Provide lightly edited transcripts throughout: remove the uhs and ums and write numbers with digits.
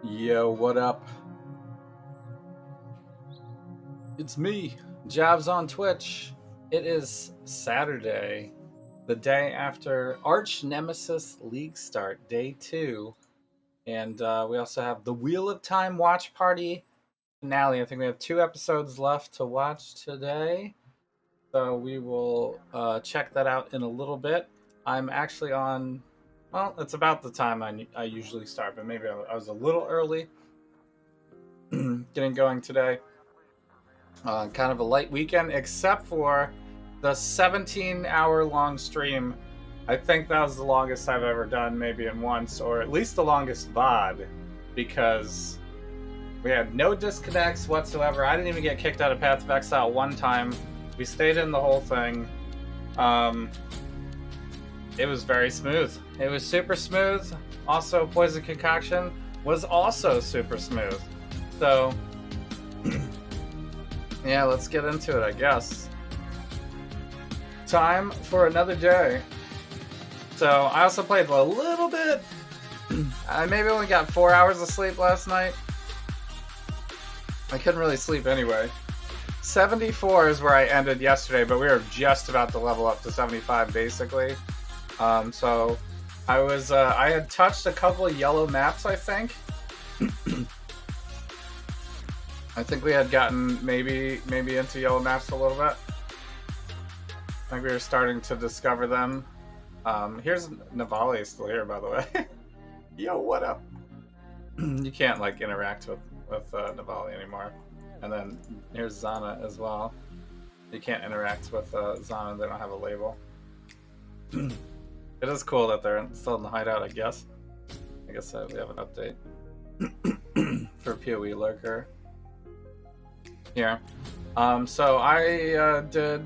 Yo, what up? It's me, Javs on Twitch. It is Saturday, the day after Archnemesis League start, day 2. And we also have the Wheel of Time watch party finale. I think we have 2 episodes left to watch today. So we will check that out in a little bit. I'm actually on, well, it's about the time I usually start, but maybe I was a little early getting going today. Kind of a light weekend, except for the 17-hour long stream. I think that was the longest I've ever done, maybe in once, or at least the longest VOD, because we had no disconnects whatsoever. I didn't even get kicked out of Path of Exile one time. We stayed in the whole thing. It was very smooth. It was super smooth. Also, Poison Concoction was also super smooth. So, yeah, let's get into it, I guess. Time for another day. So, I also played a little bit. I maybe only got 4 hours of sleep last night. I couldn't really sleep anyway. 74 is where I ended yesterday, but we were just about to level up to 75, basically. So, I had touched a couple of yellow maps, I think. I think we had gotten maybe into yellow maps a little bit. I think we were starting to discover them. Here's Navali still here, by the way. Yo, what up? You can't like interact with Navali anymore. And then here's Zana as well. You can't interact with Zana; they don't have a label. It is cool that they're still in the hideout, I guess. I guess we have an update for PoE Lurker. Here. So I did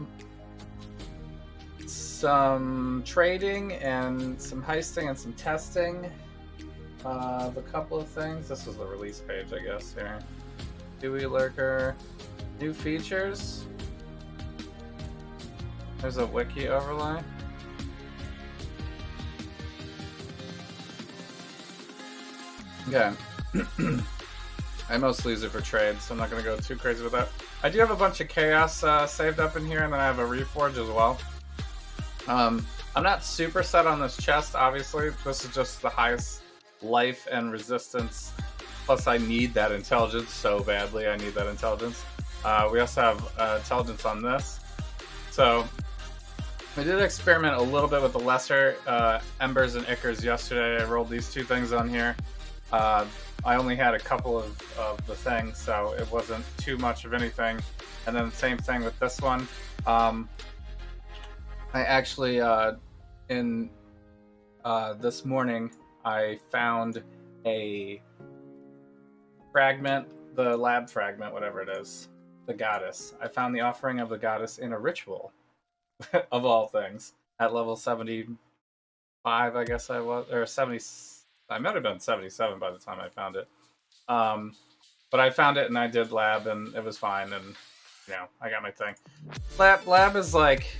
some trading and some heisting and some testing. A couple of things. This was the release page, I guess, here. PoE Lurker. New features. There's a wiki overlay. Okay. I mostly use it for trades, so I'm not going to go too crazy with that. I do have a bunch of chaos saved up in here, and then I have a reforge as well. I'm not super set on this chest, obviously. This is just the highest life and resistance. Plus, I need that intelligence so badly. I need that intelligence. We also have intelligence on this. So, I did experiment a little bit with the lesser Embers and Ichors yesterday. I rolled these 2 things on here. I only had a couple of the things, so it wasn't too much of anything. And then the same thing with this one. I actually, this morning, I found a fragment, the lab fragment, whatever it is, the goddess. I found the offering of the goddess in a ritual, of all things, at level 75, I guess I was, or 70. I might have been 77 by the time I found it. But I found it and I did lab and it was fine, and you know, I got my thing. Lab is like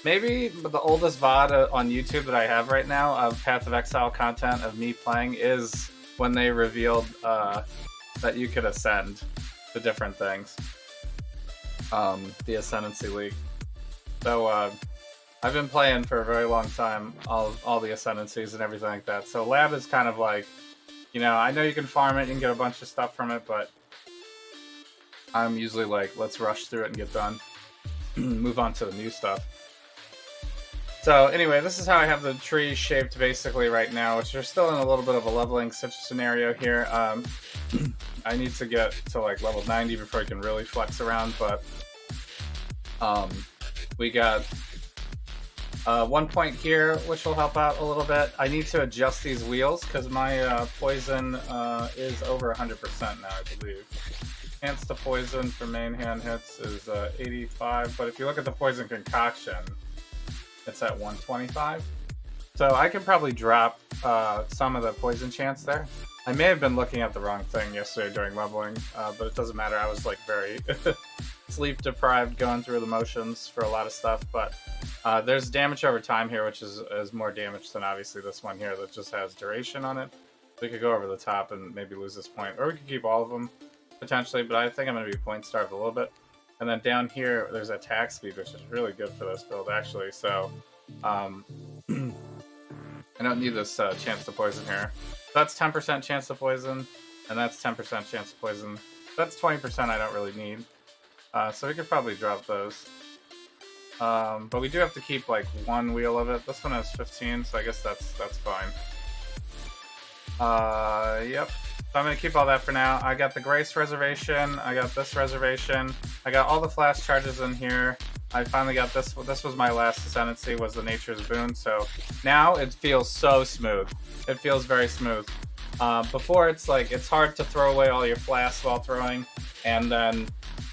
maybe the oldest VOD on YouTube that I have right now of Path of Exile content of me playing is when they revealed that you could ascend to different things. The Ascendancy League. So I've been playing for a very long time, all the Ascendancies and everything like that. So lab is kind of like, you know, I know you can farm it, you can get a bunch of stuff from it, but I'm usually like, let's rush through it and get done. Move on to the new stuff. So anyway, this is how I have the tree shaped basically right now, which are still in a little bit of a leveling scenario here. I need to get to like level 90 before I can really flex around, but we got 1 point here, which will help out a little bit. I need to adjust these wheels because my poison is over 100% now, I believe. Chance to poison for main hand hits is 85, but if you look at the poison concoction, it's at 125. So I can probably drop some of the poison chance there. I may have been looking at the wrong thing yesterday during leveling, but it doesn't matter. I was like very sleep deprived, going through the motions for a lot of stuff. But there's damage over time here, which is more damage than obviously this one here that just has duration on it. We could go over the top and maybe lose this point, or we could keep all of them potentially. But I think I'm going to be point starved a little bit. And then down here, there's attack speed, which is really good for this build actually. So I don't need this chance to poison here. That's 10% chance to poison, and that's 10% chance to poison. That's 20% I don't really need. So we could probably drop those. But we do have to keep like one wheel of it. This one has 15, so I guess that's fine. Yep. So I'm gonna keep all that for now. I got the Grace reservation. I got this reservation. I got all the flash charges in here. I finally got this. This was my last ascendancy, was the Nature's Boon. So now it feels so smooth. It feels very smooth. Before it's like, it's hard to throw away all your flasks while throwing, and then,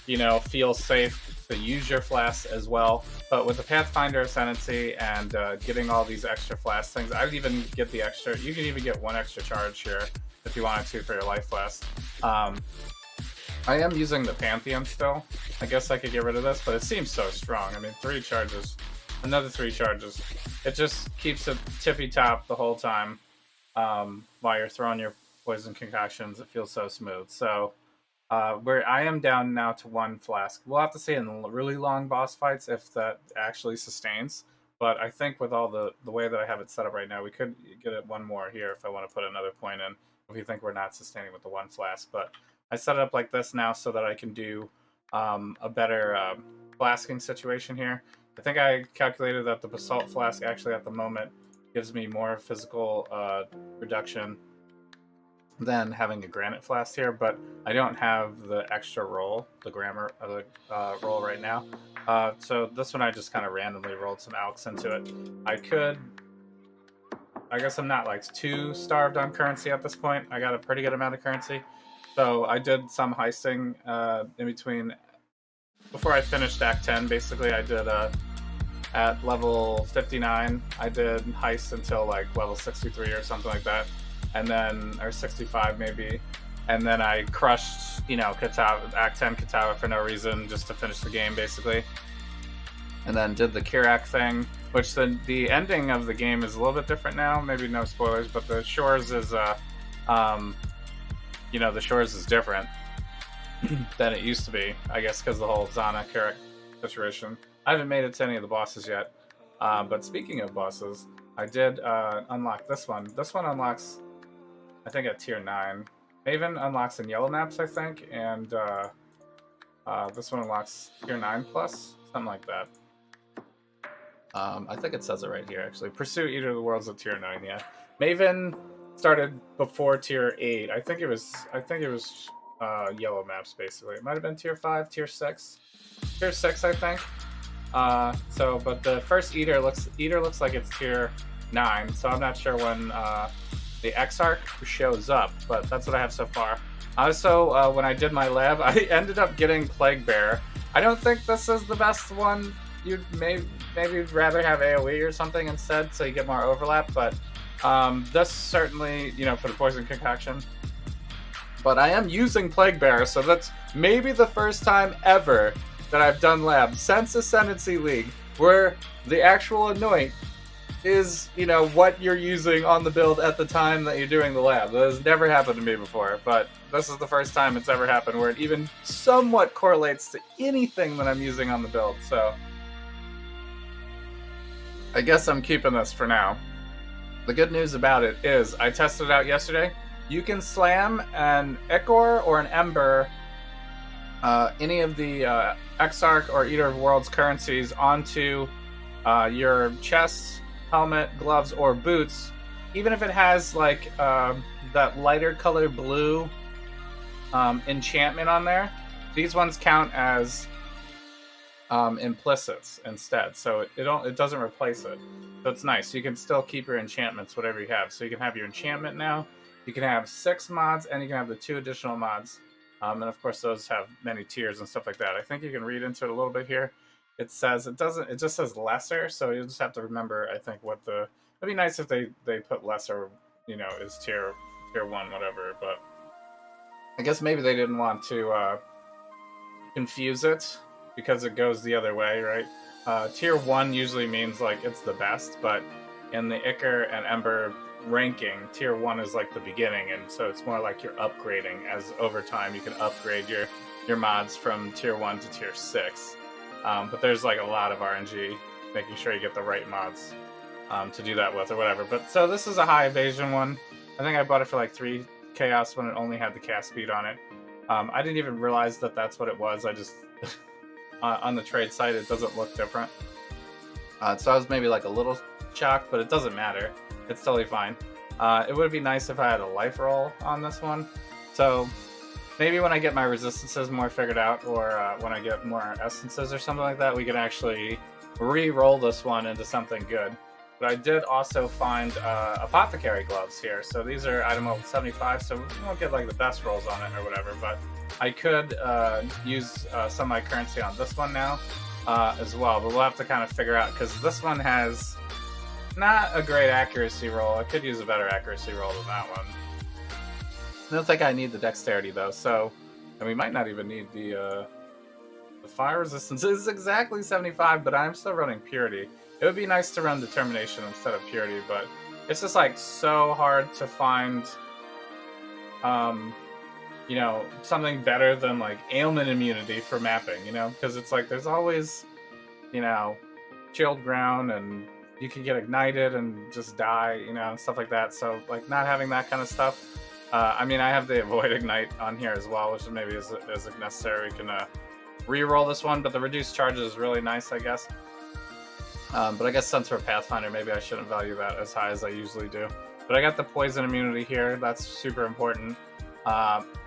you know, feel safe to use your flasks as well. But with the Pathfinder ascendancy and getting all these extra flask things, I would even get the extra. You can even get one extra charge here if you wanted to for your life flask. I am using the Pantheon still. I guess I could get rid of this, but it seems so strong. I mean, 3 charges, another 3 charges. It just keeps it tippy top the whole time while you're throwing your poison concoctions. It feels so smooth. So where I am down now to 1 flask. We'll have to see in really long boss fights if that actually sustains. But I think with all the way that I have it set up right now, we could get it 1 more here if I want to put another point in, if you think we're not sustaining with the 1 flask. But I set it up like this now so that I can do a better flasking situation here. I think I calculated that the Basalt Flask actually at the moment gives me more physical reduction than having a Granite Flask here, but I don't have the extra roll, the grammar of the roll right now. So this one I just kind of randomly rolled some alks into it. I guess I'm not like too starved on currency at this point. I got a pretty good amount of currency. So I did some heisting in between. Before I finished Act 10, basically, I did at level 59, I did heist until like level 63 or something like that. And then, or 65 maybe. And then I crushed, you know, Katawa, Act 10 Katawa for no reason, just to finish the game, basically. And then did the Kirak thing, which the ending of the game is a little bit different now. Maybe no spoilers, but the Shores is, you know, the Shores is different than it used to be, I guess, because the whole Zana Kirak situation. I haven't made it to any of the bosses yet. But speaking of bosses, I did unlock this one. This one unlocks, I think, at tier 9. Maven unlocks in yellow maps, I think, and this one unlocks tier 9 plus, something like that. I think it says it right here, actually. Pursue Eater of the Worlds at tier 9, yeah. Maven started before tier 8. I think it was yellow maps, basically. It might have been tier 5, tier 6. Tier 6, I think. But the first Eater looks like it's tier 9, so I'm not sure when the Exarch shows up, but that's what I have so far. Also, when I did my lab, I ended up getting Plague Bearer. I don't think this is the best one. You'd maybe rather have AoE or something instead, so you get more overlap, but this certainly, you know, for the poison concoction. But I am using Plague Bearer, so that's maybe the first time ever that I've done labs since Ascendancy League where the actual anoint is, you know, what you're using on the build at the time that you're doing the lab. That has never happened to me before, but this is the first time it's ever happened where it even somewhat correlates to anything that I'm using on the build, so I guess I'm keeping this for now. The good news about it is I tested it out yesterday. You can slam an Ichor or an Ember, any of the Exarch or Eater of Worlds currencies onto your chest, helmet, gloves, or boots, even if it has like that lighter color blue enchantment on there. These ones count as implicits instead, so it doesn't replace it. So it's nice. You can still keep your enchantments, whatever you have. So you can have your enchantment now. You can have 6 mods, and you can have the 2 additional mods. And of course, those have many tiers and stuff like that. I think you can read into it a little bit here. It says it just says lesser, so you'll just have to remember. I think it'd be nice if they put lesser, you know, is tier 1, whatever. But I guess maybe they didn't want to confuse it because it goes the other way, right? Tier 1 usually means like it's the best, but in the Ichor and Ember ranking. Tier 1 is like the beginning, and so it's more like you're upgrading as over time. You can upgrade your mods from tier 1 to tier 6. But there's like a lot of RNG making sure you get the right mods to do that with or whatever. But so this is a high evasion one. I think I bought it for like 3 chaos when it only had the cast speed on it. I didn't even realize that that's what it was. I just on the trade site it doesn't look different. So I was maybe like a little shocked, but it doesn't matter. It's totally fine. It would be nice if I had a life roll on this one. So maybe when I get my resistances more figured out, or when I get more essences or something like that, we can actually re-roll this one into something good. But I did also find apothecary gloves here. So these are item level 75, so we won't get like the best rolls on it or whatever, but I could use some of my currency on this one now as well. But we'll have to kind of figure out, because this one has not a great accuracy roll. I could use a better accuracy roll than that one. I don't think I need the dexterity though, so, and we might not even need the fire resistance. It's exactly 75, but I'm still running purity. It would be nice to run determination instead of purity, but it's just like so hard to find, you know, something better than like ailment immunity for mapping, you know, because it's like there's always, you know, chilled ground, and you can get ignited and just die, you know, and stuff like that. So like not having that kind of stuff. I mean, I have the avoid ignite on here as well, which maybe is necessary. We can re-roll this one, but the reduced charges is really nice, I guess. But I guess since we're Pathfinder, maybe I shouldn't value that as high as I usually do. But I got the poison immunity here. That's super important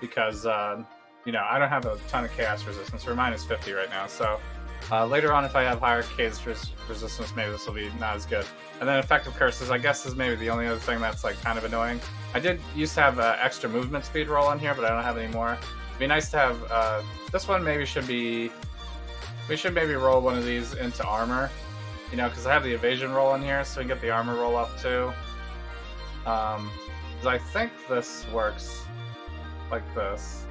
because, you know, I don't have a ton of chaos resistance. We're minus 50 right now, so later on, if I have higher chaos resistance, maybe this will be not as good. And then effective curses, I guess, is maybe the only other thing that's like kind of annoying. I did used to have extra movement speed roll on here, but I don't have any more. It'd be nice to have this one. Maybe should be, we should maybe roll one of these into armor, you know, because I have the evasion roll in here, so we can get the armor roll up too. Because I think this works like this.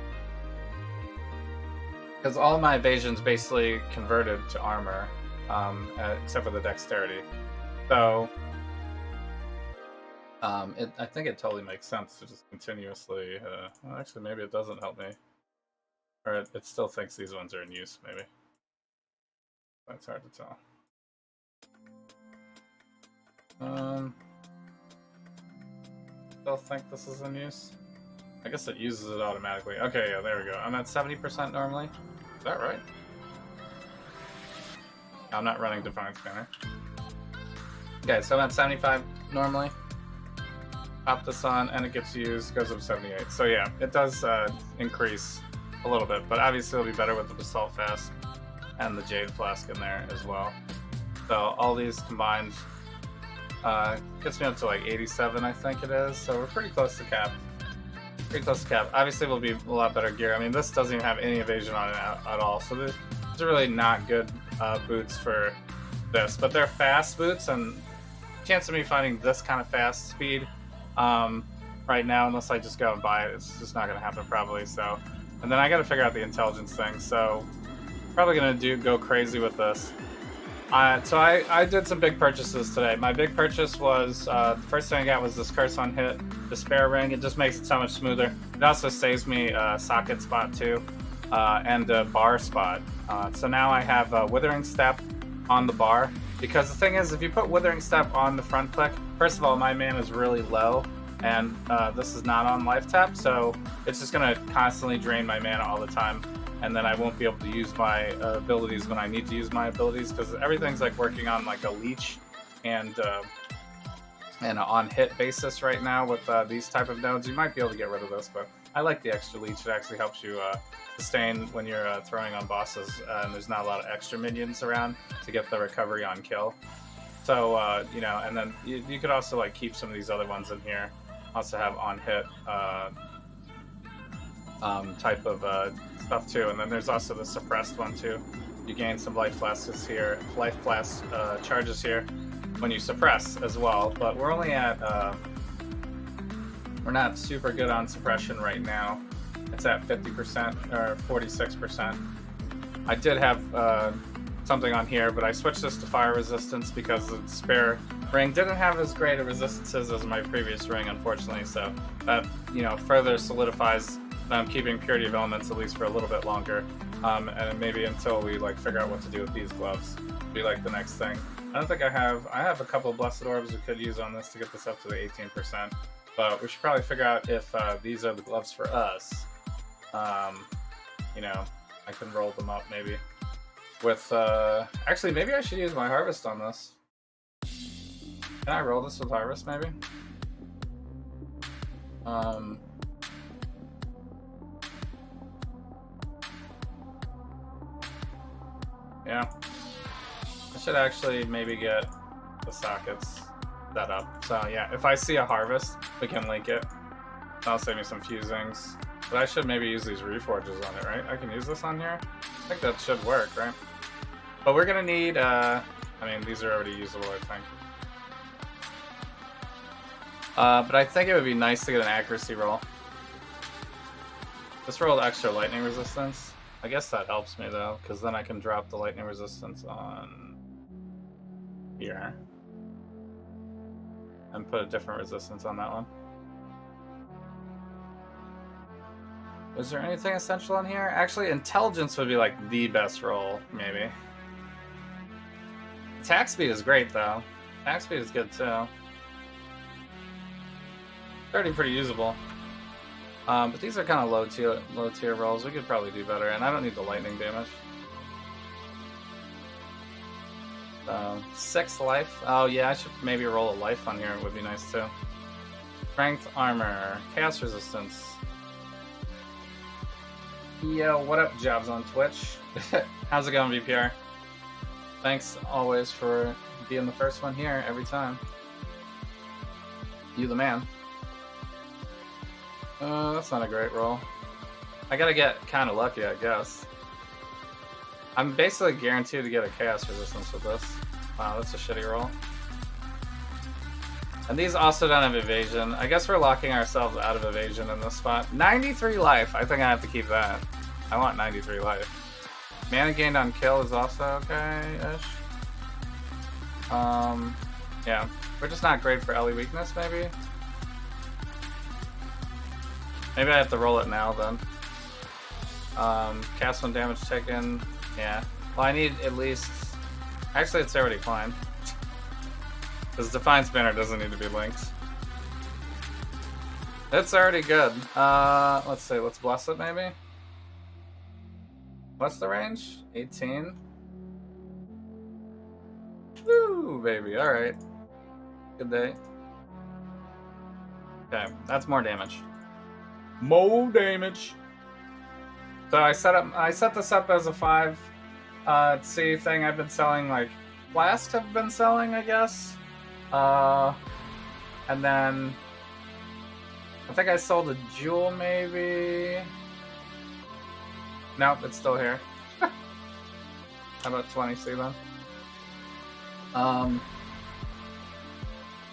Because all my evasion's basically converted to armor, except for the dexterity. So, I think it totally makes sense to just continuously... well, actually, maybe it doesn't help me. Or it still thinks these ones are in use, maybe. That's hard to tell. Still think this is in use? I guess it uses it automatically. Okay, yeah, there we go. I'm at 70% normally. Is that right? I'm not running Divine Scanner. Okay, so I'm at 75 normally. Pop this on, and it gets used, goes up to 78. So yeah, it does increase a little bit, but obviously it'll be better with the Basalt Fast and the Jade Flask in there as well. So all these combined gets me up to like 87, I think it is. So we're pretty close to cap. Pretty close to cap. Obviously, will be a lot better gear. I mean, this doesn't even have any evasion on it at all. So these are really not good boots for this. But they're fast boots, and chance of me finding this kind of fast speed right now, unless I just go and buy it, it's just not going to happen probably. So, and then I got to figure out the intelligence thing. So, probably going to go crazy with this. So I did some big purchases today. My big purchase was, the first thing I got was this Curse on Hit Despair Ring. It just makes it so much smoother. It also saves me a socket spot too, and a bar spot. So now I have a Withering Step on the bar, because the thing is, if you put Withering Step on the front click, first of all, my mana is really low, and this is not on life tap, so it's just going to constantly drain my mana all the time. And then I won't be able to use my abilities when I need to use my abilities, because everything's like working on like a leech and an on hit basis right now with these type of nodes. You might be able to get rid of this, but I like the extra leech. It actually helps you sustain when you're throwing on bosses, and there's not a lot of extra minions around to get the recovery on kill. So you know, and then you could also like keep some of these other ones in here. Also have on hit type of stuff too, and then there's also the suppressed one too. You gain some life flasks here, life flask charges here when you suppress as well. But we're only at we're not super good on suppression right now. It's at 50% or 46%. I did have something on here, but I switched this to fire resistance because the spare ring didn't have as great a resistances as my previous ring, unfortunately. So that, you know, further solidifies that I'm keeping purity of elements at least for a little bit longer, and maybe until we like figure out what to do with these gloves. Be like the next thing. I don't think I have a couple of blessed orbs we could use on this to get this up to the 18%, but we should probably figure out if these are the gloves for us. You know, I can roll them up maybe. With, actually, maybe I should use my harvest on this. Can I roll this with harvest, maybe? Yeah. I should actually maybe get the sockets set up. So, yeah, if I see a harvest, we can link it. That'll save me some fusings. But I should maybe use these reforges on it, right? I can use this on here? I think that should work, right? But we're gonna need, I mean, these are already usable, I think. But I think it would be nice to get an accuracy roll. This rolled extra lightning resistance. I guess that helps me, though, because then I can drop the lightning resistance on here. And put a different resistance on that one. Is there anything essential on here? Actually, intelligence would be like the best roll, maybe. Attack speed is great, though. Attack speed is good, too. Already pretty usable. But these are kind of low tier rolls. We could probably do better, and I don't need the lightning damage. 6 life. Oh, yeah, I should maybe roll a life on here. It would be nice, too. Strength, armor, chaos resistance. Yo, what up, Jobs on Twitch? How's it going, VPR? Thanks always for being the first one here every time. You the man. That's not a great roll. I gotta get kind of lucky, I guess. I'm basically guaranteed to get a chaos resistance with this. Wow, that's a shitty roll. And these also don't have evasion. I guess we're locking ourselves out of evasion in this spot. 93 life. I think I have to keep that. I want 93 life. Mana gained on kill is also okay-ish. Yeah. We're just not great for LE weakness, maybe? Maybe I have to roll it now, then. Cast 1 damage taken. Yeah. Well, I need at least... Actually, it's already fine. Because Defiance Banner doesn't need to be linked. It's already good. Let's see. Let's bless it, maybe? What's the range? 18? Woo, baby. Alright. Good day. Okay, that's more damage. More damage. So I set this up as a 5 C thing. I've been selling, like, Blast have been selling, I guess. And then I think I sold a jewel, maybe. Nope, it's still here. How about 20C then?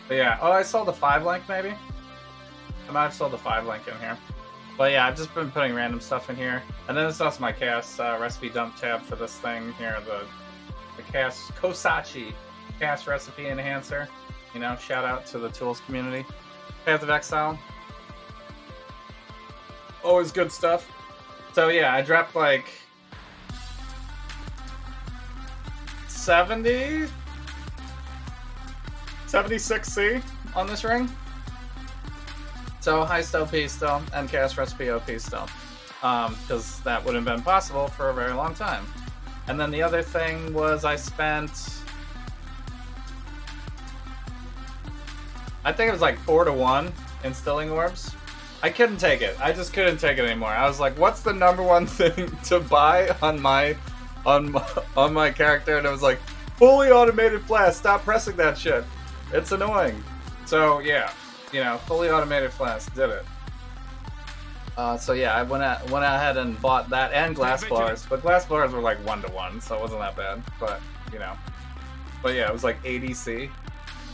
But yeah, oh, I sold a 5 link maybe. I might have sold a 5 link in here. But yeah, I've just been putting random stuff in here, and then this is also my chaos recipe dump tab for this thing here, the chaos Kosachi chaos recipe enhancer. You know, shout out to the tools community. Path of Exile. Always good stuff. So yeah, I dropped like 76C on this ring. So highest OP still, and chaos recipe OP still. Because that wouldn't have been possible for a very long time. And then the other thing was I spent... I think it was like 4 to 1 instilling orbs. I couldn't take it. I just couldn't take it anymore. I was like, what's the number one thing to buy on my character? And it was like, fully automated flask. Stop pressing that shit. It's annoying. So yeah, you know, fully automated flask did it. So yeah, I went ahead and bought that and glass blowers, but glass blowers were like 1 to 1, so it wasn't that bad. But you know, but yeah, it was like 80C.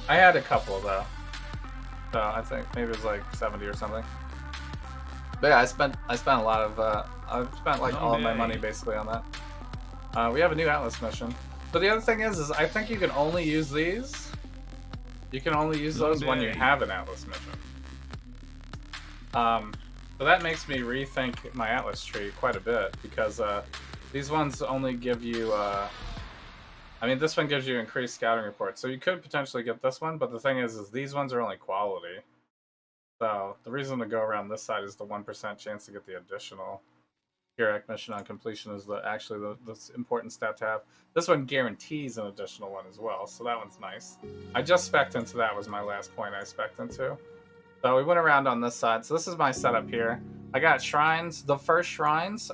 I had a couple though. So I think maybe it was like 70 or something. But yeah, I spent a lot of I've spent like all of my money basically on that. We have a new Atlas mission. But the other thing is I think you can only use these. You can only use those when you have an Atlas mission. So that makes me rethink my Atlas tree quite a bit, because these ones only give you, I mean, this one gives you increased scouting reports, so you could potentially get this one, but the thing is these ones are only quality. So the reason to go around this side is the 1% chance to get the additional Kirac mission on completion is actually the important stat to have. This one guarantees an additional one as well, so that one's nice. I just spec'd into that, was my last point I spec'd into. So we went around on this side. So this is my setup here. I got shrines. The first shrines,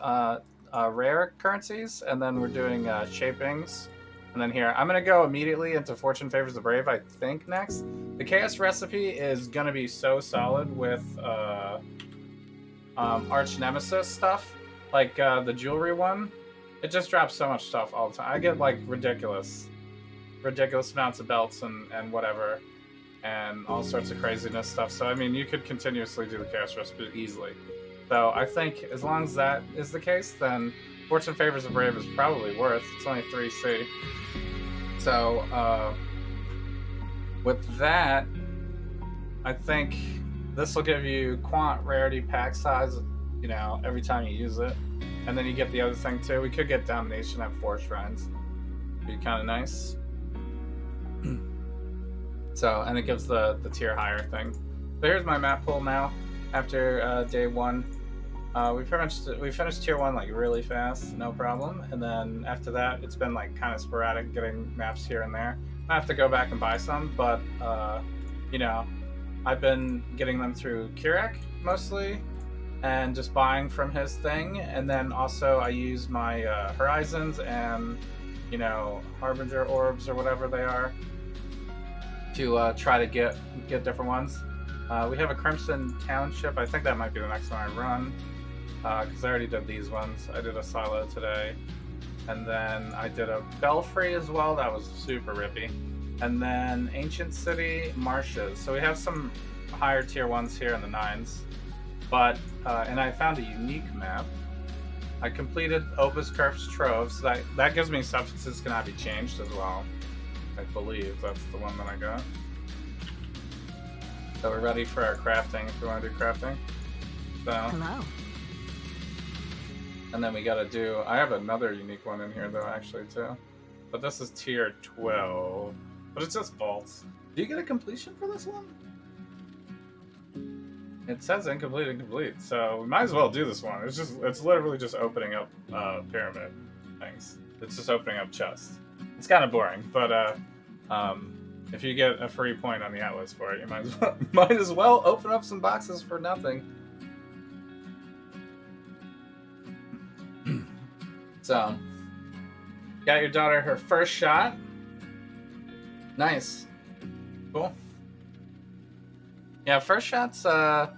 rare currencies, and then we're doing shapings. And then here, I'm going to go immediately into Fortune Favors the Brave, I think, next. The Chaos recipe is going to be so solid with Archnemesis stuff. Like the jewelry one, it just drops so much stuff all the time. I get like ridiculous amounts of belts and whatever, and all sorts of craziness stuff. So I mean, you could continuously do the Chaos recipe easily. So I think as long as that is the case, then Fortune Favors the Brave is probably worth. It's only 3C. So with that, I think this will give you quant rarity pack size, you know, every time you use it. And then you get the other thing too. We could get Domination at 4 shrines. Be kind of nice. So, and it gives the tier higher thing. So here's my map pool now after day 1. We finished tier 1 like really fast, no problem. And then after that, it's been like kind of sporadic getting maps here and there. I have to go back and buy some, but you know, I've been getting them through Kirac mostly, and just buying from his thing. And then also I use my Horizons and, you know, Harbinger orbs or whatever they are to try to get different ones. We have a Crimson Township. I think that might be the next one I run, because I already did these ones. I did a silo today, and then I did a Belfry as well. That was super rippy. And then Ancient City, Marshes. So we have some higher tier ones here in the 9s. But, and I found a unique map. I completed Opus Curse Trove, so that gives me substances cannot be changed as well. I believe that's the one that I got. So we're ready for our crafting, if we want to do crafting. So, hello. And then we gotta do, I have another unique one in here though, actually, too. But this is tier 12. But it's just vaults. Do you get a completion for this one? It says incomplete and complete, so we might as well do this one. It's literally just opening up pyramid things. It's just opening up chests. It's kind of boring, but if you get a free point on the Atlas for it, you might as well open up some boxes for nothing. So, got your daughter her first shot. Nice. Cool. Yeah, first shots, I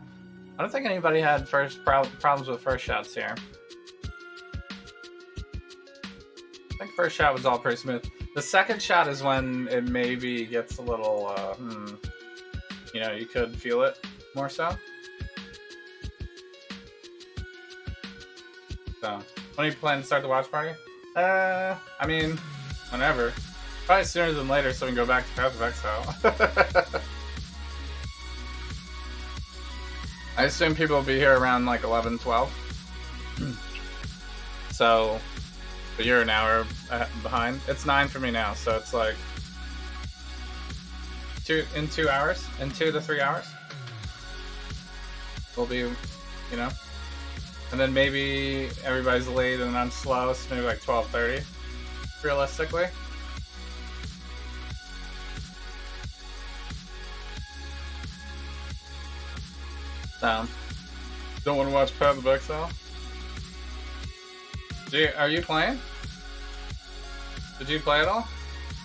don't think anybody had problems with first shots here. I think first shot was all pretty smooth. The second shot is when it maybe gets a little, you know, you could feel it more so. So, when are you planning to start the watch party? I mean, whenever. Probably sooner than later so we can go back to Path of Exile. I assume people will be here around like 11, 12. So, but you're an hour behind. It's 9 for me now, so it's like 2 to 3 hours. We'll be, you know, and then maybe everybody's late and I'm slow, so maybe like 12:30, realistically. Don't want to watch Path of Exile? Are you playing? Did you play at all?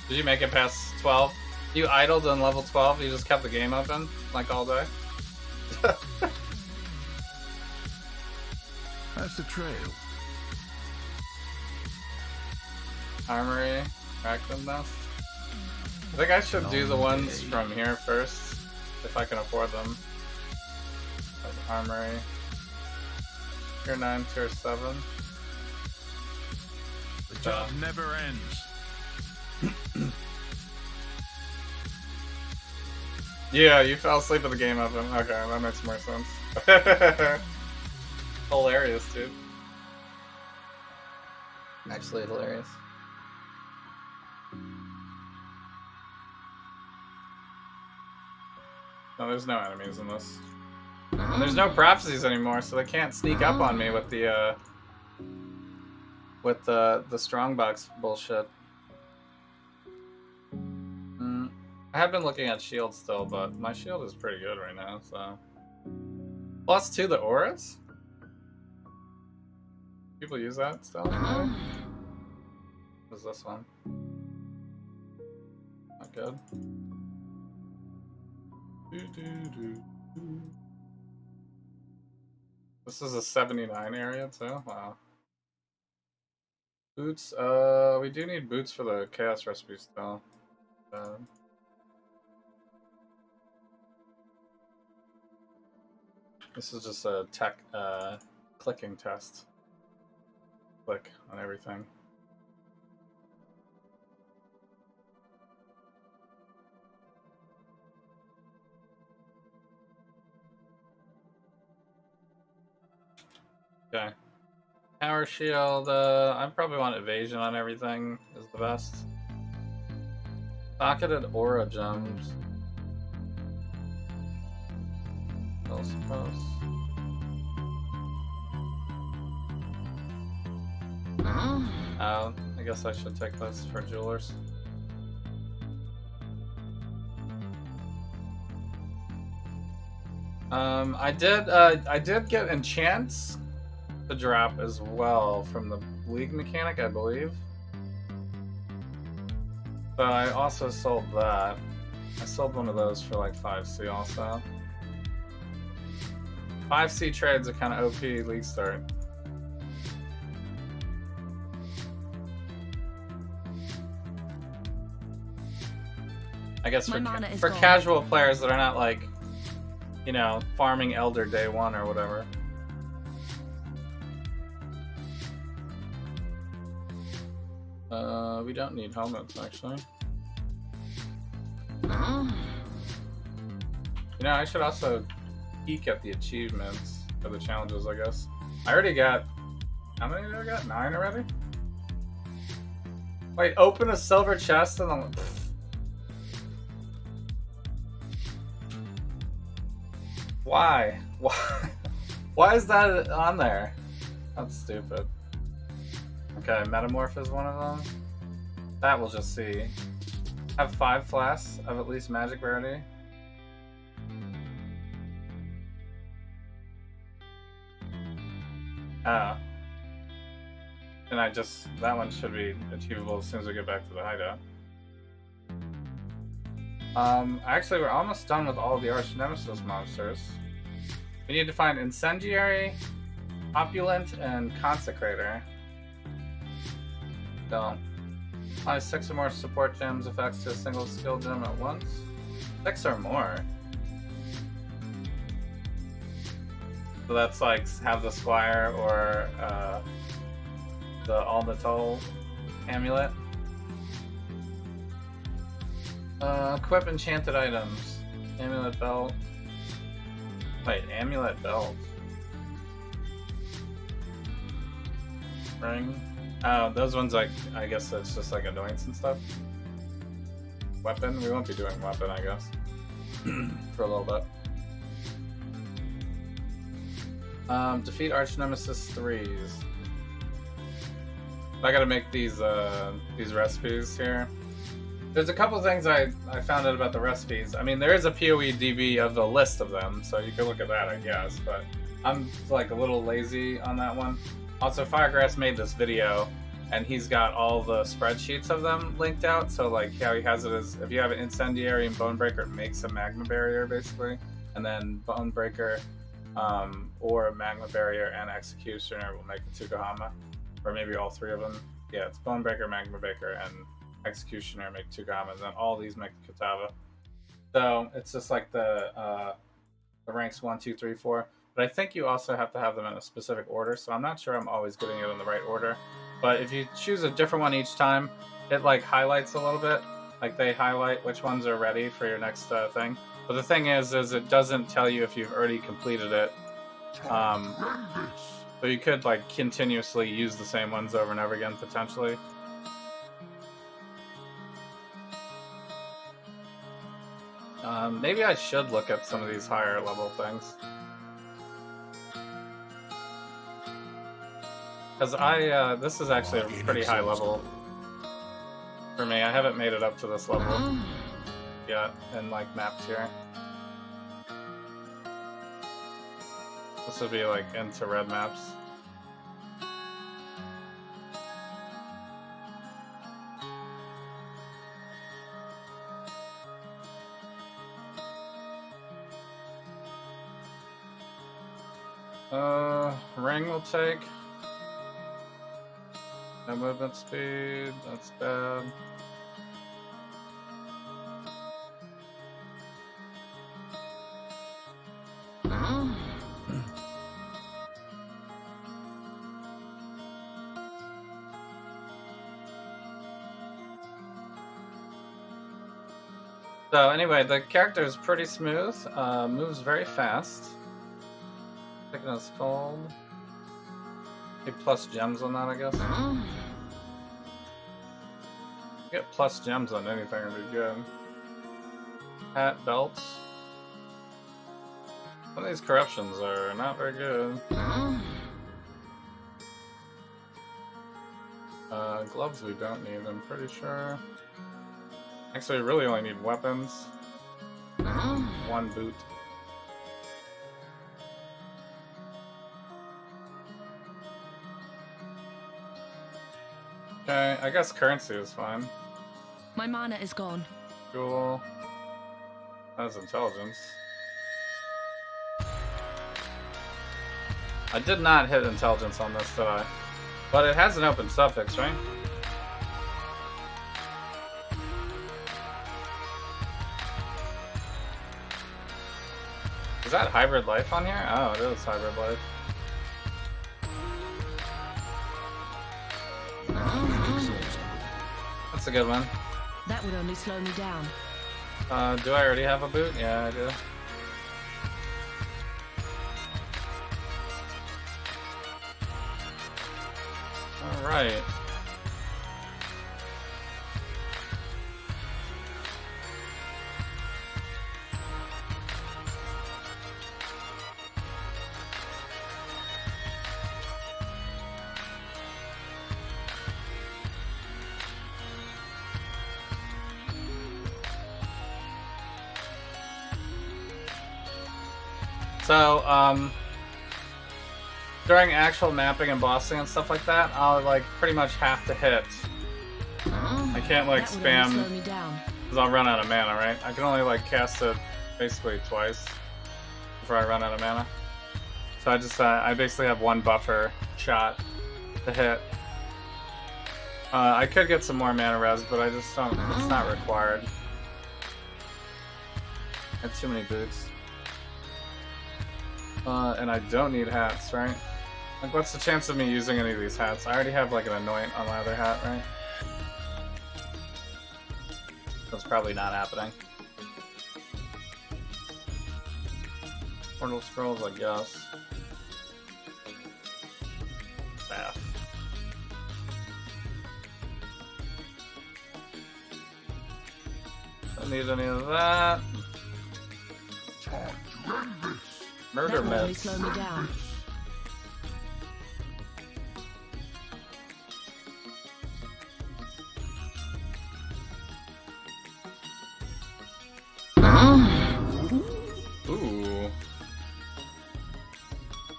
Did you make it past 12? You idled on level 12? You just kept the game open like all day? That's the trail. Armory, Archnemesis. I think I should do the ones from here first, if I can afford them. Armory. Tier 9, Tier 7. The The job never ends. Yeah, you fell asleep at the game of him. Okay, that makes more sense. Hilarious, dude. Actually hilarious. No, there's no enemies in this. And there's no prophecies anymore, so they can't sneak up on me with the strongbox bullshit. I have been looking at shield still, but my shield is pretty good right now, so. +2 the auras? People use that still? Right? What is this one? Not good. This is a 79 area too? Wow. Boots, we do need boots for the chaos recipe still. This is just a tech, clicking test. Click on everything. Okay. Power shield, I probably want evasion on everything is the best. Pocketed aura gems. I suppose. I guess I should take this for jewelers. I did get enchants to drop as well from the league mechanic, I believe. But I also sold that. I sold one of those for like 5C also. 5C trades are kind of OP league start. I guess for casual players that are not like, you know, farming Elder day one or whatever. We don't need helmets actually. You know, I should also peek at the achievements for the challenges, I guess. I already got, how many did I got? 9 already? Wait, open a silver chest and then... Why? Why? Why is that on there? That's stupid. Okay, Metamorph is one of them. That we'll just see. Have 5 flasks of at least magic rarity. Oh. And that one should be achievable as soon as we get back to the hideout. Actually, we're almost done with all of the Archnemesis monsters. We need to find Incendiary, Opulent, and Consecrator. Don't. Apply 6 or more support gems effects to a single skill gem at once. 6 or more. So that's like have the Squire or the Almatol amulet. Equip enchanted items. Amulet belt. Wait, amulet belt. Ring. Oh, those ones, like, I guess it's just like annoyance and stuff. Weapon? We won't be doing weapon, I guess. For a little bit. Defeat Archnemesis 3s. I gotta make these recipes here. There's a couple things I found out about the recipes. I mean, there is a PoE DB of the list of them, so you can look at that, I guess. But I'm like a little lazy on that one. Also, Firegrass made this video, and he's got all the spreadsheets of them linked out. So, like, how he has it is, if you have an Incendiary and Bonebreaker, it makes a Magma Barrier, basically. And then Bonebreaker or Magma Barrier and Executioner will make a Tugahama. Or maybe all 3 of them. Yeah, it's Bonebreaker, Magma Breaker, and Executioner make Tugahama, and then all these make Katava. So, it's just like the ranks 1, 2, 3, 4. but I think you also have to have them in a specific order, so I'm not sure I'm always getting it in the right order. But if you choose a different one each time, it like highlights a little bit. Like they highlight which ones are ready for your next thing. But the thing is it doesn't tell you if you've already completed it. So you could like continuously use the same ones over and over again potentially. Maybe I should look at some of these higher level things. Because this is actually a pretty high level for me. I haven't made it up to this level yet in like map tier. This would be like into red maps. Ring will take. No movement speed, that's bad. So anyway, the character is pretty smooth, moves very fast. Thickness cold. Get plus gems on that, I guess. Get plus gems on anything would be good. Hat, belts. Some of these corruptions are not very good. Gloves we don't need, I'm pretty sure. Actually, we really only need weapons. One boot. Okay, I guess currency is fine. My mana is gone. Cool. That's intelligence. I did not hit intelligence on this, did I? But it has an open suffix, right? Is that hybrid life on here? Oh, it is hybrid life. That's a good one. That would only slow me down. Do I already have a boot? Yeah, I do. Alright. So, during actual mapping and bossing and stuff like that, I'll like pretty much have to hit. I can't like spam because I'll run out of mana, right? I can only like cast it basically twice before I run out of mana. So I just I basically have one buffer shot to hit. I could get some more mana res, but I just don't. It's not required. I have too many boots. And I don't need hats, right? Like, what's the chance of me using any of these hats? I already have, like, an Anoint on my other hat, right? That's probably not happening. Portal Scrolls, I guess. Bath. Don't need any of that. Murder myths. Slow me down. Ooh.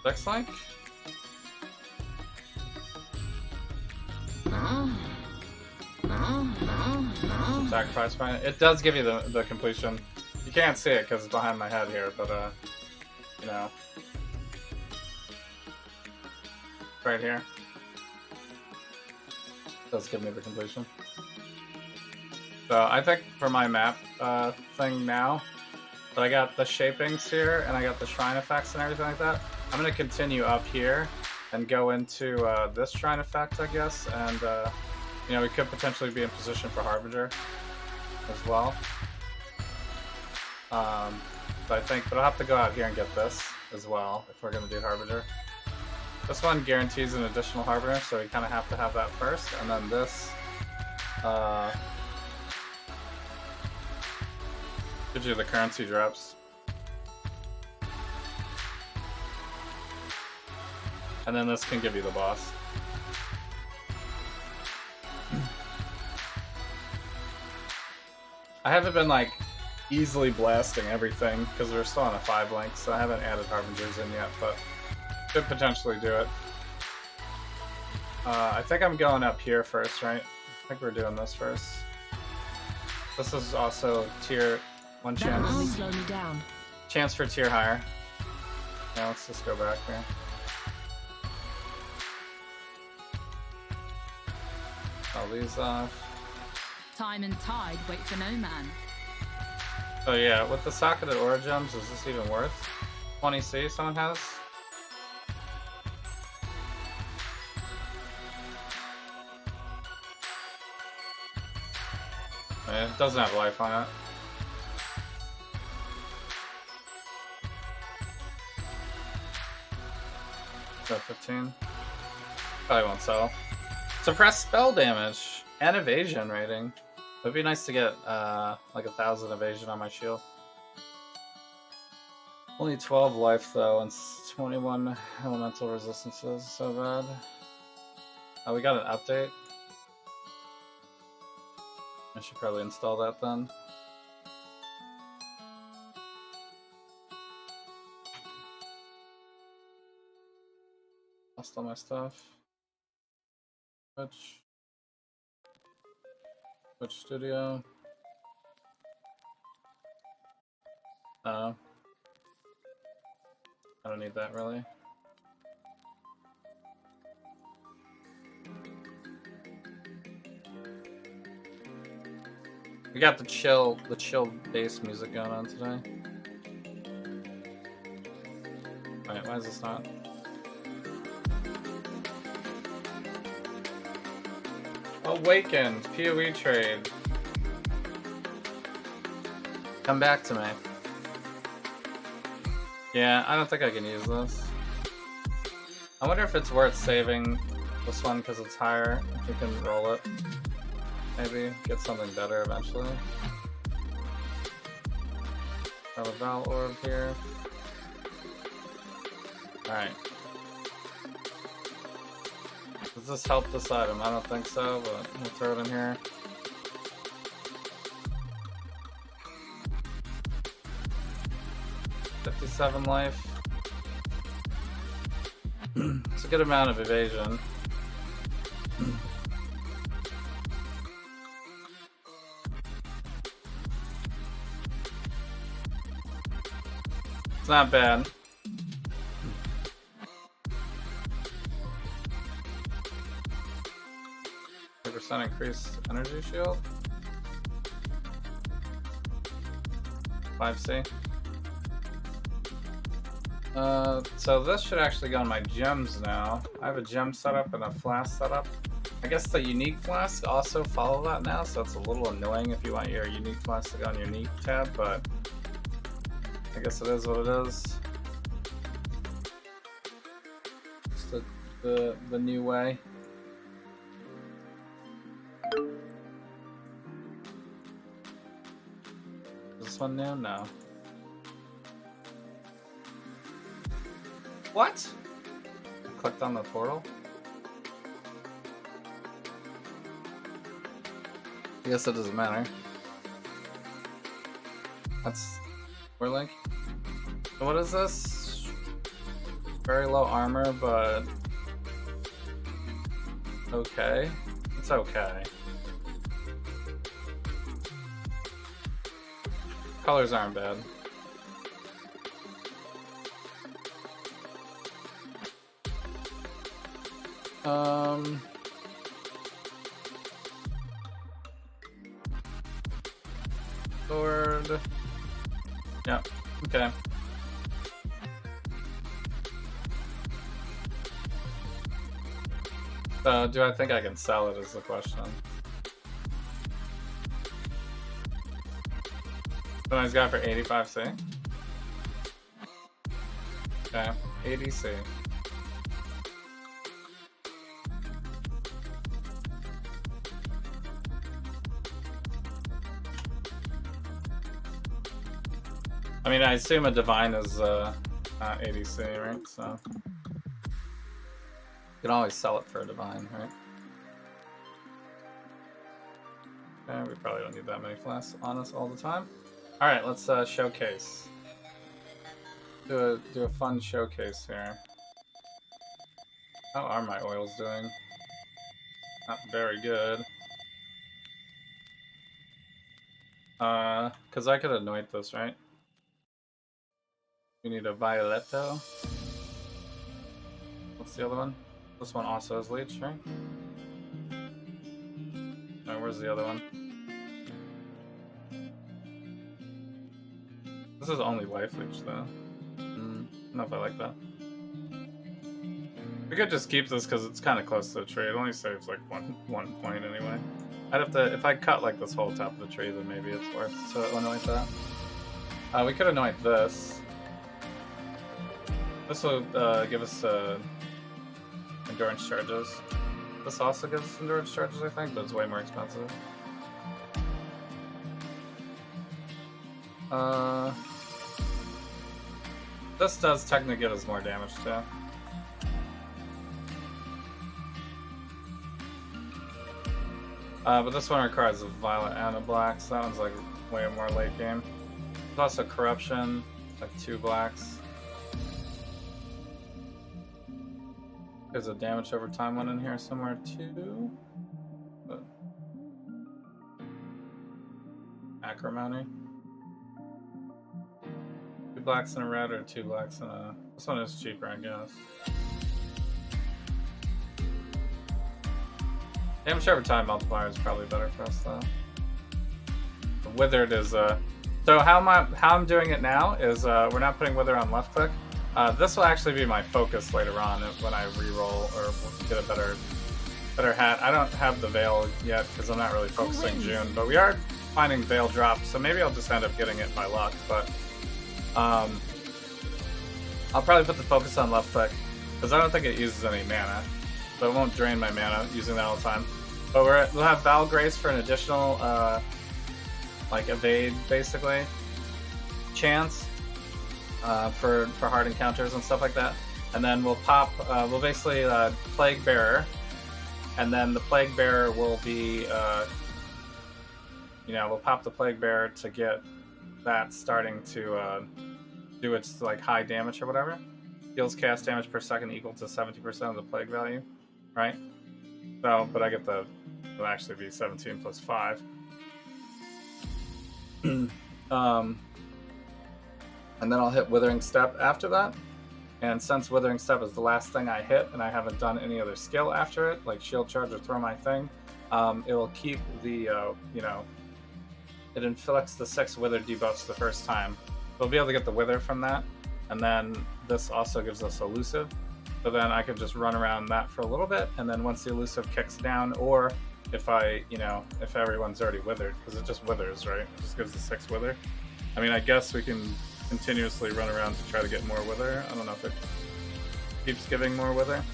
Dex like? Sacrifice point. It does give you the completion. You can't see it because it's behind my head here, but you know, right here does give me the completion. So I think for my map thing now, But I got the shapings here, and I got the shrine effects and everything like that. I'm gonna continue up here and go into this shrine effect, I guess, and you know, we could potentially be in position for Harbinger as well. But I'll have to go out here and get this as well if we're gonna do Harbinger. This one guarantees an additional Harbinger, so we kind of have to have that first, and then this gives you the currency drops. And then this can give you the boss. I haven't been like easily blasting everything because we're still on a 5 link, so I haven't added Harbingers in yet, but could potentially do it. I think I'm going up here first, right? I think we're doing this first. This is also tier 1 That will only chance. slow me down. Chance for tier higher. Yeah, let's just go back here. All these off. Time and tide wait for no man. Oh yeah, with the socketed aura gems, is this even worth 20C someone has? It doesn't have life on it. So 15. Probably won't sell. Suppress spell damage and evasion rating. It'd be nice to get like 1,000 evasion on my shield. Only 12 life though, and 21 elemental resistances. So bad. Oh, we got an update. I should probably install that then. Lost all my stuff. Twitch Studio. I don't need that really. We got the chill bass music going on today. Wait, why is this not? Awakened, PoE trade. Come back to me. Yeah, I don't think I can use this. I wonder if it's worth saving this one because it's higher. If we can roll it. Maybe get something better eventually. Have a Val Orb here. Alright. Does this help this item? I don't think so, but we'll throw it in here. $57 life. It's a good amount of evasion. It's not bad. % increased energy shield. 5C. So this should actually go on my gems now. I have a gem setup and a flask setup. I guess the unique flask also follow that now, so it's a little annoying if you want your unique flask to go on your unique tab, but I guess it is what it is. It's the new way. Is this one new? No. What? I clicked on the portal? I guess it doesn't matter. That's... We're like... So what is this? Very low armor, but... Okay. It's okay. Colors aren't bad. Sword. Yep. Okay. So, do I think I can sell it is the question. So he's got it for 85C. Okay, 80C. I mean, I assume a divine is not 80C, right? So you can always sell it for a divine, right? Okay, we probably don't need that many flasks on us all the time. All right, let's showcase. Do a fun showcase here. How are my oils doing? Not very good. Because I could anoint this, right? We need a Violetto. What's the other one? This one also has leech, right? No, where's the other one? This is only life leech, though. I don't know if I like that. We could just keep this because it's kind of close to the tree. It only saves like one point anyway. I'd have to, if I cut like this whole top of the tree, then maybe it's worth to anoint that. We could anoint this. This will give us endurance charges. This also gives us endurance charges, I think, but it's way more expensive. This does technically give us more damage too. But this one requires a violet and a black, so that one's like way more late game. There's also corruption, like 2 blacks. There's a damage over time one in here somewhere too. But acrimony. 2 blacks and a red, or 2 blacks and a. This one is cheaper, I guess. Damage over time multiplier is probably better for us though. The withered is so how I'm doing it now is we're not putting wither on left click. This will actually be my focus later on when I re-roll or get a better hat. I don't have the veil yet because I'm not really focusing June, but we are finding veil drop, so maybe I'll just end up getting it by luck. But I'll probably put the focus on left click because I don't think it uses any mana, so it won't drain my mana using that all the time. But we'll have Val Grace for an additional like evade basically chance for hard encounters and stuff like that. And then we'll pop we'll basically Plague Bearer, and then the Plague Bearer will be we'll pop the Plague Bearer to get that starting to do its like high damage or whatever. Deals cast damage per second equal to 70% of the plague value, right? So, but I get it'll actually be 17 plus 5. And then I'll hit Withering Step after that. And since Withering Step is the last thing I hit, and I haven't done any other skill after it, like Shield Charge or Throw My Thing, it will keep the, it inflicts the 6 Wither debuffs the first time. We'll be able to get the Wither from that. And then this also gives us Elusive. So then I can just run around that for a little bit, and then once the Elusive kicks down, or if if everyone's already withered, because it just withers, right? It just gives the 6 Wither. I mean, I guess we can continuously run around to try to get more Wither. I don't know if it keeps giving more Wither.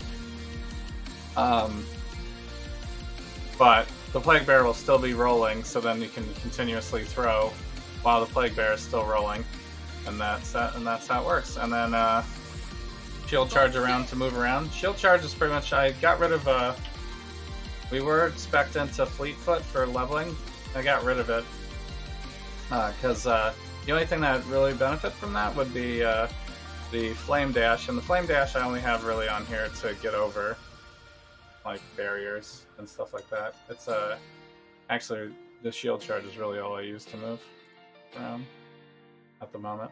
But the Plague Bearer will still be rolling, so then you can continuously throw while the Plague Bearer is still rolling. And that's how it works. And then Shield Charge around to move around. Shield Charge is pretty much, I got rid of we were expecting to Fleetfoot for leveling. I got rid of it because the only thing that really benefit from that would be the Flame Dash, and the Flame Dash I only have really on here to get over like barriers and stuff like that. It's actually the Shield Charge is really all I use to move around at the moment.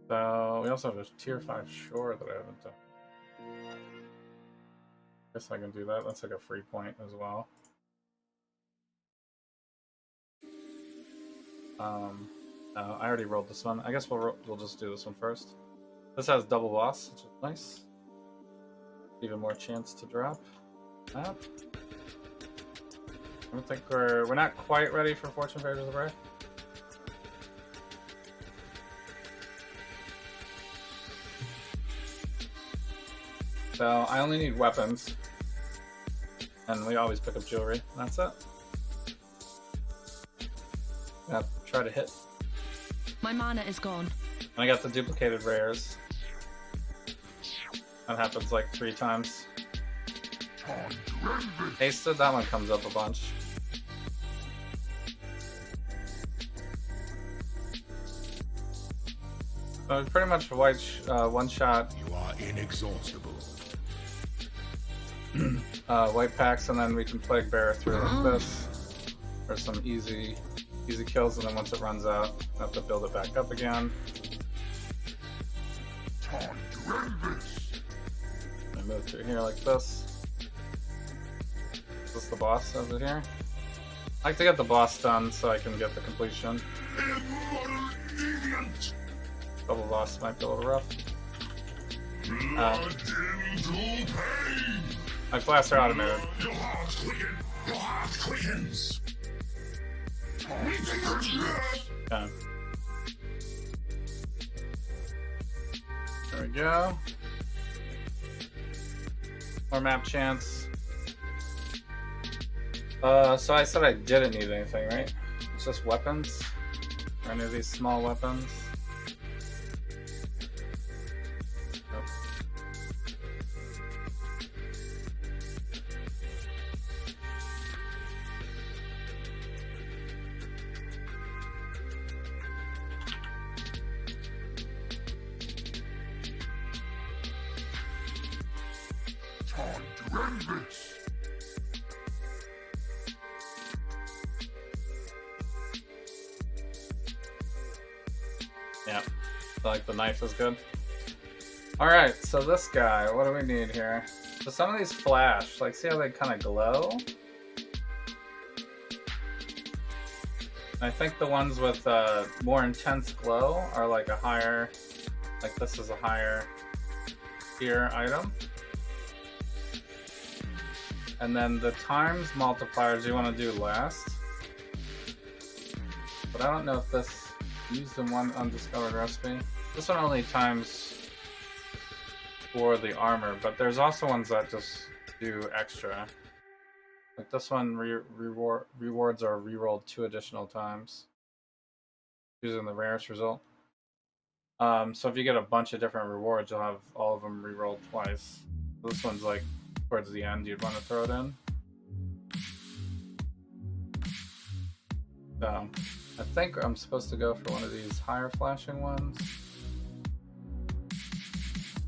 So we also have a tier 5 shore that I haven't done. Guess I can do that. That's like a free point as well. No, I already rolled this one. I guess we'll just do this one first. This has double boss, which is nice. Even more chance to drop that. I don't think we're not quite ready for Fortune Favors of the Brave. So I only need weapons, and we always pick up jewelry. And that's it. I'm gonna try to hit. My mana is gone. And I got the duplicated rares. That happens like 3 times. Hasted, that one comes up a bunch. So it's pretty much one shot. You are inexhaustible. White packs, and then we can Plague Bearer through like this. For some easy kills, and then once it runs out, I have to build it back up again. I move through here like this. Is this the boss over here? I like to get the boss done so I can get the completion. Double boss might be a little rough. My blasts are automated. Your heart quickens. Okay. There we go. More map chance. So I said I didn't need anything, right? It's just weapons. Or any of these small weapons. Nope. Time to end this. Yeah. So, like the knife is good. Alright, so this guy, what do we need here? So some of these flash, like see how they kind of glow? I think the ones with more intense glow are like a higher, like this is a higher tier item. And then the times multipliers you want to do last. But I don't know if this used in one undiscovered recipe. This one only times for the armor, but there's also ones that just do extra. Like this one rewards are rerolled 2 additional times using the rarest result. So if you get a bunch of different rewards, you'll have all of them rerolled twice. This one's like towards the end, you'd want to throw it in. So I think I'm supposed to go for one of these higher flashing ones.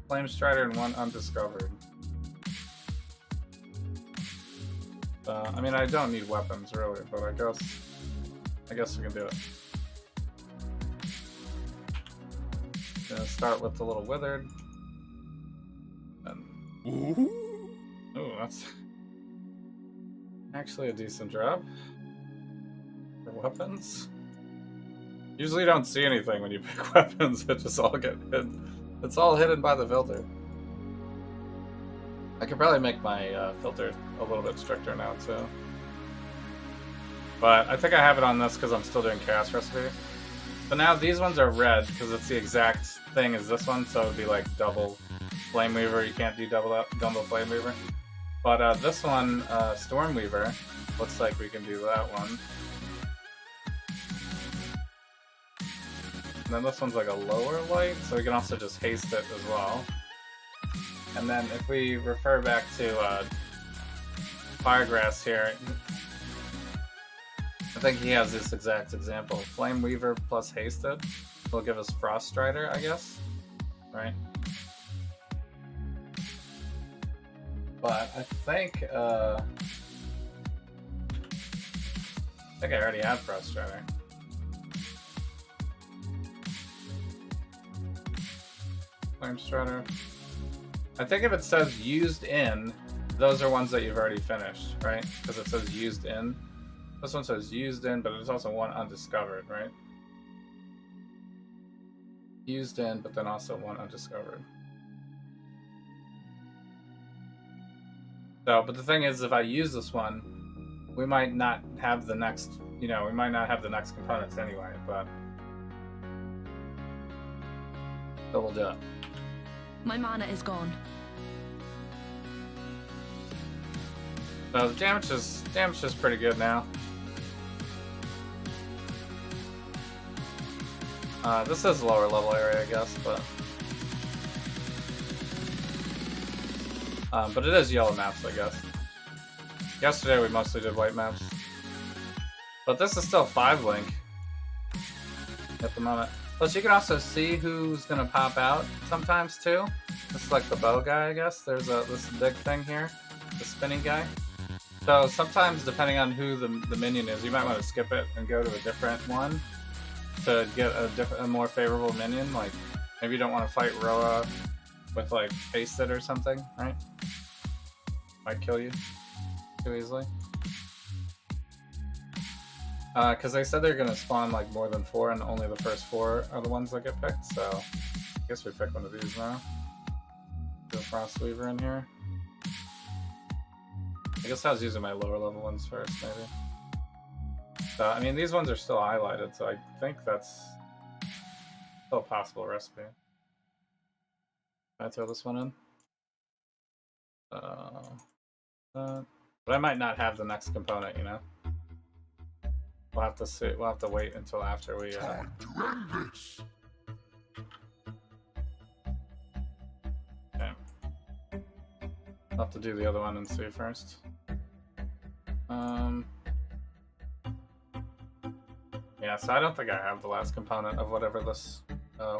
Flame Strider and one undiscovered. I mean, I don't need weapons really, but I guess we can do it. Gonna start with the little withered. And ooh, that's actually a decent drop for weapons. Usually you don't see anything when you pick weapons, it just all get hidden. It's all hidden by the filter. I could probably make my filter a little bit stricter now too. But I think I have it on this because I'm still doing Chaos Recipe. But now these ones are red because it's the exact thing as this one, so it would be like double Flame Weaver. You can't do double Flame Weaver. But this one, Storm Weaver, looks like we can do that one. And then this one's like a lower light, so we can also just haste it as well. And then if we refer back to Firegrass here, I think he has this exact example. Flame Weaver plus Hasted will give us Frost Strider, I guess. Right? But I think I already have Frost Strider. Flame Strider. I think if it says used in, those are ones that you've already finished, right? Because it says used in This one says used in, but there's also one undiscovered, right? Used in, but then also one undiscovered. So, but the thing is, if I use this one, we might not have the next, we might not have the next components anyway, but so we'll do it. My mana is gone. So the damage is pretty good now. This is a lower level area, I guess, but it is yellow maps, I guess. Yesterday we mostly did white maps, but this is still 5-link at the moment. Plus, you can also see who's gonna pop out sometimes too. This is like the bow guy, I guess. There's this big thing here, the spinning guy. So sometimes, depending on who the minion is, you might want to skip it and go to a different one to get a more favorable minion. Like maybe you don't want to fight Roa with like Hasted or something, right? Might kill you too easily. Because they said they're gonna spawn like more than 4, and only the first 4 are the ones that get picked. So I guess we pick one of these now. Do a Frostweaver in here. I guess I was using my lower level ones first, maybe. So, I mean, these ones are still highlighted, so I think that's still a possible recipe. Can I throw this one in? But I might not have the next component, We'll have to see. We'll have to wait until after we. Time to end this. Okay. I'll have to do the other one and see first. Yeah, so I don't think I have the last component of whatever this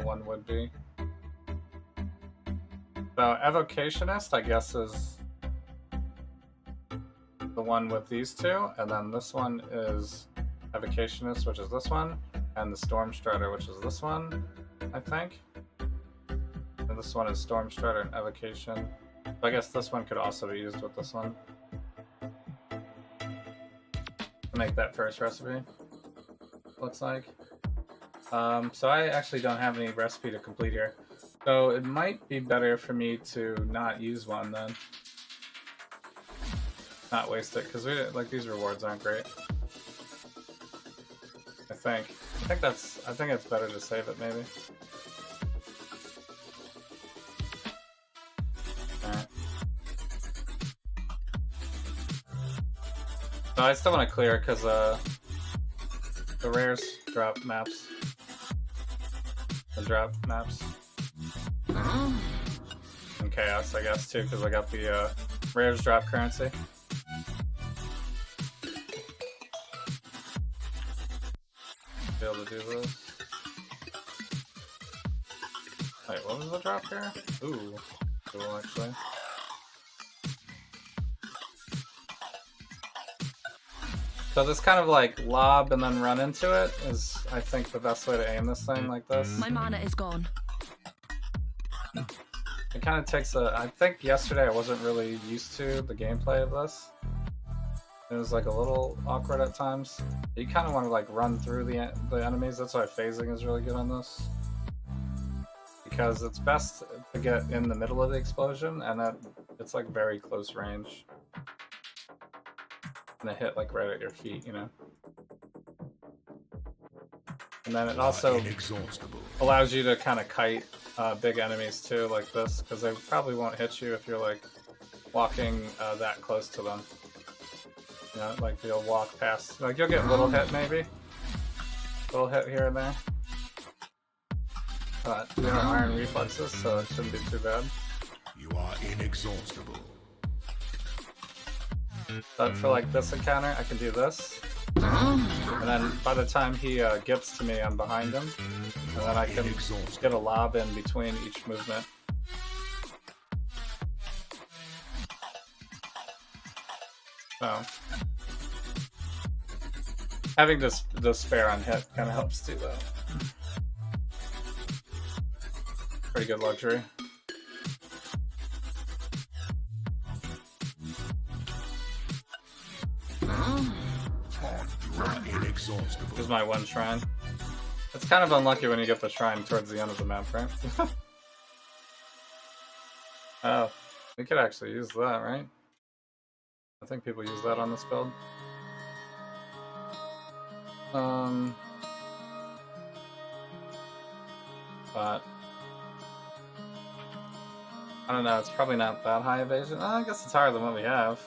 one would be. So Evocationist, I guess, is the one with these two, and then this one is Evocationist, which is this one, and the Stormstrider, which is this one, I think. And this one is Stormstrider and Evocation. So I guess this one could also be used with this one to make that first recipe. Looks like. So I actually don't have any recipe to complete here. So it might be better for me to not use one then. Not waste it, because these rewards aren't great. I think it's better to save it maybe. Alright. So I still want to clear because the rares drop maps. The drop maps. And chaos, I guess, too, because I got the rares drop currency. Be able to do this. Wait, what was the drop here? Ooh, cool, actually. So this kind of like lob and then run into it is, I think, the best way to aim this thing like this. My mana is gone. It kind of takes I think yesterday I wasn't really used to the gameplay of this. It was like a little awkward at times. You kind of want to like run through the enemies. That's why phasing is really good on this. Because it's best to get in the middle of the explosion, and that it's like very close range. And it hit like right at your feet, And then it also allows you to kind of kite big enemies too, like this, because they probably won't hit you if you're like walking that close to them. Like you'll walk past, like you'll get a little hit maybe, little hit here and there. But you have iron reflexes, so it shouldn't be too bad. You are inexhaustible. But for like this encounter, I can do this. And then by the time he gets to me, I'm behind him. And then I can get a lob in between each movement. So having this spare on hit kind of helps too, though. Pretty good luxury. Time inexhaustible. Here's my one shrine. It's kind of unlucky when you get the shrine towards the end of the map, right? Oh, we could actually use that, right? I think people use that on this build. But I don't know, it's probably not that high evasion. I guess it's higher than what we have.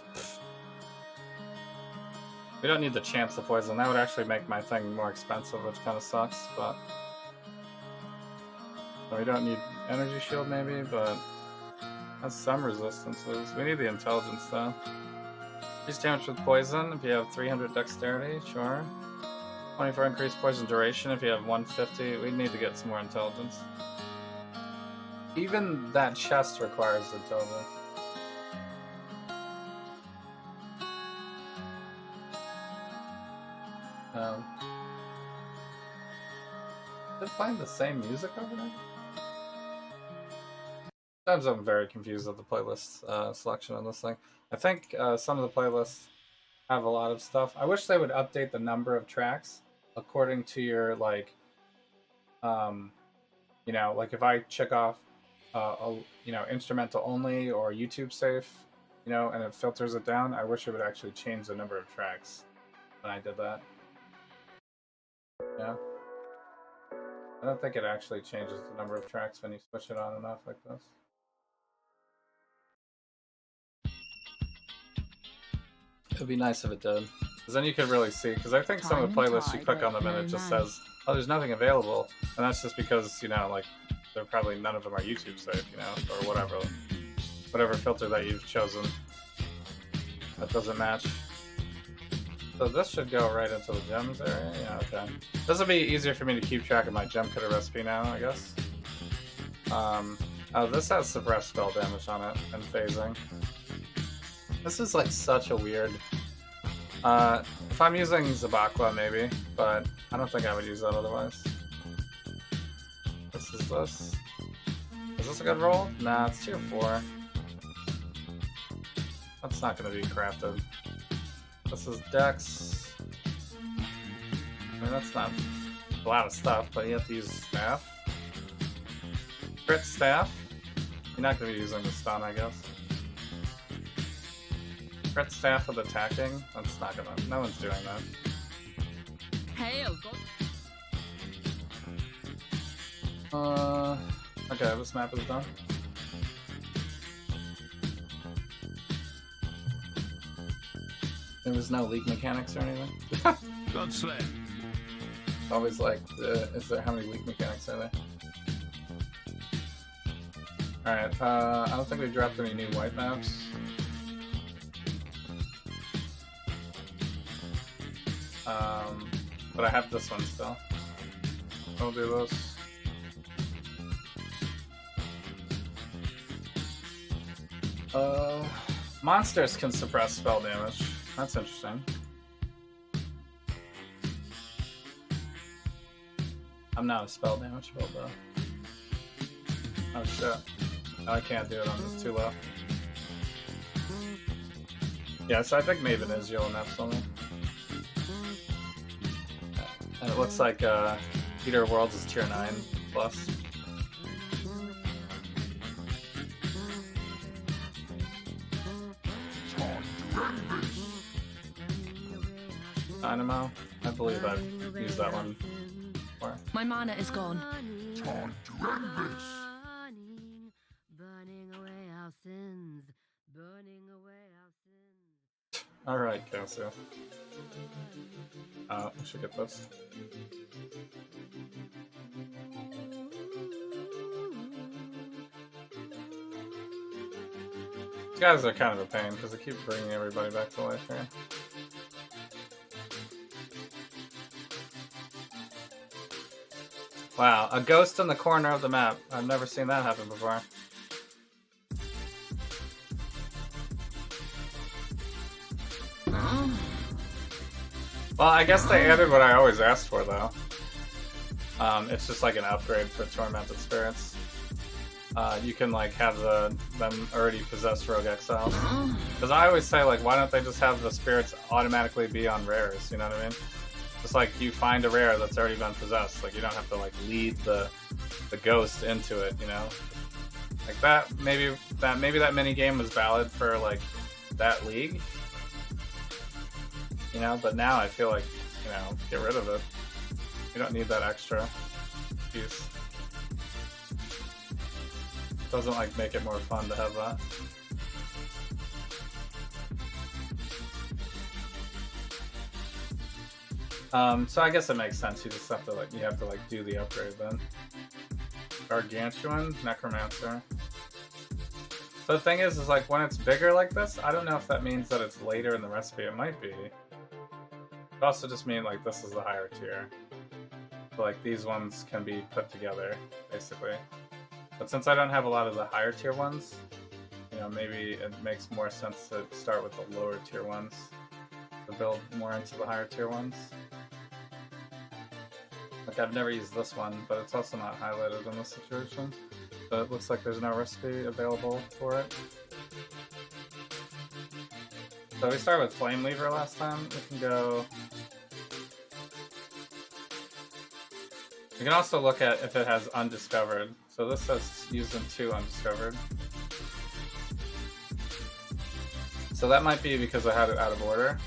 We don't need the chance to poison. That would actually make my thing more expensive, which kind of sucks, but... We don't need energy shield maybe, but... Has some resistances. We need the intelligence though. Increased damage with poison if you have 300 dexterity, sure. 24 increased poison duration if you have 150. We need to get some more intelligence. Even that chest requires intelligence. They're playing the same music over there? Sometimes I'm very confused with the playlist selection on this thing. I think some of the playlists have a lot of stuff. I wish they would update the number of tracks according to your, like, you know, like if I check off, you know, instrumental only or YouTube safe, you know, and it filters it down, I wish it would actually change the number of tracks when I did that. Yeah. I don't think it actually changes the number of tracks when you switch it on and off like this. It would be nice if it did, because then you could really see. Because I think some of the playlists you click on them and it just says, "Oh, there's nothing available," and that's just because, you know, like they're probably none of them are YouTube safe, you know, or whatever filter that you've chosen that doesn't match. So this should go right into the gems area. Yeah, okay. This will be easier for me to keep track of my gem cutter recipe now, I guess. Oh, this has suppressed spell damage on it and phasing. This is like such a weird... if I'm using Zabakwa, maybe, but I don't think I would use that otherwise. This is this. Is this a good roll? Nah, it's tier 4. That's not going to be crafted. This is Dex. I mean, that's not a lot of stuff, but you have to use Staff. Crit Staff. You're not going to be using the stun, I guess. Crit Staff with attacking? That's not gonna... No one's doing that. Hail, okay, this map is done. There was no leak mechanics or anything? Godsled. Always like, is there... How many leak mechanics are there? Alright, I don't think we dropped any new white maps. But I have this one still. I'll do this. Monsters can suppress spell damage. That's interesting. I'm not a spell damage build though. Oh shit. No, I can't do it on this, too low. Yeah, so I think Maven is yellow enough something. And it looks like Eater of Worlds is tier 9 plus. Dynamo? I believe I've used that one before. My mana is gone. Alright, Cassia. We should get this. These guys are kind of a pain because they keep bringing everybody back to life here. Wow, a ghost in the corner of the map. I've never seen that happen before. Well, I guess they added what I always asked for, though. It's just like an upgrade for Tormented Spirits. You can like have them already possess Rogue Exiles. Because I always say, like, why don't they just have the spirits automatically be on rares? You know what I mean? Just like you find a rare that's already been possessed. Like you don't have to like lead the ghost into it, you know? Like that maybe that mini game was valid for like that league. You know, but now I feel like, you know, get rid of it. You don't need that extra piece. Doesn't like make it more fun to have that. So I guess it makes sense. You just have to like do the upgrade then. Gargantuan, Necromancer. So the thing is like when it's bigger like this, I don't know if that means that it's later in the recipe. It might be. It also just means like this is the higher tier. So like these ones can be put together, basically. But since I don't have a lot of the higher tier ones, you know, maybe it makes more sense to start with the lower tier ones to build more into the higher tier ones. Like I've never used this one, but it's also not highlighted in this situation. So it looks like there's no recipe available for it. So we started with Flame Lever last time. We can go... You can also look at if it has Undiscovered. So this says used in 2 Undiscovered. So that might be because I had it out of order.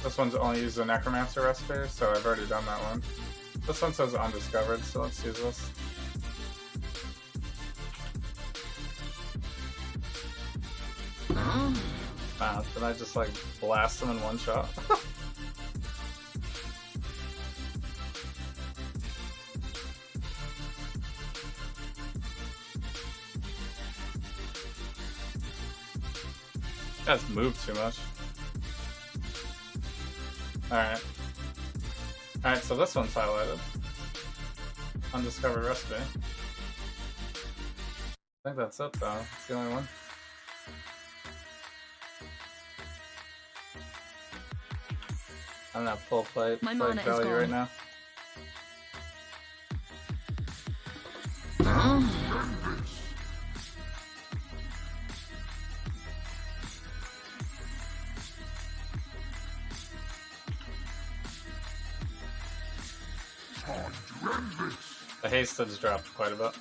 This one's only used the Necromancer recipe, so I've already done that one. This one says Undiscovered, so let's use this. Wow, did I just like blast them in one shot? That's moved too much. Alright. Alright, so this one's highlighted. Undiscovered recipe. I think that's it though. It's the only one. I don't have full plate mana is value gone. right now. The haste has dropped quite a bit.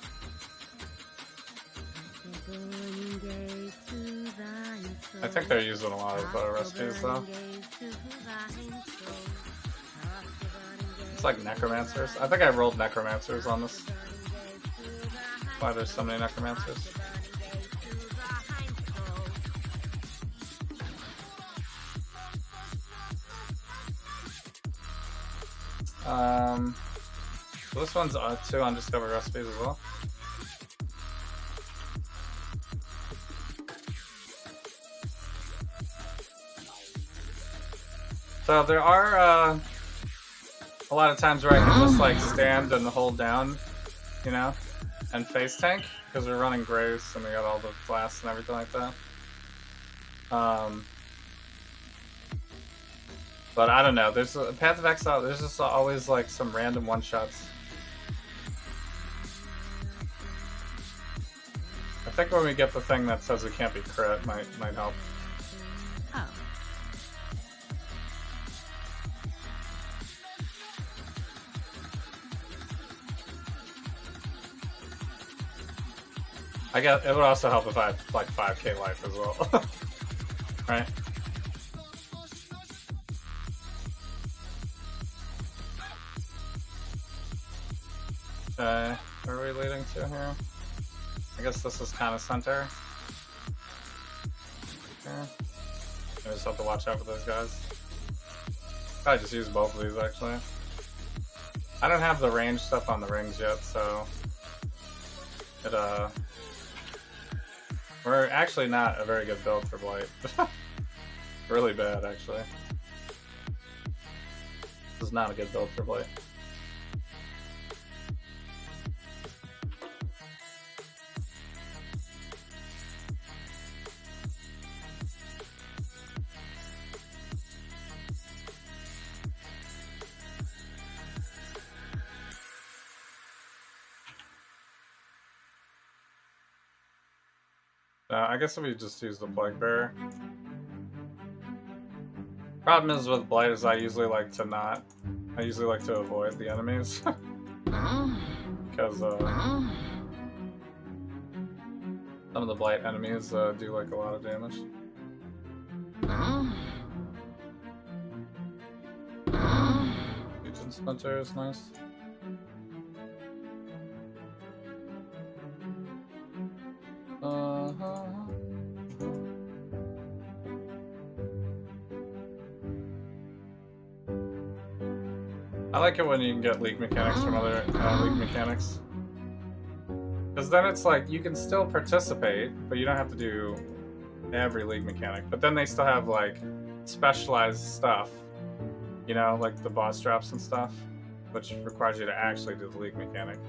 I think they're using a lot of recipes though. It's like Necromancers. I think I rolled Necromancers on this. Why there's so many Necromancers. So this one's 2 Undiscovered recipes as well. So there are a lot of times where I can just like stand and hold down, you know, and face tank because we're running Grace and we got all the blasts and everything like that. But I don't know. There's a Path of Exile. There's just always like some random one shots. I think when we get the thing that says we can't be crit, might help. Oh. I guess it would also help if I had like 5k life as well. Right? Okay, where are we leading to here? I guess this is kind of center. Okay. I just have to watch out for those guys. I just use both of these actually. I don't have the range stuff on the rings yet, so it we're actually not a very good build for Blight. Really bad actually. This is not a good build for Blight. I guess if we just use the Plague Bearer. Problem is with Blight is I usually like to avoid the enemies. Because some of the Blight enemies do like a lot of damage. Legion Splinter is nice. I like it when you can get League mechanics from other League mechanics. Because then it's like, you can still participate, but you don't have to do every League mechanic. But then they still have like specialized stuff, you know, like the boss drops and stuff, which requires you to actually do the League mechanic.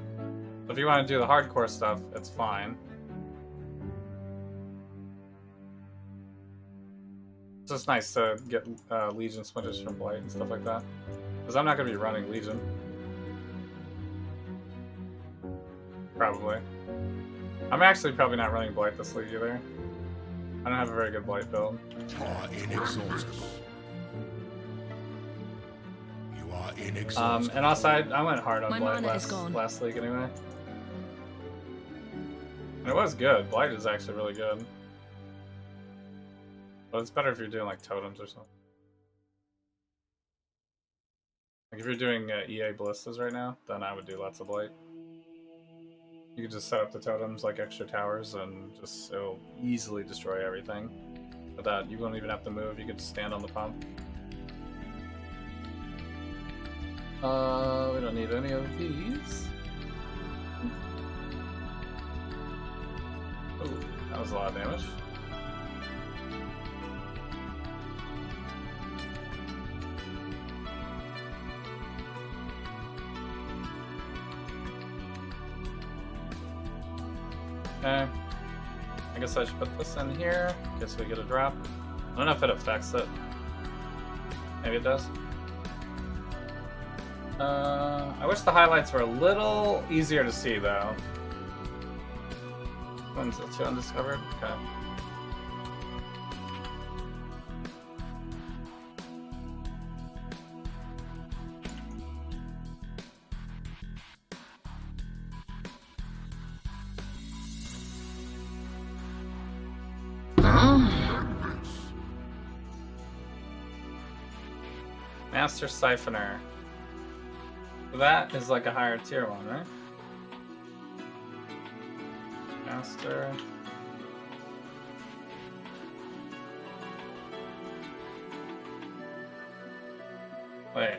So if you want to do the hardcore stuff, it's fine. It's just nice to get Legion Splinters from Blight and stuff like that. Because I'm not going to be running Legion. Probably. I'm actually probably not running Blight this league either. I don't have a very good Blight build. Are inexhaustible. You are inexhaustible. And also I went hard on My Blight mana is gone. last league anyway. And it was good. Blight is actually really good. But it's better if you're doing like totems or something. Like if you're doing EA ballistas right now, then I would do lots of Blight. You could just set up the totems like extra towers and just it'll easily destroy everything. Without you won't even have to move, you could just stand on the pump. We don't need any of these. Ooh, that was a lot of damage. Okay. I guess I should put this in here. Guess we get a drop. I don't know if it affects it. Maybe it does. I wish the highlights were a little easier to see though. One's still too undiscovered? Okay. Master Siphoner. So that is like a higher tier one, right? Master. Wait.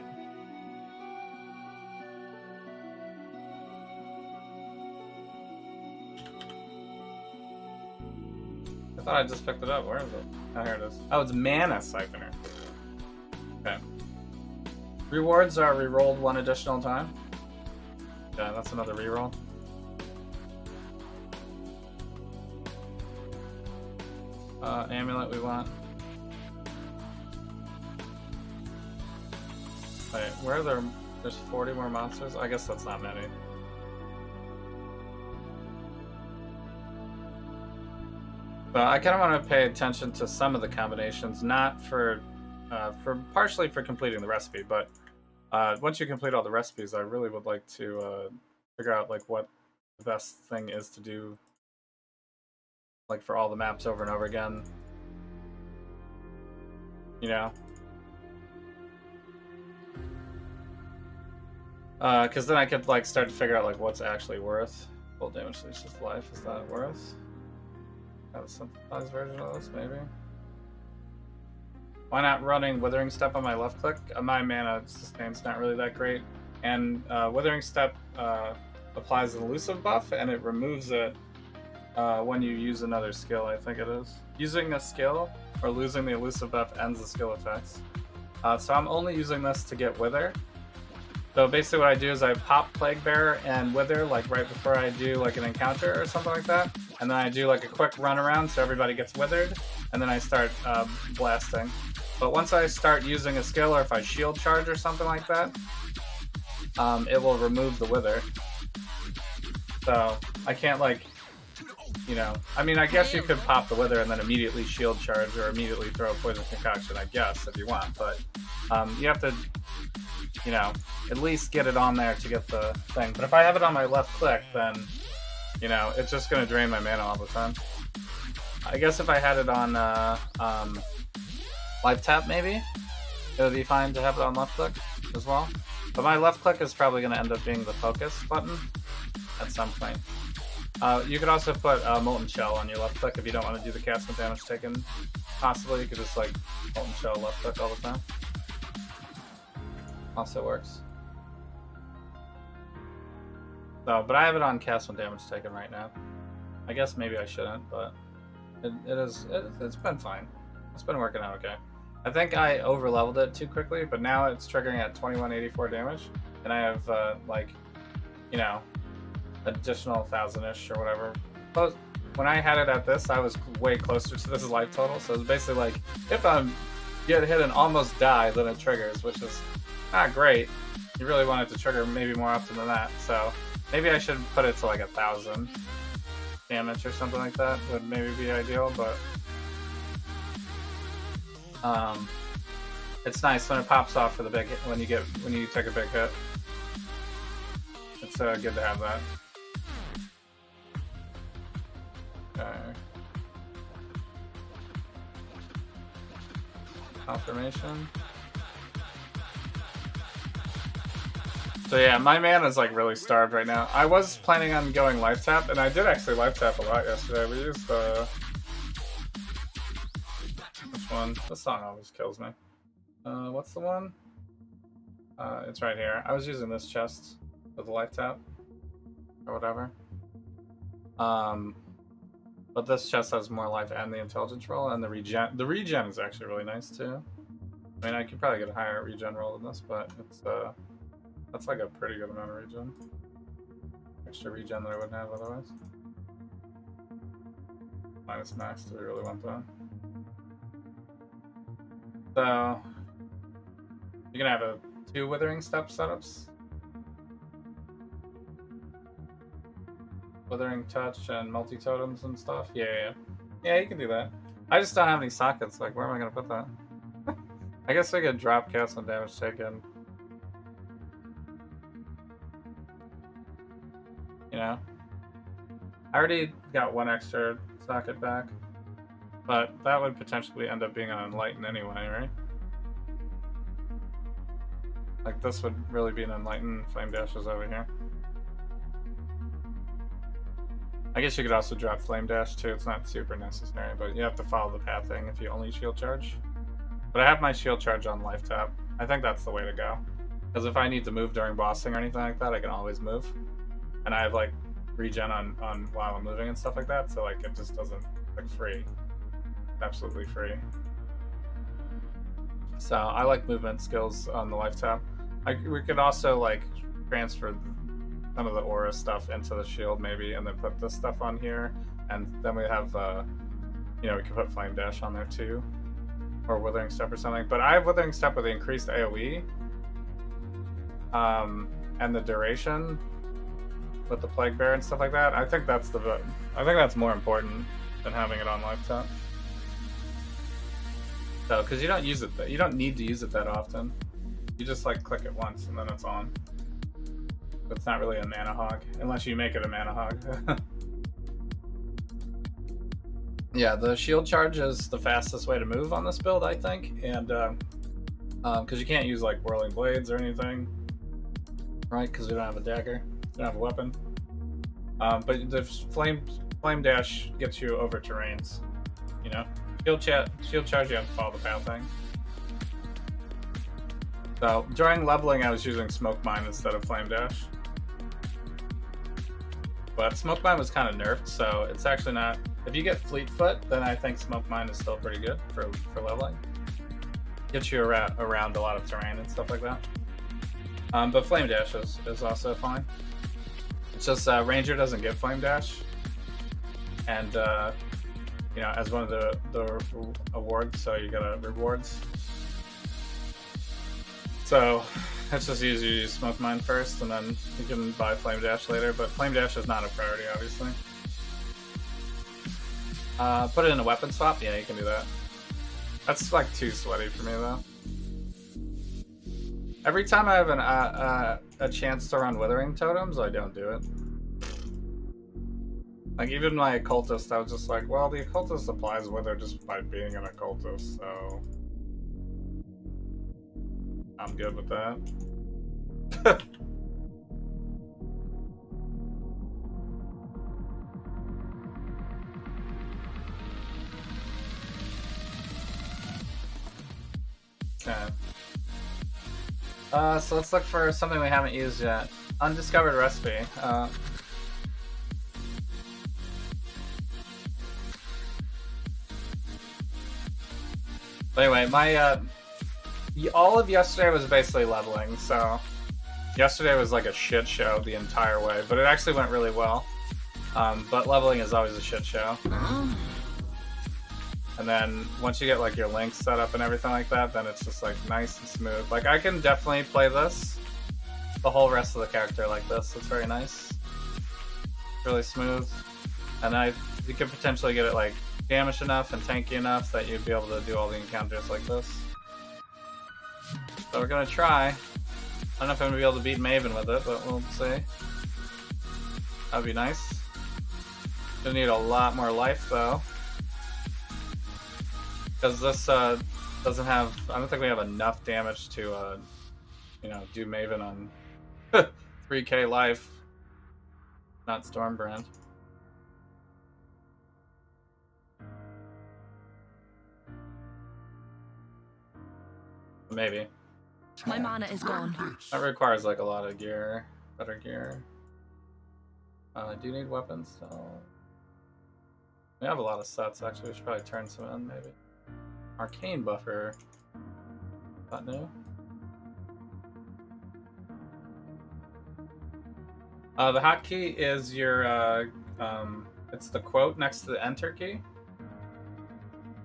I thought I just picked it up. Where is it? Oh, here it is. Oh, it's Mana Siphoner. Okay. Rewards are rerolled one additional time. Yeah, that's another reroll. Amulet we want. Wait, where are there? There's 40 more monsters? I guess that's not many. But I kind of want to pay attention to some of the combinations, not for partially for completing the recipe, but once you complete all the recipes, I really would like to figure out like what the best thing is to do, like for all the maps over and over again. You know, because then I could like start to figure out like what's actually worth. Full damage leads to life. Is that worth? Have a simplified version of this, maybe. Why not running Withering Step on my left click? My mana sustain's not really that great. And Withering Step applies an elusive buff, and it removes it when you use another skill, I think it is. Using a skill or losing the elusive buff ends the skill effects. So I'm only using this to get Wither. So basically what I do is I pop Plague Bearer and Wither like right before I do like an encounter or something like that. And then I do like a quick run around so everybody gets withered. And then I start blasting. But once I start using a skill or if I shield charge or something like that, it will remove the Wither. So I can't like you know, I mean, I guess you could pop the Wither and then immediately shield charge or immediately throw a Poison Concoction, I guess, if you want. But you have to, you know, at least get it on there to get the thing. But if I have it on my left click, then, you know, it's just going to drain my mana all the time. I guess if I had it on life tap, maybe, it would be fine to have it on left click as well. But my left click is probably going to end up being the focus button at some point. You could also put Molten Shell on your left click if you don't want to do the cast with damage taken. Possibly, you could just like Molten Shell left click all the time. Also works. So, but I have it on cast when damage taken right now. I guess maybe I shouldn't, but it's been fine. It's been working out okay. I think I over-leveled it too quickly, but now it's triggering at 2184 damage, and I have like, you know, additional 1,000-ish or whatever. But when I had it at this, I was way closer to this life total, so it's basically like, if I'm get hit and almost die, then it triggers, which is not great. You really want it to trigger maybe more often than that, so maybe I should put it to like 1,000 damage or something like that would maybe be ideal, but it's nice when it pops off for the big hit, when you take a big hit. It's good to have that. Okay. Confirmation. So yeah, my mana is like really starved right now. I was planning on going life tap, and I did actually life tap a lot yesterday. We used which one? This song always kills me. What's the one? It's right here. I was using this chest with the life tap or whatever. But this chest has more life and the intelligence roll and the regen. The regen is actually really nice too. I mean, I could probably get a higher regen roll than this, but it's that's like a pretty good amount of regen. Extra regen that I wouldn't have otherwise. Minus max, do we really want that? So you're gonna have 2 Withering Step setups. Withering Touch and multi-totems and stuff. Yeah, you can do that. I just don't have any sockets. Like, where am I gonna put that? I guess I could drop cast on damage taken. You know, I already got 1 extra socket back, but that would potentially end up being an Enlighten anyway, right? Like, this would really be an Enlighten. Flame Dash is over here. I guess you could also drop Flame Dash too. It's not super necessary, but you have to follow the pathing if you only shield charge. But I have my shield charge on life tap. I think that's the way to go. Because if I need to move during bossing or anything like that, I can always move. And I have like regen on while I'm moving and stuff like that, so like it just doesn't like free. Absolutely free. So I like movement skills on the life tap. We could also like transfer some of the aura stuff into the shield maybe, and then put this stuff on here, and then we have you know, we could put Flame Dash on there too, or Withering Step or something. But I have Withering Step with the increased AoE and the duration with the Plague Bear and stuff like that. I think that's more important than having it on life tap. So, because you don't use it, you don't need to use it that often. You just like click it once and then it's on. But it's not really a mana hog, unless you make it a mana hog. Yeah, the shield charge is the fastest way to move on this build, I think, and because you can't use like Whirling Blades or anything, right? Because we don't have a dagger, we don't have a weapon. But the flame dash gets you over terrains, you know. Shield charge, you have to follow the path thing. So during leveling, I was using Smoke Mine instead of Flame Dash. But Smoke Mine was kind of nerfed, so it's actually not. If you get Fleet Foot, then I think Smoke Mine is still pretty good for leveling. Gets you around a lot of terrain and stuff like that. But Flame Dash is also fine. It's just Ranger doesn't get Flame Dash, and you know, as one of the awards, so you get rewards. So it's just easy to use Smoke Mine first, and then you can buy Flame Dash later. But Flame Dash is not a priority, obviously. Put it in a weapon swap? Yeah, you can do that. That's like too sweaty for me though. Every time I have a chance to run Withering Totems, I don't do it. Like even my Occultist, I was just like, well, the Occultist applies Wither just by being an Occultist, so I'm good with that. Okay. So let's look for something we haven't used yet. Undiscovered recipe. Anyway, my all of yesterday was basically leveling, so yesterday was like a shit show the entire way, but it actually went really well. But leveling is always a shit show. And then once you get like your links set up and everything like that, then it's just like nice and smooth. Like I can definitely play this, the whole rest of the character like this. It's very nice, really smooth, and you could potentially get it like damaged enough and tanky enough that you'd be able to do all the encounters like this. So we're gonna try. I don't know if I'm gonna be able to beat Maven with it, but we'll see. That'd be nice. Gonna need a lot more life though. Because this doesn't have, I don't think we have enough damage to, you know, do Maven on 3k life. Not Stormbrand. Maybe. My mana is gone. That requires like a lot of gear, better gear. Do you need weapons? So we have a lot of sets actually. We should probably turn some in maybe. Arcane buffer. That new? The hotkey is your it's the quote next to the enter key.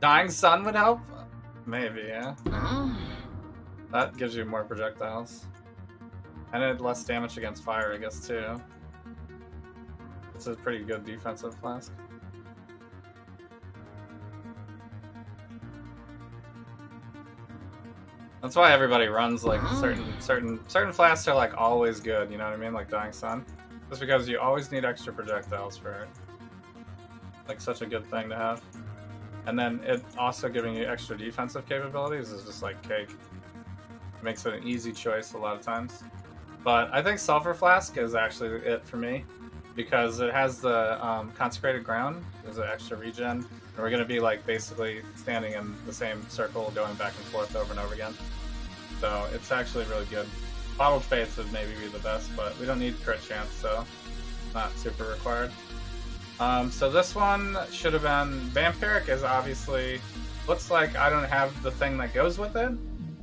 Dying Sun would help? Maybe, yeah. That gives you more projectiles. And it less damage against fire, I guess, too. It's a pretty good defensive flask. That's why everybody runs like certain flasks are like always good, you know what I mean? Like Dying Sun. Just because you always need extra projectiles for it. Like such a good thing to have. And then it also giving you extra defensive capabilities is just like cake. It makes it an easy choice a lot of times. But I think Sulfur Flask is actually it for me. Because it has the Consecrated Ground. There's an extra regen. And we're going to be like basically standing in the same circle going back and forth over and over again. So it's actually really good. Bottled Faith would maybe be the best, but we don't need crit chance, so not super required. So this one should have been... Vampiric is obviously... Looks like I don't have the thing that goes with it.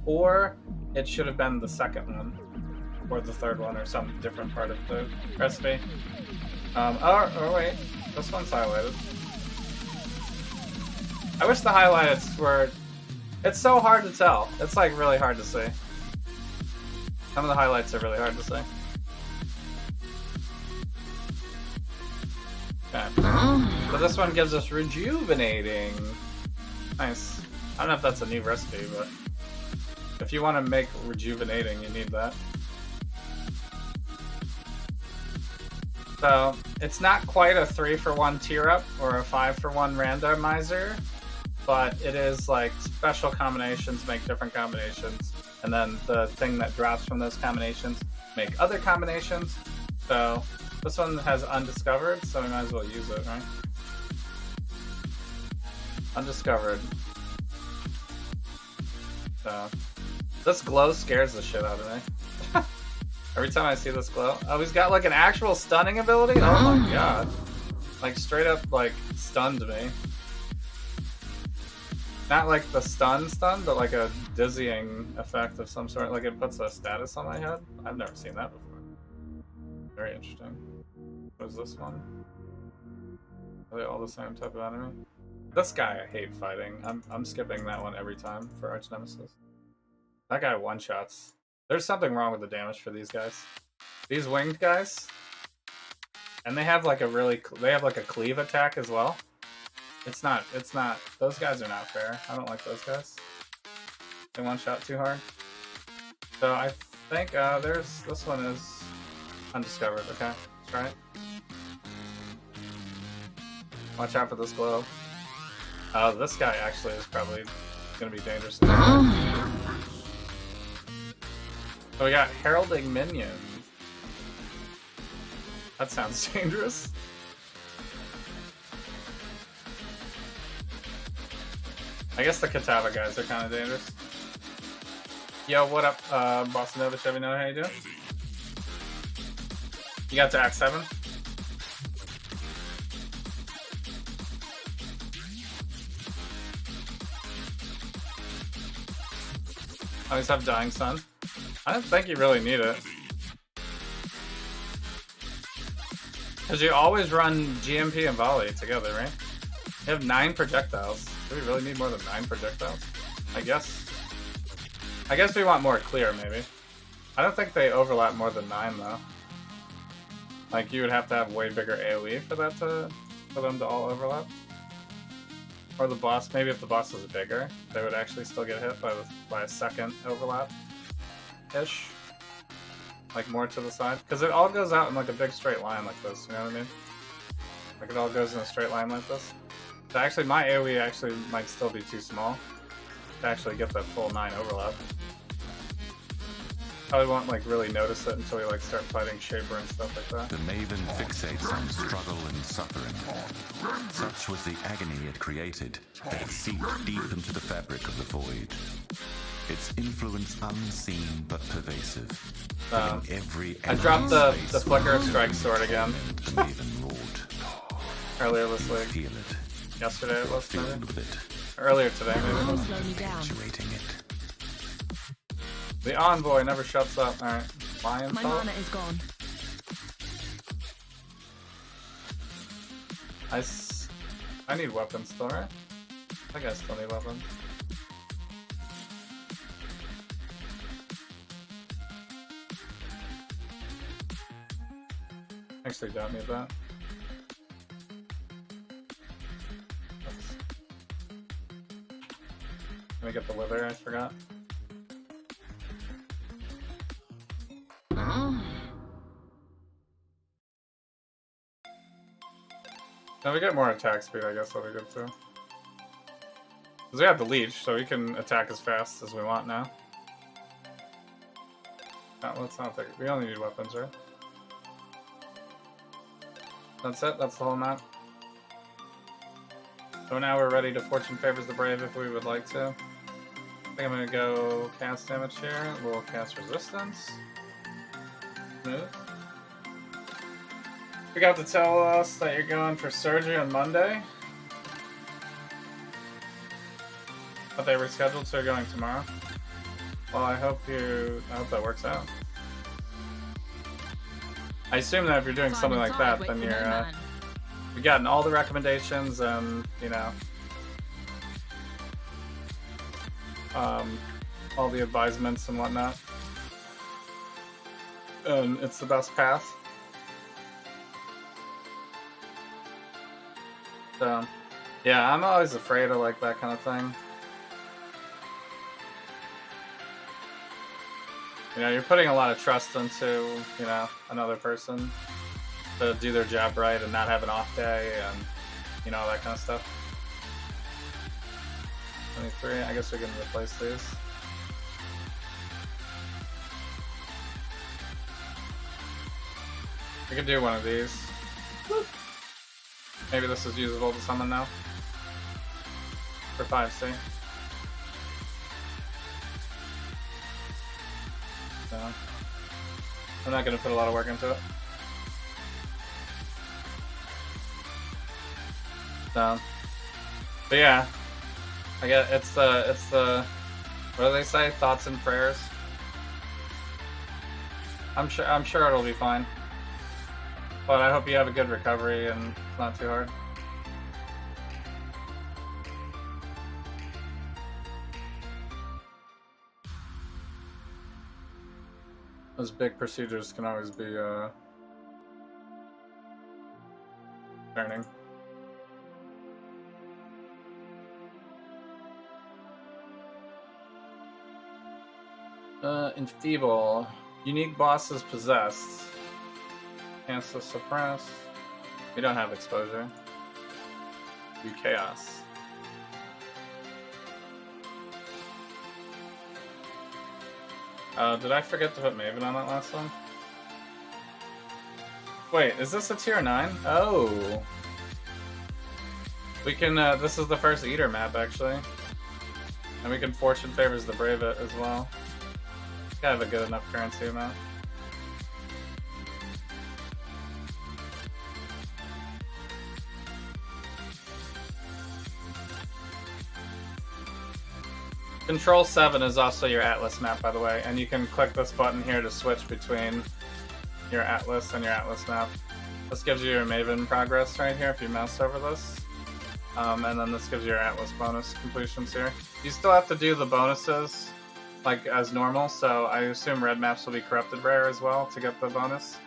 Or it should have been the second one. Or the third one, or some different part of the recipe. Oh wait. This one's highlighted. I wish the highlights were... It's so hard to tell. It's like really hard to see. Some of the highlights are really hard to see. Okay. So this one gives us Rejuvenating. Nice. I don't know if that's a new recipe, but if you want to make Rejuvenating, you need that. So it's not quite a 3-for-1 tier up or a 5-for-1 randomizer, but it is like special combinations make different combinations, and then the thing that drops from those combinations make other combinations. So this one has Undiscovered, so we might as well use it, right? Undiscovered. So this glow scares the shit out of me. Every time I see this glow. Oh, he's got like an actual stunning ability? Oh my god. Like straight up like stunned me. Not like the stun, but like a dizzying effect of some sort. Like it puts a status on my head. I've never seen that before. Very interesting. What is this one? Are they all the same type of enemy? This guy I hate fighting. I'm skipping that one every time for Archnemesis. That guy one-shots. There's something wrong with the damage for these guys. These winged guys. And they have like a really... They have like a cleave attack as well. It's not. Those guys are not fair. I don't like those guys. They one shot too hard. So I think this one is undiscovered. Okay, let's try it. Watch out for this glow. Oh, this guy actually is probably gonna be dangerous. So we got heralding minions. That sounds dangerous. I guess the Katava guys are kind of dangerous. Yo, what up, Boston Nova Chevy? Know how you doing? You got to Act 7? I always have Dying Sun. I don't think you really need it. Because you always run GMP and Volley together, right? You have 9 projectiles. Do we really need more than 9 projectiles? I guess we want more clear, maybe. I don't think they overlap more than 9, though. Like, you would have to have way bigger AoE for them to all overlap. Or the boss, maybe if the boss was bigger, they would actually still get hit by a second overlap-ish. Like, more to the side. Because it all goes out in, like, a big straight line like this, you know what I mean? Like, it all goes in a straight line like this. So actually, my AoE actually might still be too small to actually get that full 9 overlap. Probably won't, like, really notice it until we, like, start fighting Shaper and stuff like that. The Maven fixates on struggle and suffering. Such was the agony it created that it seeped deep into the fabric of the void. Its influence unseen but pervasive. Every I dropped the Flicker of Strike Sword again. The Maven Lord. Earlier this week. Feel it. Yesterday it was, Filled maybe? with it. Earlier today, maybe. Don't slow me down. Actuating it. The Envoy never shuts up. Alright. Lion My Salt. mana is gone. I need weapons still, right? I think I still need weapons. Actually don't need that. Let me get the wither, I forgot. Now we get more attack speed, I guess that'll be good too. Because we have the leech, so we can attack as fast as we want now. Let's not take it. We only need weapons, right? That's it, that's the whole map. So now we're ready to Fortune Favors the Brave if we would like to. I think I'm gonna go cast damage here. We'll cast resistance. Smooth. You got to tell us that you're going for surgery on Monday. But they rescheduled, so you're going tomorrow. Well, I hope that works out. I assume that if you're doing something like that, then you've gotten all the recommendations and, you know, all the advisements and whatnot. And it's the best path. So, yeah, I'm always afraid of, like, that kind of thing. You know, you're putting a lot of trust into, you know, another person to do their job right and not have an off day and, you know, that kind of stuff. 23, I guess we can replace these. We could do one of these. Maybe this is usable to summon now. For 5C. So, I'm not gonna put a lot of work into it. So, but yeah, I get it's the what do they say? Thoughts and prayers. I'm sure it'll be fine. But I hope you have a good recovery and it's not too hard. Those big procedures can always be turning. Enfeeble. Unique bosses possessed. Cancel suppress. We don't have exposure. Do chaos. Did I forget to put Maven on that last one? Wait, is this a tier 9? Oh. We can, this is the first Eater map, actually. And we can Fortune Favors the Brave it as well. Gotta have a good enough currency amount. Control 7 is also your Atlas map, by the way, and you can click this button here to switch between your Atlas and your Atlas map. This gives you your Maven progress right here if you mouse over this. And then this gives you your Atlas bonus completions here. You still have to do the bonuses like as normal, so I assume red maps will be corrupted rare as well to get the bonus.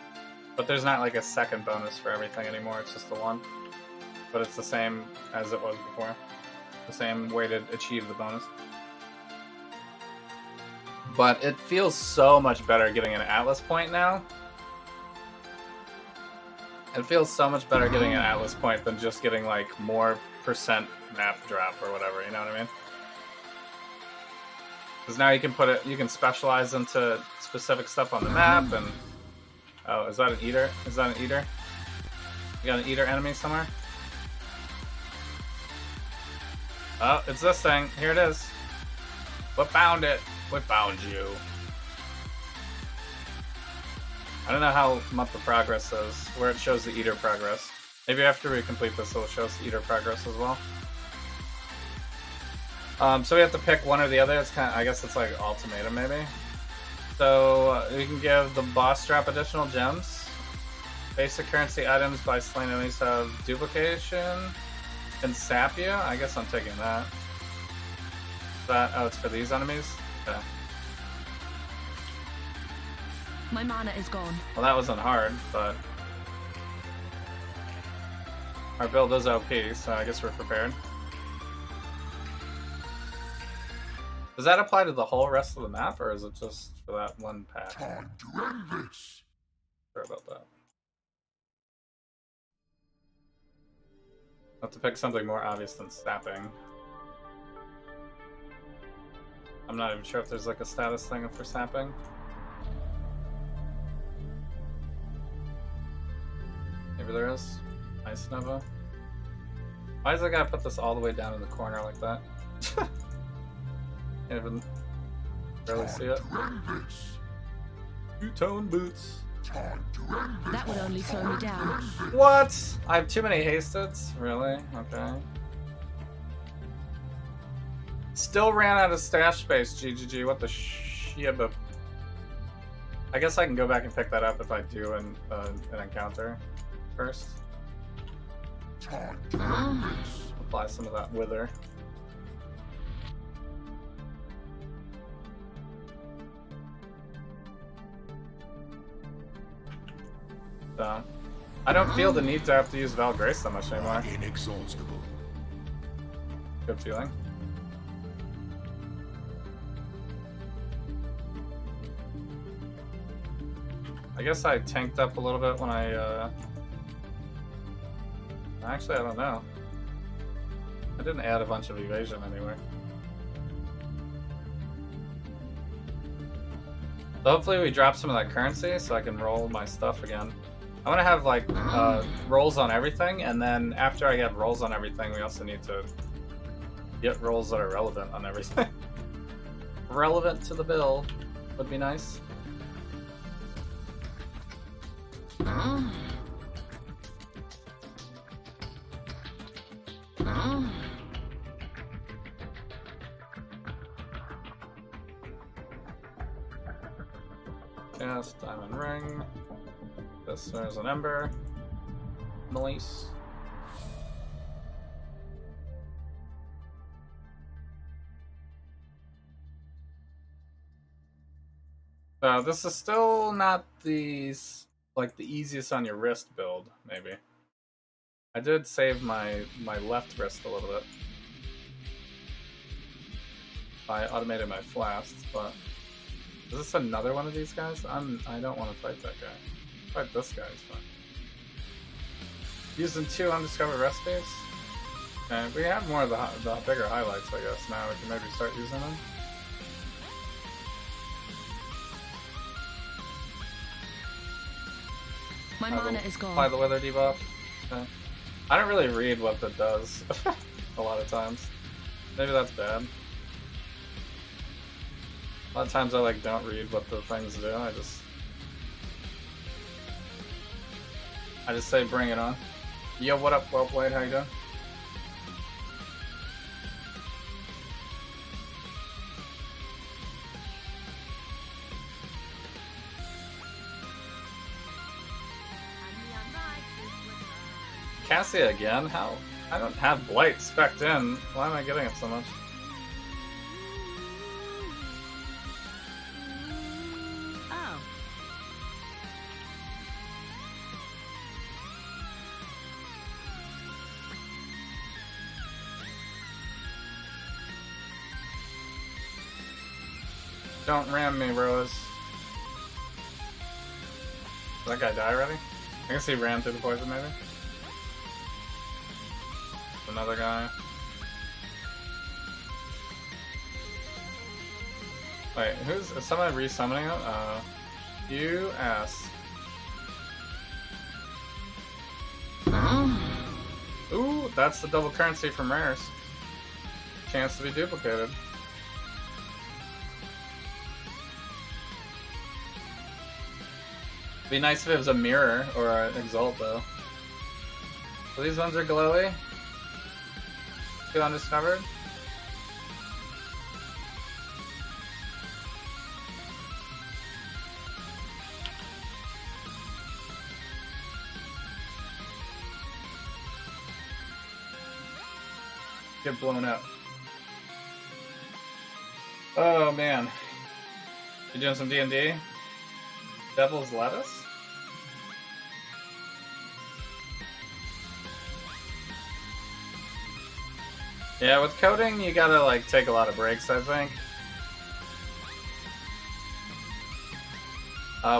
But there's not like a second bonus for everything anymore, it's just the one. But it's the same as it was before. The same way to achieve the bonus. But it feels so much better getting an Atlas point now. It feels so much better getting an Atlas point than just getting like more % map drop or whatever, you know what I mean? Because now you can put it, you can specialize into specific stuff on the map and... Oh, is that an Eater? Is that an Eater? You got an Eater enemy somewhere? Oh, it's this thing. Here it is. We found it. We found you. I don't know how much the progress is, where it shows the Eater progress. Maybe after we complete this, it'll show us the Eater progress as well. So we have to pick one or the other. It's kind of, I guess it's like ultimatum maybe. So we can give the boss drop additional gems. Basic currency items by slain enemies have duplication. Can sap you? I guess I'm taking that. Oh, it's for these enemies? Okay. My mana is gone. Well, that wasn't hard, but... Our build is OP, so I guess we're prepared. Does that apply to the whole rest of the map, or is it just for that one pack? Time to end this. Sorry about that. I have to pick something more obvious than sapping. I'm not even sure if there's like a status thing for sapping. Maybe there is. Ice Nova. Why does I gotta put this all the way down in the corner like that? Can't even barely see it. Two-tone boots. That would only slow me down. What? I have too many hasteds? Really? Okay. Still ran out of stash space, GGG. What the shiba? I guess I can go back and pick that up if I do an encounter first. Apply some of that wither. So, I don't feel the need to have to use Valgrace that much anymore. Inexhaustible. Good feeling. I guess I tanked up a little bit when I, Actually, I don't know. I didn't add a bunch of evasion anywhere. So hopefully we drop some of that currency so I can roll my stuff again. I want to have like rolls on everything, and then after I get rolls on everything, we also need to get rolls that are relevant on everything. Relevant to the build would be nice. Yes, diamond ring. This there's an ember. Nice. This is still not the easiest on your wrist build, maybe. I did save my left wrist a little bit. I automated my flasks, but Is this another one of these guys? I don't want to fight that guy. Fight this guy is fine. Using 2 undiscovered recipes. And we have more of the bigger highlights, I guess. Now we can maybe start using them. My mana is gone. Apply the weather debuff. Okay. I don't really read what that does a lot of times. Maybe that's bad. A lot of times I like don't read what the things do. I just say bring it on. Yo, what up, well played? How you doing? Cassia again? How? I don't have Blight spec'd in. Why am I getting it so much? Oh. Don't ram me, Rose. Did that guy die already? I guess he ran through the poison, maybe? Another guy. Wait, is someone resummoning him? US. Ooh, that's the double currency from rares. Chance to be duplicated. Be nice if it was a mirror or an exalt though. So these ones are glowy. 2 undiscovered. Get blown up. Oh man. You doing some D&D? Devil's Lettuce? Yeah, with coding, you gotta like take a lot of breaks, I think.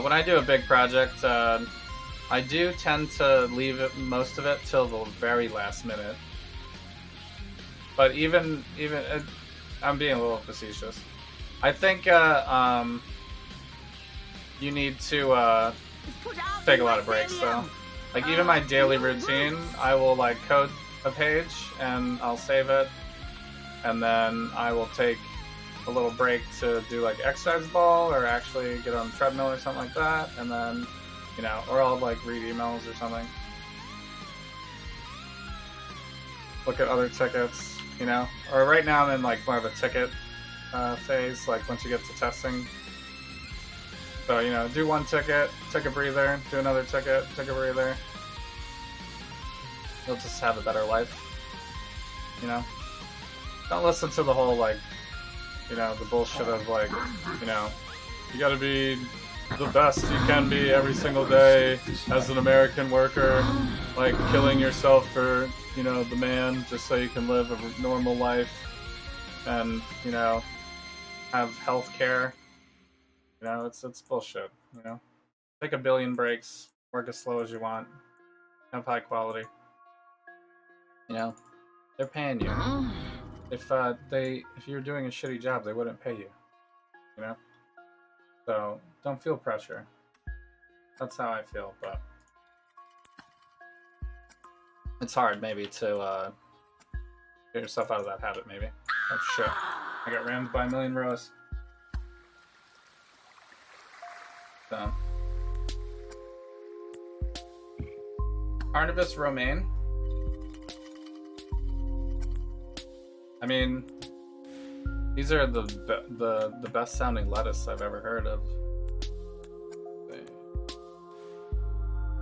When I do a big project, I do tend to leave most of it till the very last minute. But even I'm being a little facetious. I think you need to take a lot of breaks though. Like even my daily routine, I will like code a page and I'll save it, and then I will take a little break to do like exercise ball or actually get on the treadmill or something like that, and then or I'll like read emails or something, look at other tickets, or right now I'm in like more of a ticket phase, like once you get to testing. So do one ticket, take a breather, do another ticket, take a breather. You'll just have a better life, Don't listen to the whole, like, the bullshit of, like, you gotta be the best you can be every single day as an American worker, like, killing yourself for, the man, just so you can live a normal life and, have health care. It's bullshit, Take a billion breaks, work as slow as you want, have high quality. They're paying you. If you're doing a shitty job, they wouldn't pay you. So don't feel pressure. That's how I feel, but it's hard maybe to get yourself out of that habit. Maybe. Oh shit! I got rammed by a million rows. So Archnemesis romaine. I mean, these are the best sounding lettuce I've ever heard of.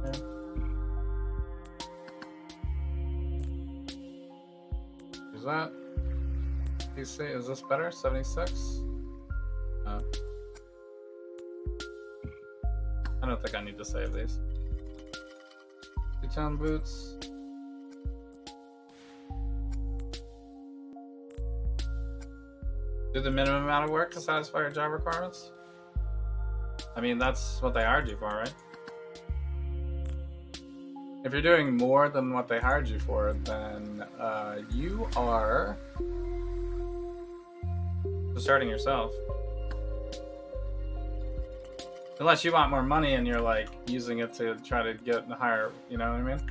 Yeah. Is that PC? Is this better? 76? I don't think I need to save these. Two-tone boots. Do the minimum amount of work to satisfy your job requirements? I mean, that's what they hired you for, right? If you're doing more than what they hired you for, then you are just hurting yourself. Unless you want more money and you're like using it to try to get higher, you know what I mean?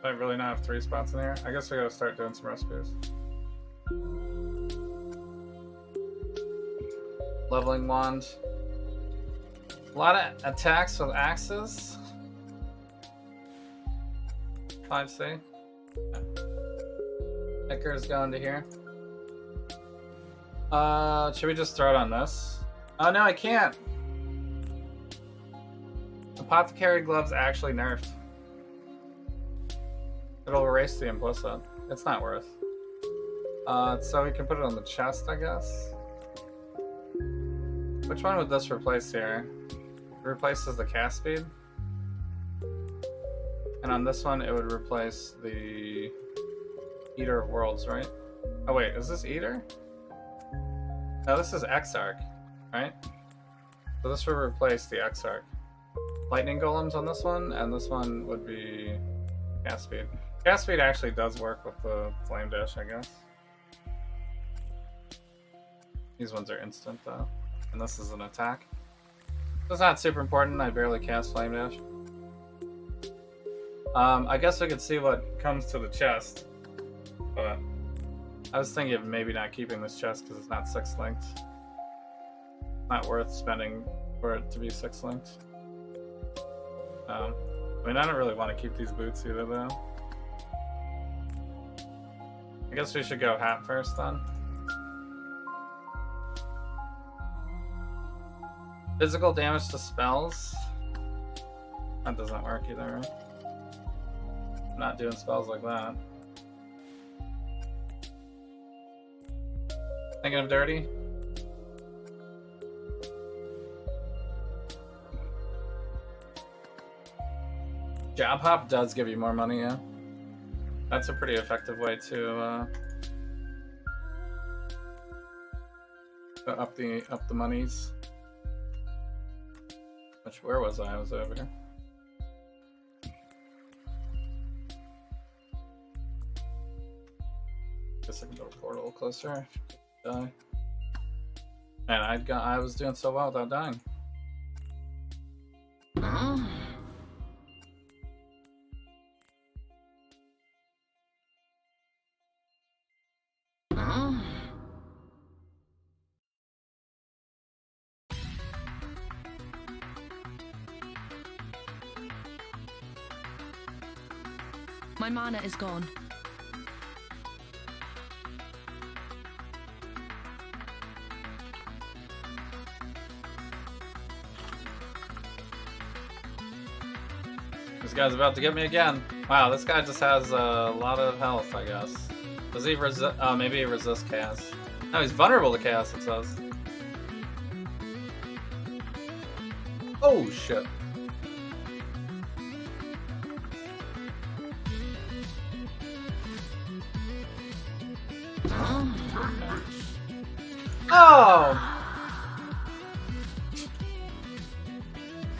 I really not have 3 spots in here. I guess we gotta start doing some recipes. Leveling wand. A lot of attacks with axes. 5C. Ticker's going to here. Should we just throw it on this? Oh no, I can't. Apothecary gloves actually nerfed. It'll erase the implicit. It's not worth. So we can put it on the chest, I guess. Which one would this replace here? It replaces the cast speed. And on this one, it would replace the Eater of Worlds, right? Oh wait, is this Eater? No, this is Exarch, right? So this would replace the Exarch. Lightning Golems on this one, and this one would be cast speed. Cast speed actually does work with the Flame Dash, I guess. These ones are instant though, and this is an attack. It's not super important, I barely cast Flame Dash. I guess we could see what comes to the chest, but I was thinking of maybe not keeping this chest because it's not 6 linked. Not worth spending for it to be 6 linked. I mean, I don't really want to keep these boots either though. I guess we should go hat first then. Physical damage to spells. That doesn't work either, right? I'm not doing spells like that. Thinking of dirty? Job hop does give you more money, yeah. That's a pretty effective way to up the monies. Where was I? I was over here. Guess I can go a portal closer. Die. And I was doing so well without dying. My mana is gone. This guy's about to get me again. Wow, this guy just has a lot of health, I guess. Does he resist? Oh, maybe he resists chaos. No, he's vulnerable to chaos, it says. Oh, shit. Oh!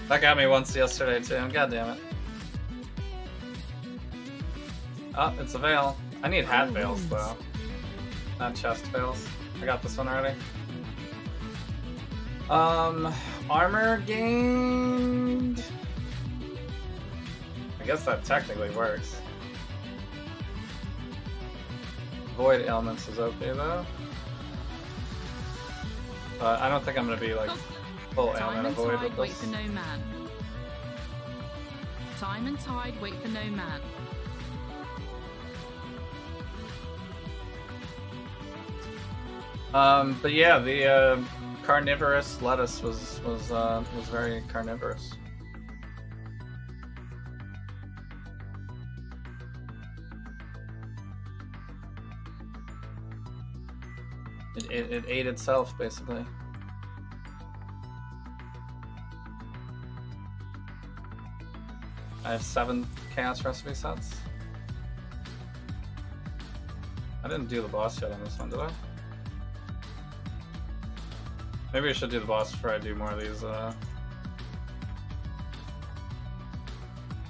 That got me once yesterday too. God damn it. Oh, it's a veil. I need hat veils though. Not chest veils. I got this one already. Armor gained. I guess that technically works. Void elements is okay though. But I don't think I'm gonna be like full ailment of void with wait this. for no man. Time and tide, wait for no man. But yeah, the carnivorous lettuce was very carnivorous. It ate itself, basically. I have 7 chaos recipe sets. I didn't do the boss yet on this one, did I? Maybe I should do the boss before I do more of these. Do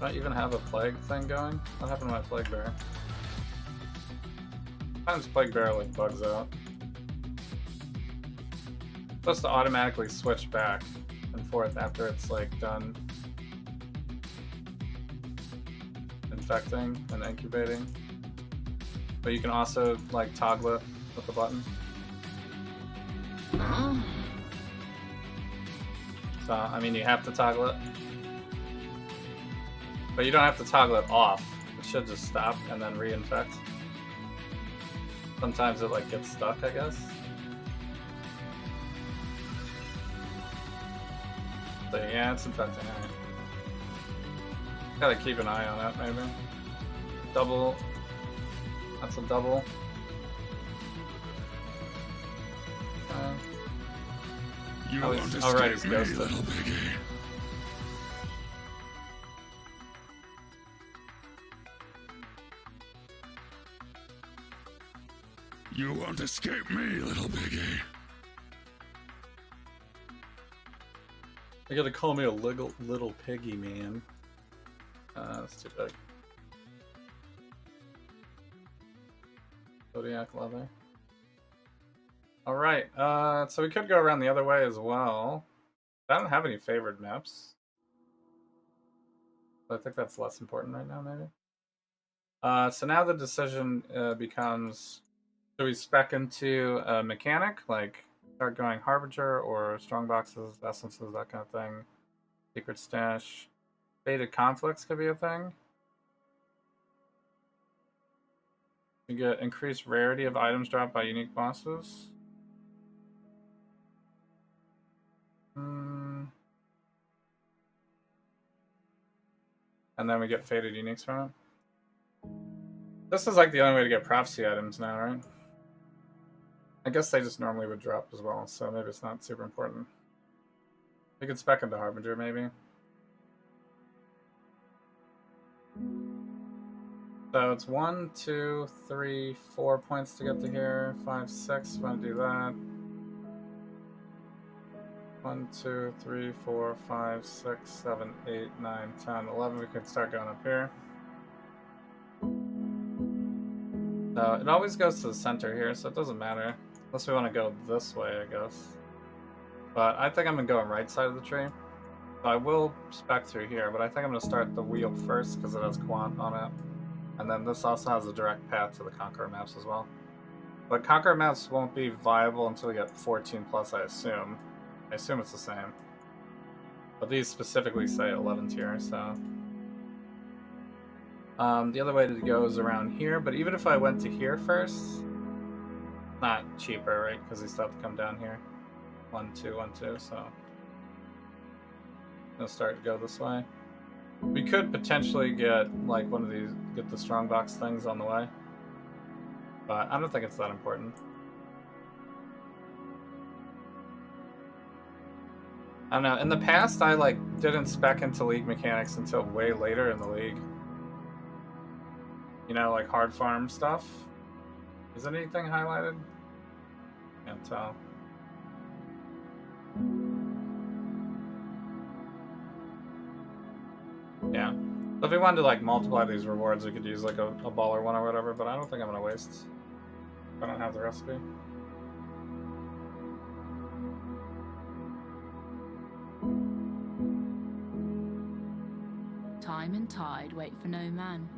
I even have a plague thing going? What happened to my plague bear? Sometimes plague bear like bugs out. It's supposed to automatically switch back and forth after it's like done infecting and incubating. But you can also like toggle it with the button. So, I mean, you have to toggle it. But you don't have to toggle it off. It should just stop and then reinfect. Sometimes it like gets stuck, I guess. So yeah, it's infecting. Alright. Gotta keep an eye on it, maybe. Double. That's a double. You Oh, want to oh, right, escape it's me, ghosted. little piggy? You won't escape me, little piggy. You gotta call me a little piggy, man. That's too big. Zodiac leather. Alright, so we could go around the other way as well. I don't have any favored maps. But I think that's less important right now, maybe. So now the decision becomes, do we spec into a mechanic, like start going Harbinger or strong boxes, essences, that kind of thing. Secret stash. Fated conflicts could be a thing. You get increased rarity of items dropped by unique bosses. And then we get fated uniques from it. This is like the only way to get prophecy items now, right? I guess they just normally would drop as well, so maybe it's not super important. We could spec into Harbinger, maybe. So it's 1, 2, 3, 4 points to get to here. 5, 6, want to do that. 1, 2, 3, 4, 5, 6, 7, 8, 9, 10, 11. We could start going up here. So it always goes to the center here, so it doesn't matter. Unless we want to go this way, I guess. But I think I'm going to go on right side of the tree. So I will spec through here, but I think I'm going to start the wheel first because it has Quant on it. And then this also has a direct path to the Conqueror maps as well. But Conqueror maps won't be viable until we get 14 plus, I assume. I assume it's the same. But these specifically say 11 tier, so... the other way to go is around here, but even if I went to here first, not cheaper, right? Because we still have to come down here. 1, 2, 1, 2, so... I'm gonna start to go this way. We could potentially get, like, one of these, get the strongbox things on the way. But I don't think it's that important. I don't know, in the past I, like, didn't spec into League mechanics until way later in the League. You know, like hard farm stuff. Is anything highlighted? Can't tell. Yeah. So if we wanted to like multiply these rewards, we could use like a baller one or whatever, but I don't think I'm gonna waste. I don't have the recipe. Time and tide wait for no man.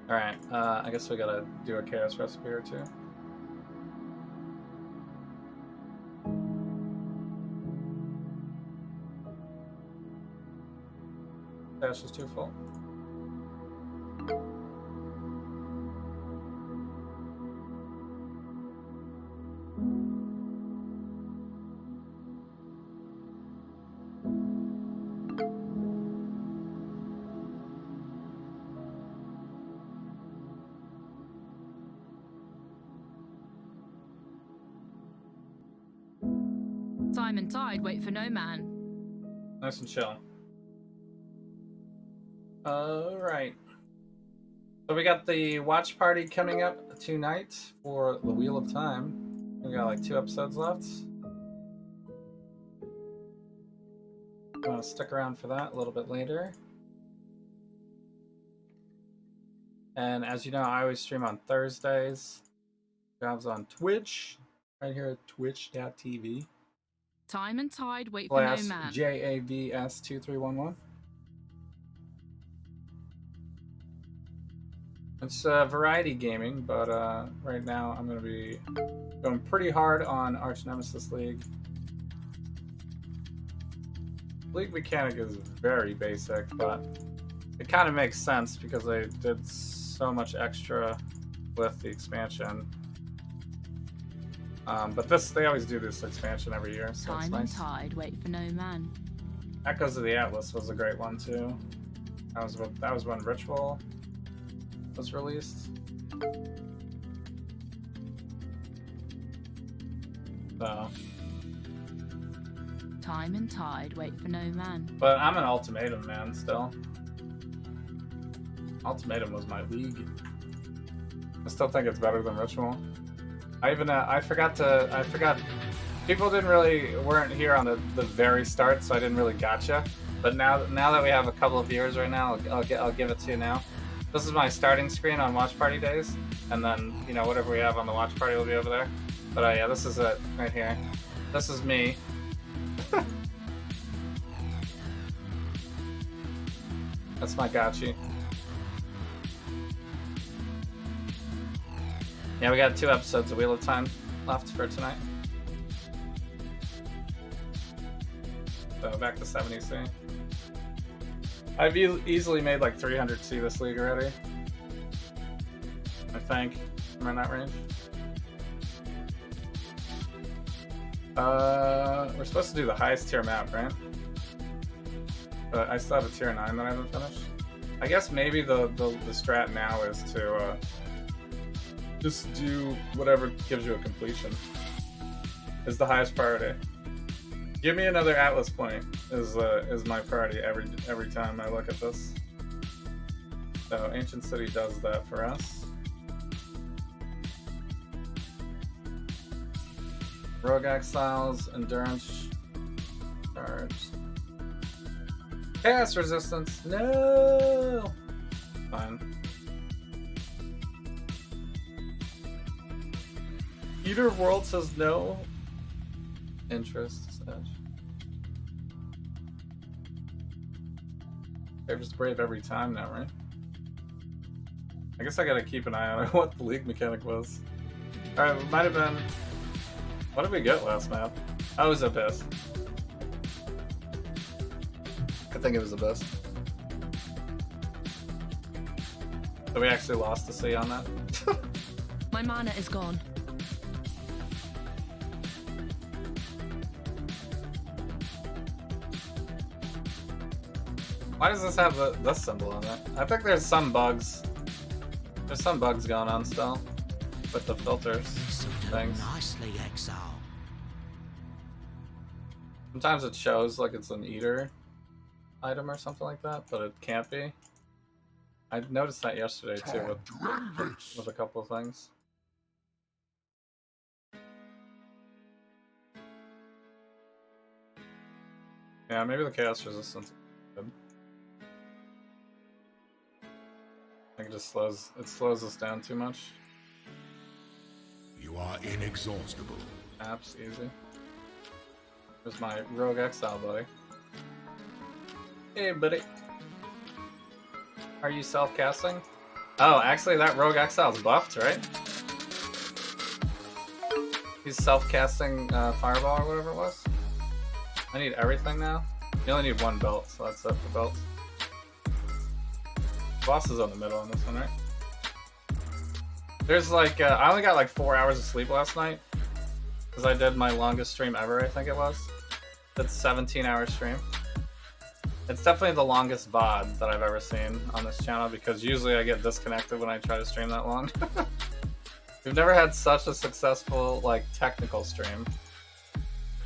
Alright, I guess we gotta do a chaos recipe or two. Dash is too full. Time and tide wait for no man. Nice and chill. Alright. So we got the watch party coming up tonight for the Wheel of Time. We got like 2 episodes left. I'm gonna stick around for that a little bit later. And as you know, I always stream on Thursdays. Jobs on Twitch, right here at twitch.tv. Time and tide wait for no / man. JAVS2311. It's variety gaming, but right now I'm going to be going pretty hard on Archnemesis League. League mechanic is very basic, but it kind of makes sense because they did so much extra with the expansion. But they always do this expansion every year, so Time it's and nice. tide wait for no man. Echoes of the Atlas was a great one too. That was when Ritual was released. So, Time and tide wait for no man. but I'm an Ultimatum man still. Ultimatum was my league. I still think it's better than Ritual. I forgot. People weren't here on the very start, so I didn't really gotcha. But now that we have a couple of viewers right now, I'll give it to you now. This is my starting screen on Watch Party days, and then whatever we have on the Watch Party will be over there. But yeah, this is it right here. This is me. That's my gotchi. Yeah, we got 2 episodes of Wheel of Time left for tonight. So back to 70C. I've easily made like 300C this league already. I think. Am I in that range? We're supposed to do the highest tier map, right? But I still have a tier 9 that I haven't finished. I guess maybe the strat now is to just do whatever gives you a completion. Is the highest priority. Give me another Atlas point is my priority every time I look at this. So Ancient City does that for us. Rogue Exiles, Endurance, Charge. Chaos Resistance, no! Fine. Eater of Worlds says no interest. Favors Brave every time now, right? I guess I gotta keep an eye on what the league mechanic was. Alright, it might have been... What did we get last map? Oh, it was Abyss. I think it was Abyss. So we actually lost the C on that. My mana is gone. Why does this have this symbol on it? I think there's some bugs. There's some bugs going on still with the filters things. Nicely, Exile. Sometimes it shows like it's an eater item or something like that, but it can't be. I noticed that yesterday too with a couple of things. Yeah, maybe the chaos resistance is good. I think it just slows us down too much. You are inexhaustible. Apps easy. There's my Rogue Exile buddy. Hey buddy. Are you self-casting? Oh, actually that Rogue Exile's buffed, right? He's self-casting Fireball or whatever it was. I need everything now. You only need 1 belt, so that's it for belts. Boss is on the middle on this one, right? There's like, I only got like 4 hours of sleep last night. Because I did my longest stream ever, I think it was. That's 17-hour stream. It's definitely the longest VOD that I've ever seen on this channel because usually I get disconnected when I try to stream that long. We've never had such a successful, like, technical stream.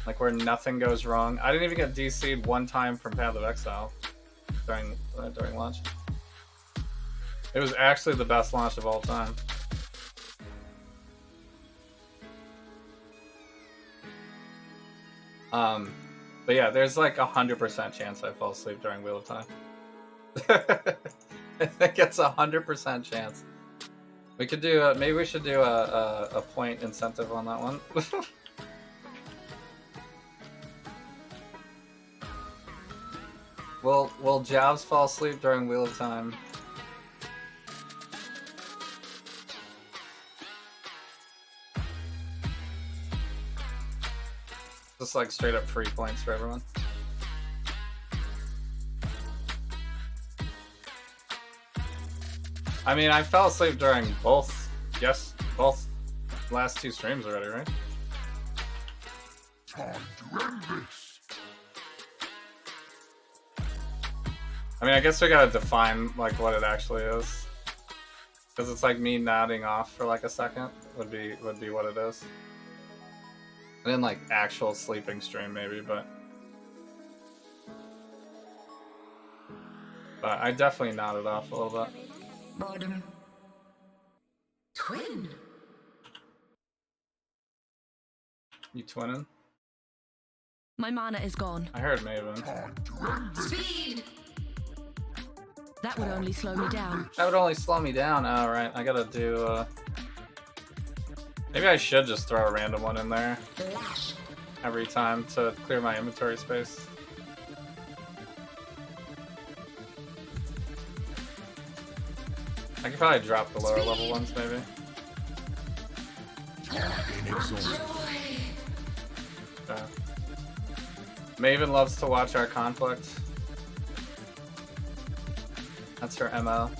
Like, where nothing goes wrong. I didn't even get DC'd 1 time from Path of Exile during launch. It was actually the best launch of all time. But yeah, there's like 100% chance I fall asleep during Wheel of Time. I think it's 100% chance. We could do maybe we should do a point incentive on that one. Will Jobs fall asleep during Wheel of Time? Just like straight up free points for everyone. I mean, I fell asleep during both last two streams already, right? Time to end this. I mean, I guess we gotta define like what it actually is, because it's like me nodding off for like a second would be what it is. I didn't like actual sleeping stream maybe, but I definitely nodded off a little bit. Bottom. Twin. You twinning? My mana is gone. I heard Maven. Time to end this. Speed. That would only slow me down. That would only slow me down. Oh, right. I gotta do, maybe I should just throw a random one in there Flash. every time to clear my inventory space. I could probably drop the lower level ones, maybe. Inexhaustible. Yeah. Maven loves to watch our conflict. That's her MO.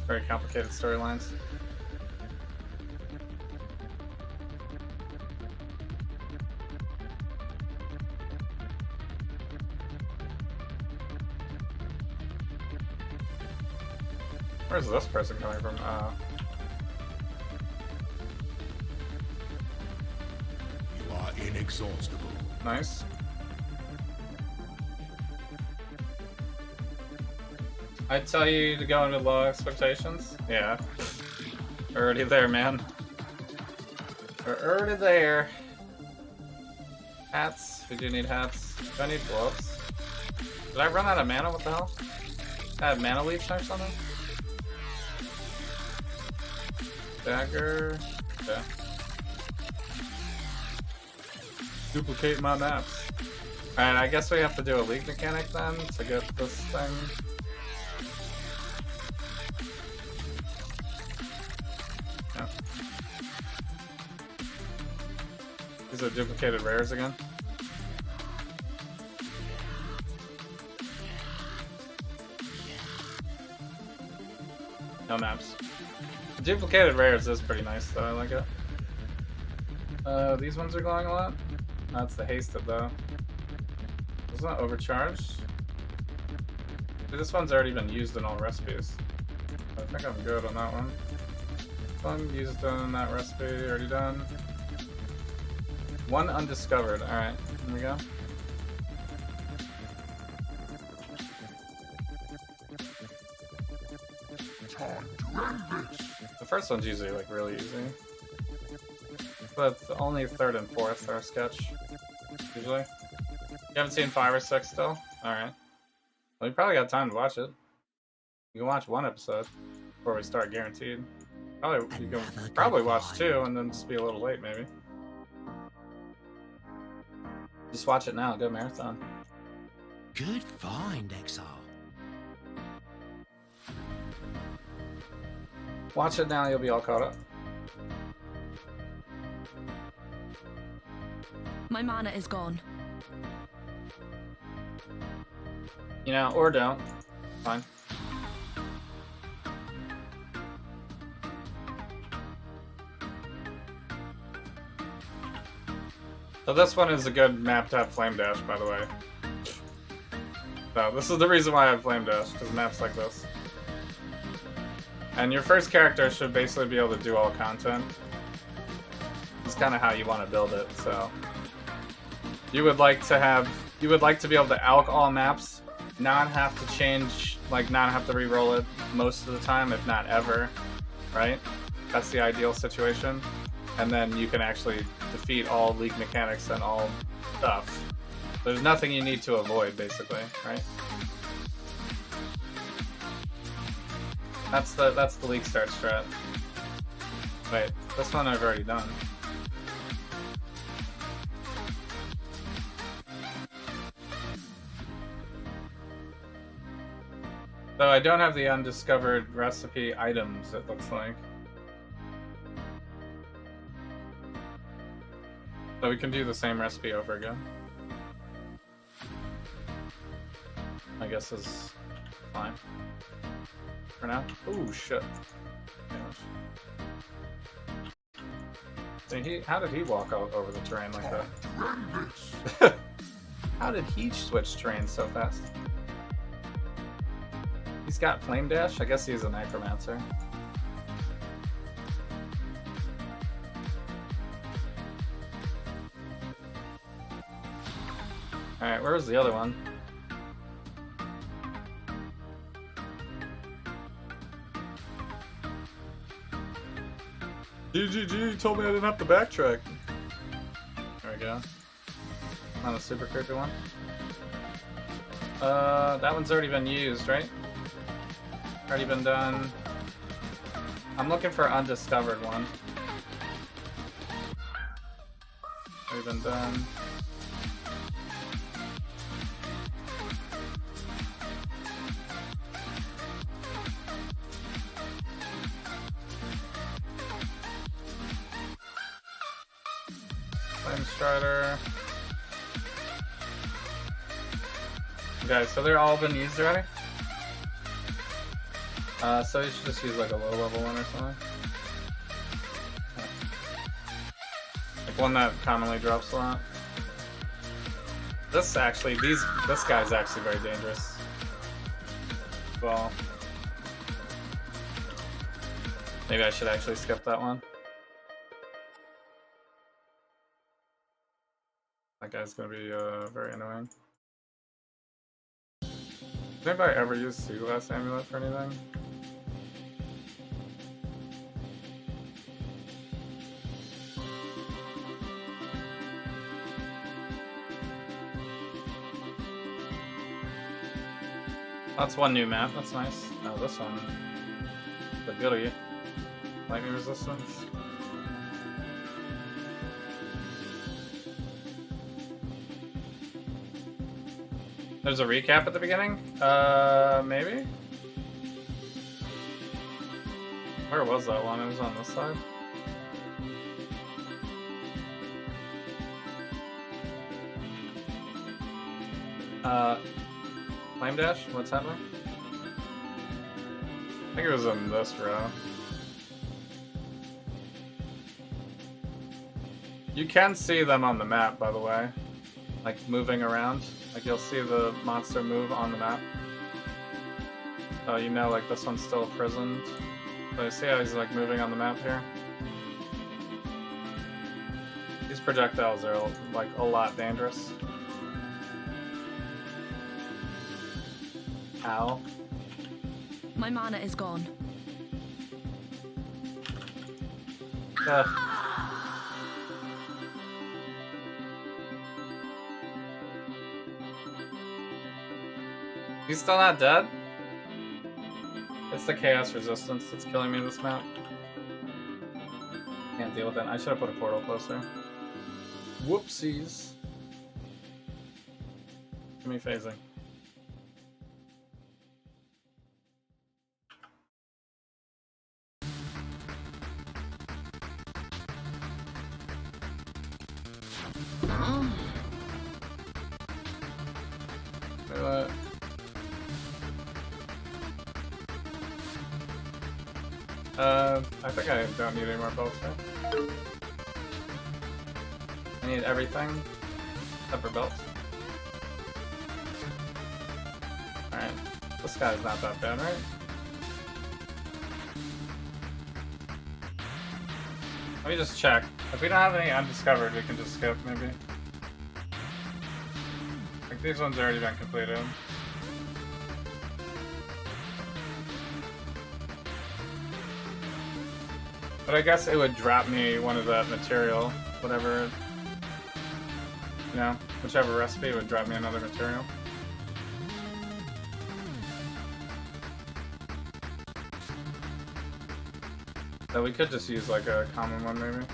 Very complicated storylines. Where's this person coming from? You are inexhaustible. Nice. I'd tell you to go in with low expectations. Yeah. Already there, man. We're already there. Hats. We do need hats. Do I need gloves? Did I run out of mana? What the hell? I have mana leech or something? Dagger. Okay. Duplicate my maps. Alright, I guess we have to do a league mechanic then to get this thing. Yeah. These are duplicated rares again. No maps. Duplicated rares is pretty nice though, I like it. These ones are glowing a lot. That's the hasted though. Isn't that overcharged? Dude, this one's already been used in all recipes. I think I'm good on that one. This one used in that recipe, already done. One undiscovered, alright, here we go. Time to end this. The first one's usually like really easy. But only third and fourth are sketch, usually. You haven't seen 5 or 6 still? Alright. Well, you probably got time to watch it. You can watch 1 episode before we start, guaranteed. You can probably watch 2 and then just be a little late, maybe. Just watch it now, go marathon. Good find, Exile. Watch it now, you'll be all caught up. My mana is gone. You know, or don't. Fine. So this one is a good map to have Flame Dash, by the way. So this is the reason why I have Flame Dash, because maps like this. And your first character should basically be able to do all content. It's kind of how you want to build it, so. You would like to be able to alch all maps, not have to change like not have to re-roll it most of the time, if not ever, right? That's the ideal situation. And then you can actually defeat all League mechanics and all stuff. There's nothing you need to avoid, basically, right? That's the League start strat. Wait, this one I've already done. So I don't have the undiscovered recipe items, it looks like. So we can do the same recipe over again. I guess is fine. For now. Ooh, shit. So how did he walk out over the terrain like that? How did he switch terrain so fast? He's got Flame Dash? I guess he's a Necromancer. Alright, where's the other one? GGG, you told me I didn't have to backtrack. There we go. Not a super creepy one. That one's already been used, right? Already been done. I'm looking for an undiscovered one. Already been done. Flame Strider. Okay, so they're all been used already? So you should just use like a low level one or something. Like one that commonly drops a lot. This actually, this guy's actually very dangerous. Well, maybe I should actually skip that one. That guy's gonna be very annoying. Did anybody ever use Sea Glass Amulet for anything? That's one new map, that's nice. Oh, this one. The goodie. Lightning resistance. There's a recap at the beginning? Maybe? Where was that one? It was on this side? Flame Dash? What's happening? I think it was in this row. You can see them on the map, by the way. Like, moving around. Like, you'll see the monster move on the map. Oh, you know, like, this one's still imprisoned. So you see how he's, like, moving on the map here? These projectiles are, like, a lot dangerous. Ow. My mana is gone. He's still not dead? It's the chaos resistance that's killing me in this map. Can't deal with it. I should have put a portal closer. Whoopsies. Give me phasing. I think I don't need any more belts here. I need everything except for belts. Alright, this guy's not that bad, right? Let me just check. If we don't have any undiscovered, we can just skip, maybe. Like, these ones already been completed. But I guess it would drop me one of that material, whatever, you know, whichever recipe would drop me another material. So we could just use like a common one maybe.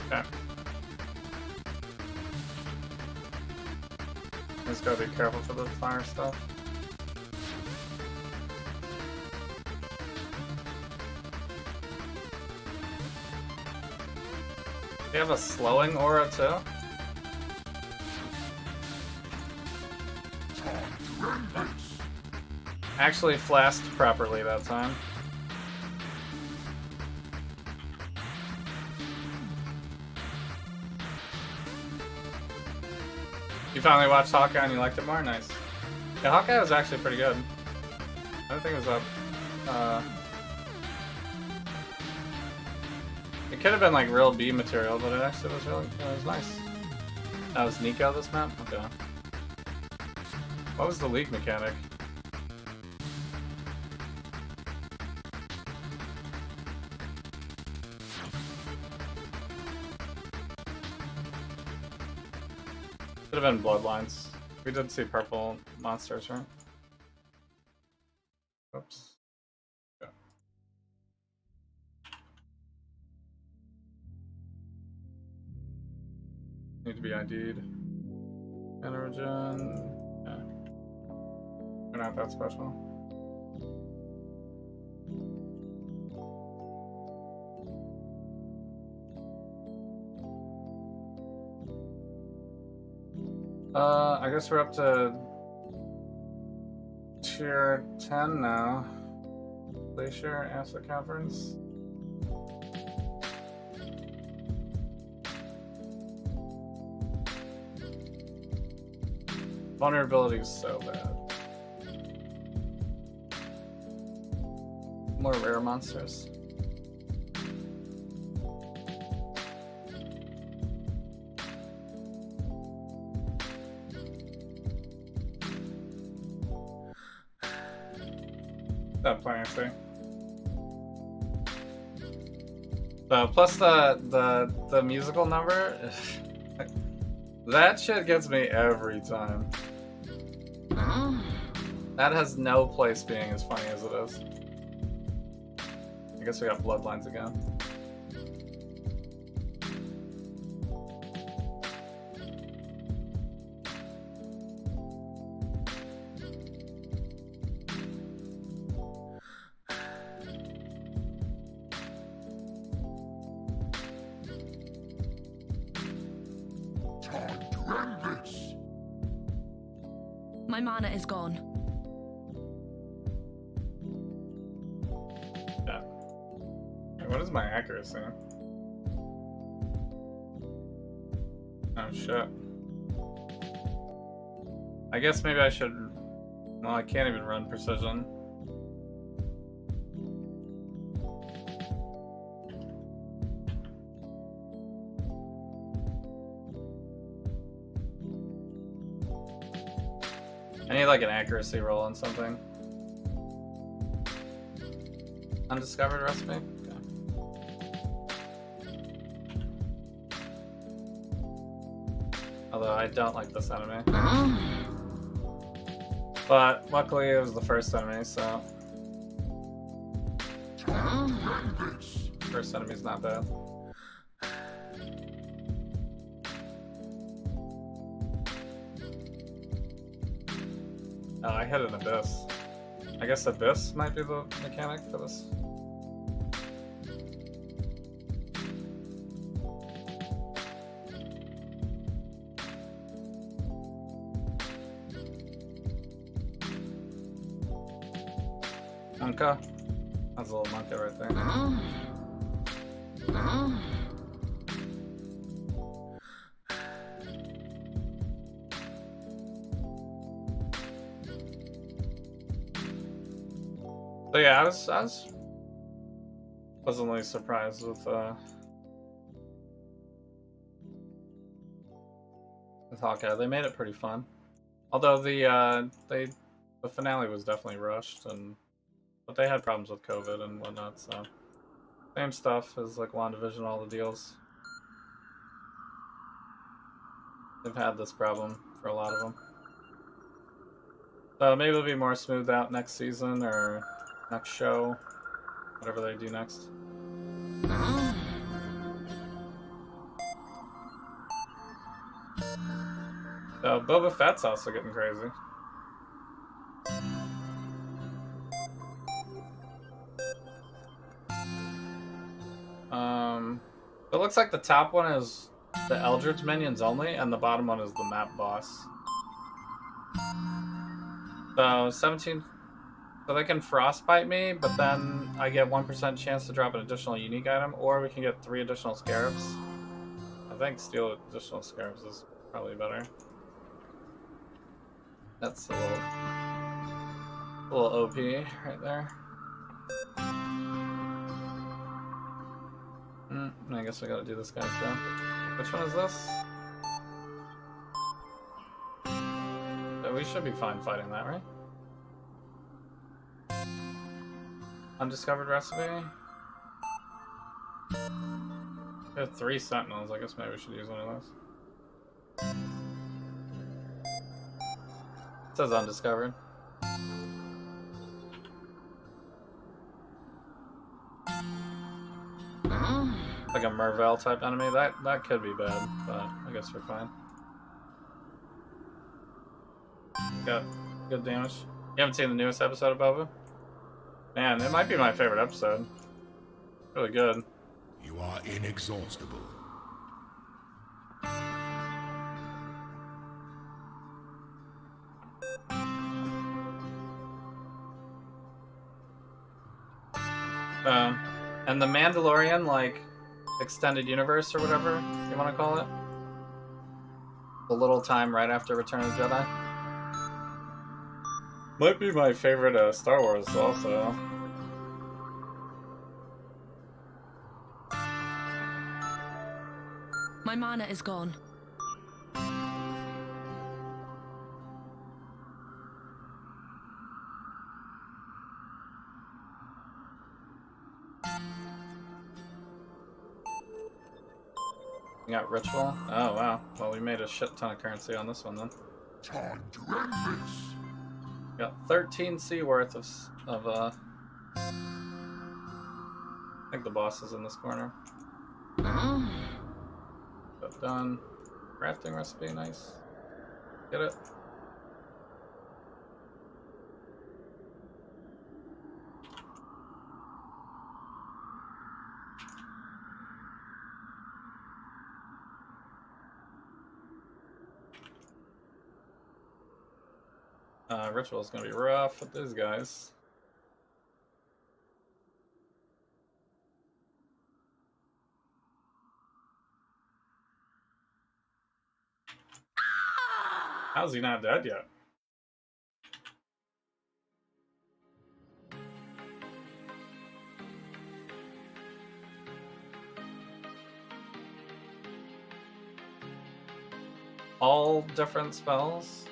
Okay. Just gotta be careful for the fire stuff. Do you have a slowing aura too? Actually flashed properly that time. You finally watched Hawkeye and you liked it more? Nice. Yeah, Hawkeye was actually pretty good. I don't think it was up. It could have been like real B material, but it actually was really, it was nice. That was Nico this map? Okay. What was the leak mechanic? Could have been bloodlines. We did see purple monsters, right? Oops. Yeah. Need to be ID'd. Energen. Yeah. We're not that special. I guess we're up to tier 10 now. Glacier Acid Caverns. Vulnerability is so bad. More rare monsters. That playing thing. Plus the musical number, that shit gets me every time. That has no place being as funny as it is. I guess we got bloodlines again. My mana is gone. Yeah. What is my accuracy? Oh shit. I guess maybe I should... Well, I can't even run precision. I need like an accuracy roll on something. Undiscovered recipe? Okay. Although I don't like this enemy. But luckily it was the first enemy, so... First enemy's not bad. Oh, I hit an abyss. I guess abyss might be the mechanic for this. Monka? That's a little monka right there. So yeah, I was pleasantly surprised with Hawkeye. They made it pretty fun. Although the The finale was definitely rushed, but they had problems with COVID and whatnot, so same stuff as like WandaVision, all the deals. They've had this problem for a lot of them. So maybe it'll be more smoothed out next season or next show, whatever they do next. So Boba Fett's also getting crazy. It looks like the top one is the Eldritch minions only, and the bottom one is the map boss. So 17, so they can frostbite me, but then I get 1% chance to drop an additional unique item, or we can get 3 additional scarabs. I think steal additional scarabs is probably better. That's a little OP right there. I guess I gotta do this guy too. Which one is this? So we should be fine fighting that, right? Undiscovered recipe. We have 3 sentinels. I guess maybe we should use one of those. It says undiscovered. Like a Mervel type enemy. That could be bad, but I guess we're fine. Got good damage. You haven't seen the newest episode of Boba? Man, it might be my favorite episode. Really good. You are inexhaustible. And the Mandalorian, like, extended universe or whatever you want to call it. The little time right after Return of the Jedi. Might be my favorite Star Wars also. My mana is gone. We got ritual. Oh wow. Well, we made a shit ton of currency on this one then. Time to end this. Got 13 C worth of I think the boss is in this corner. But done. Crafting recipe, nice. Get it. Ritual's gonna be rough with these guys. How's he not dead yet? All different spells?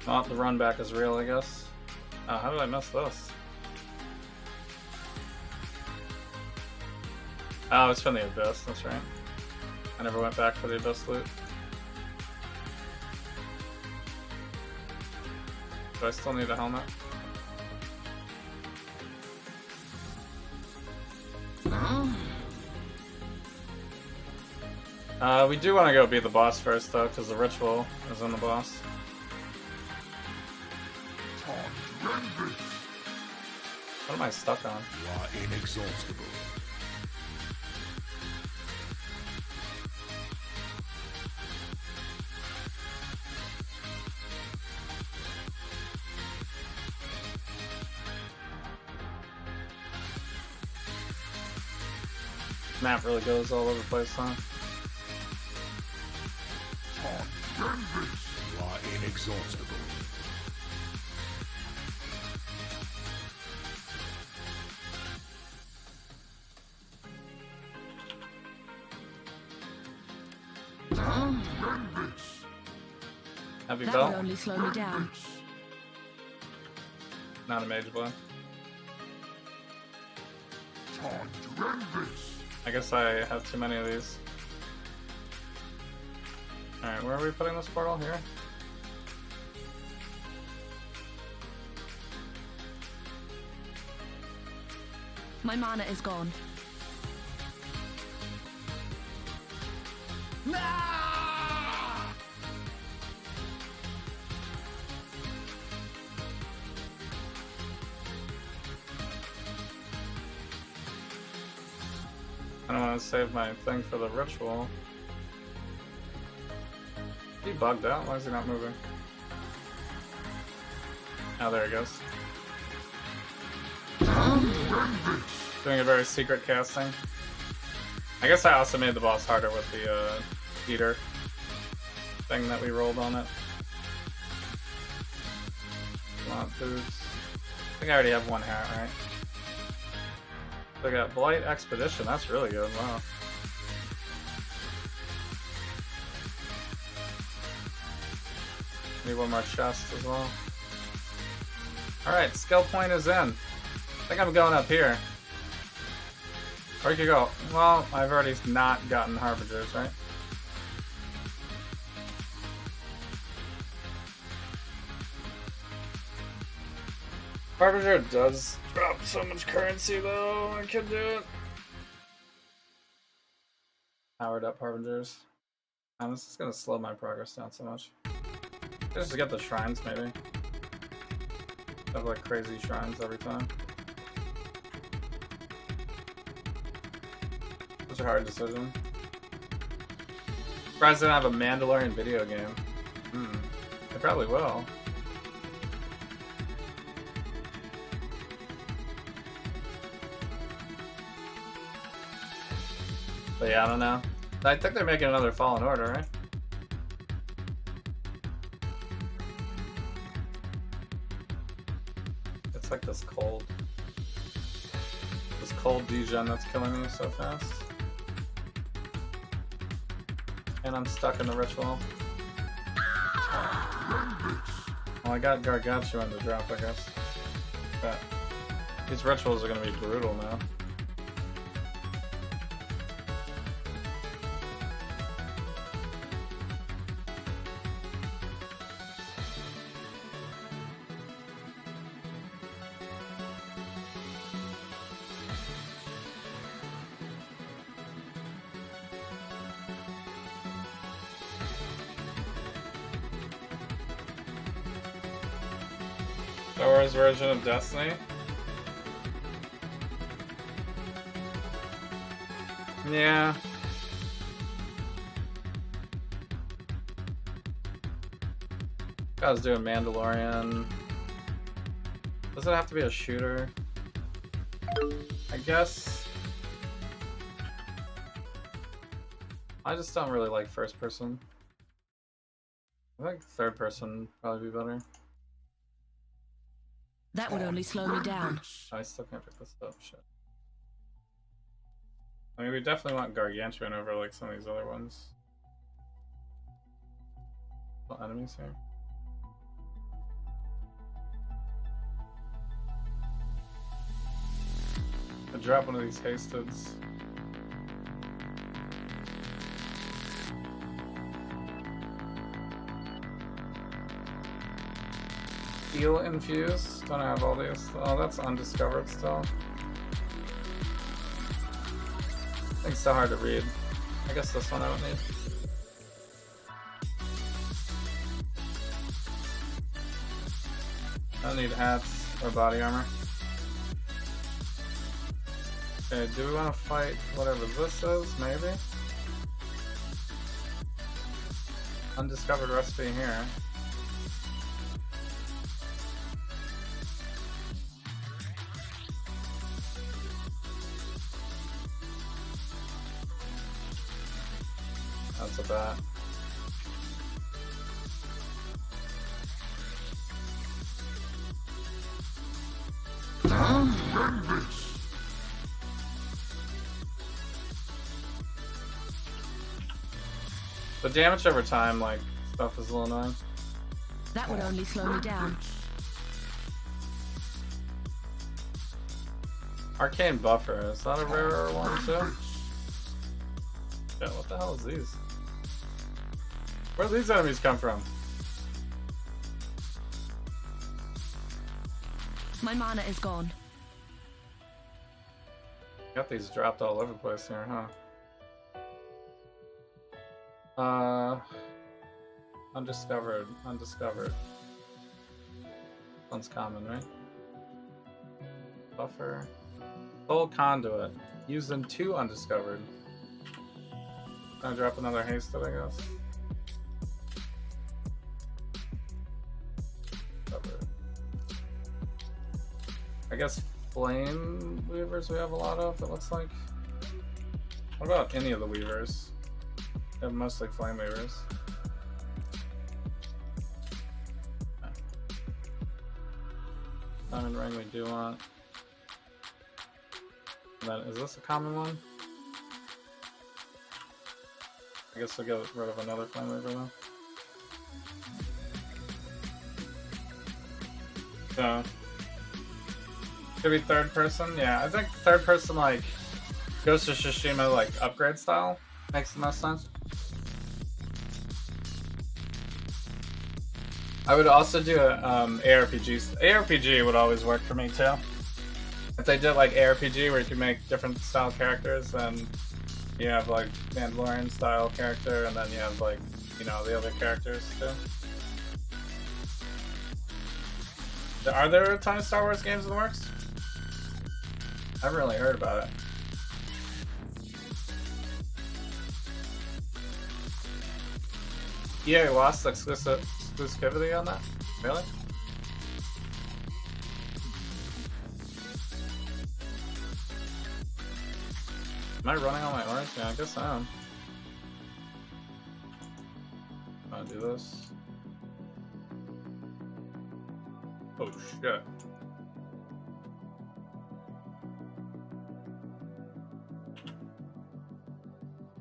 Oh, the run back is real, I guess. Oh, how did I miss this? Oh, it's from the Abyss, that's right. I never went back for the Abyss loot. Do I still need a helmet? We do want to go beat the boss first, though, because the ritual is in the boss. What am I stuck on? You are inexhaustible. Map really goes all over the place, huh? You are inexhaustible. Heavy That belt. would only slow me down. Not a mage blade. Time to end this. I guess I have too many of these. Alright, where are we putting this portal? Here? My mana is gone. I don't want to save my thing for the ritual. Is he bugged out? Why is he not moving? Oh, there he goes. Doing a very secret casting. I guess I also made the boss harder with the eater thing that we rolled on it. Not boots. I think I already have one hat, right? So I got Blight Expedition. That's really good. Wow. Need one more chest as well. Alright, skill point is in. I think I'm going up here. Or you could go. Well, I've already not gotten Harbingers, right? Harbinger does drop so much currency though, I could do it. Powered up Harbingers. This is gonna slow my progress down so much. Just to get the shrines, maybe. Have like crazy shrines every time. Such a hard decision. Surprised they don't have a Mandalorian video game. They probably will. But yeah, I don't know. I think they're making another Fallen Order, right? It's like this cold degen that's killing me so fast. And I'm stuck in the ritual. Oh, I got Gargantuan to drop, I guess. But these rituals are gonna be brutal now. Star Wars version of Destiny? Yeah. I was doing Mandalorian. Does it have to be a shooter? I guess. I just don't really like first person. I think third person would probably be better. That would only slow me down. I still can't pick this up. Shit. I mean, we definitely want Gargantuan over like some of these other ones. What enemies here? I drop one of these hasteds. Heal infuse. Don't have all these. Oh, that's undiscovered still. I think it's so hard to read. I guess this one I don't need. I don't need hats or body armor. Okay, do we want to fight whatever this is? Maybe? Undiscovered recipe here. That's a bat. The damage over time, like, stuff is a little annoying. That would only slow me down. Arcane Buffer, is that a rarer one too? Yeah, what the hell is these? Where do these enemies come from? My mana is gone. Got these dropped all over the place here, huh? Undiscovered. One's common, right? Buffer. Full Conduit. Used in 2 undiscovered. Gonna drop another hasted, I guess. Cover. I guess Flame Weavers we have a lot of, it looks like. What about any of the Weavers? They have mostly Flame Weavers. Diamond Ring we do want. And then, is this a common one? I guess we'll get rid of another Flame Weaver then. So, could be third person? Yeah, I think third person, like, Ghost of Tsushima, like, upgrade style makes the most sense. I would also do a ARPG. ARPG would always work for me too. If they did like ARPG where you can make different style characters, and you have like Mandalorian style character, and then you have like, you know, the other characters too. Are there a ton of Star Wars games in the works? I haven't really heard about it. EA lost exclusivity on that? Really? Am I running on my orange? Yeah, I guess I am. I'm gonna do this. Oh shit.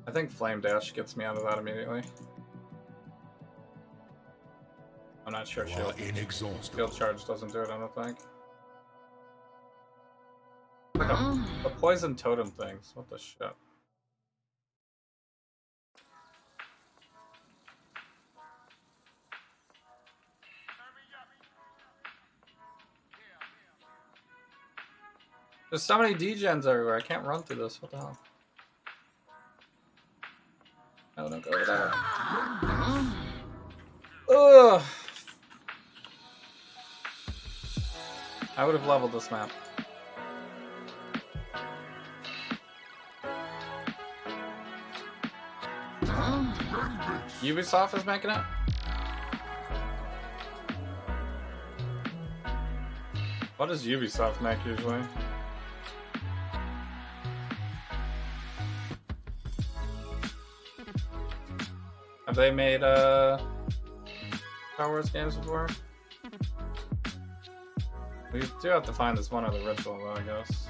I think Flame Dash gets me out of that immediately. I'm not sure Shield Charge doesn't do it, I don't think. Like a poison totem things. What the shit? There's so many degens everywhere, I can't run through this. What the hell? No, don't go over there. Ugh! I would have leveled this map. Ubisoft is making it? What does Ubisoft make usually? Have they made Star Wars games before? We do have to find this one other ritual though, I guess.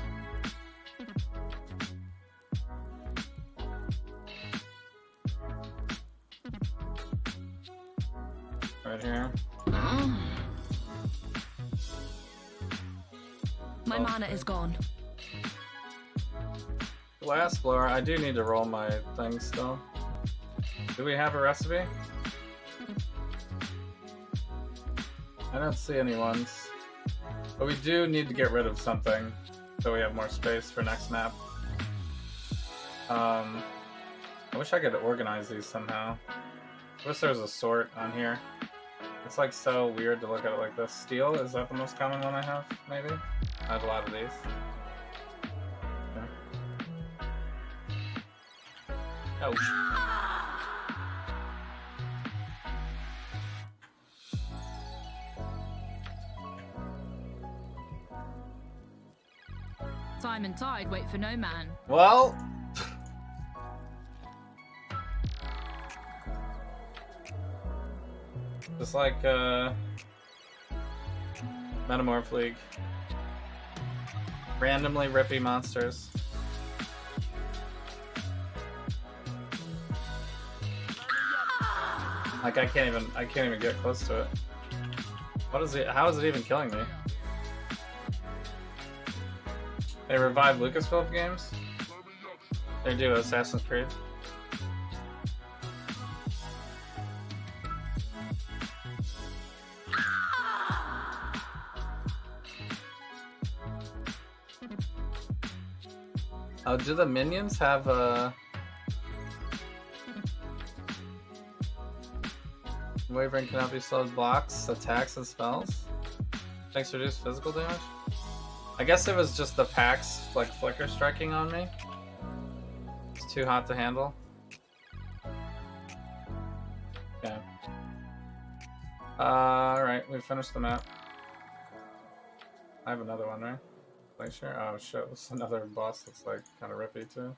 Right here. My mana is gone. Glass blower, I do need to roll my thing still. Do we have a recipe? I don't see any ones. But we do need to get rid of something so we have more space for next map. I wish I could organize these somehow. I wish there was a sort on here. It's like so weird to look at it like this. Steel, is that the most common one I have, maybe? I have a lot of these. Okay. Oh. Time and tide wait for no man. Well, just like Metamorph League, randomly rippy monsters. Like I can't even get close to it. What is it? How is it even killing me? They revived Lucasfilm games? They do Assassin's Creed. Oh, do the minions have Wavering cannot be slowed, blocks, attacks, and spells? Takes reduced physical damage? I guess it was just the packs like flicker striking on me. It's too hot to handle. Okay. Alright, we finished the map. I have another one, right? Glacier? Oh shit, this is another boss that's like kind of rippy too.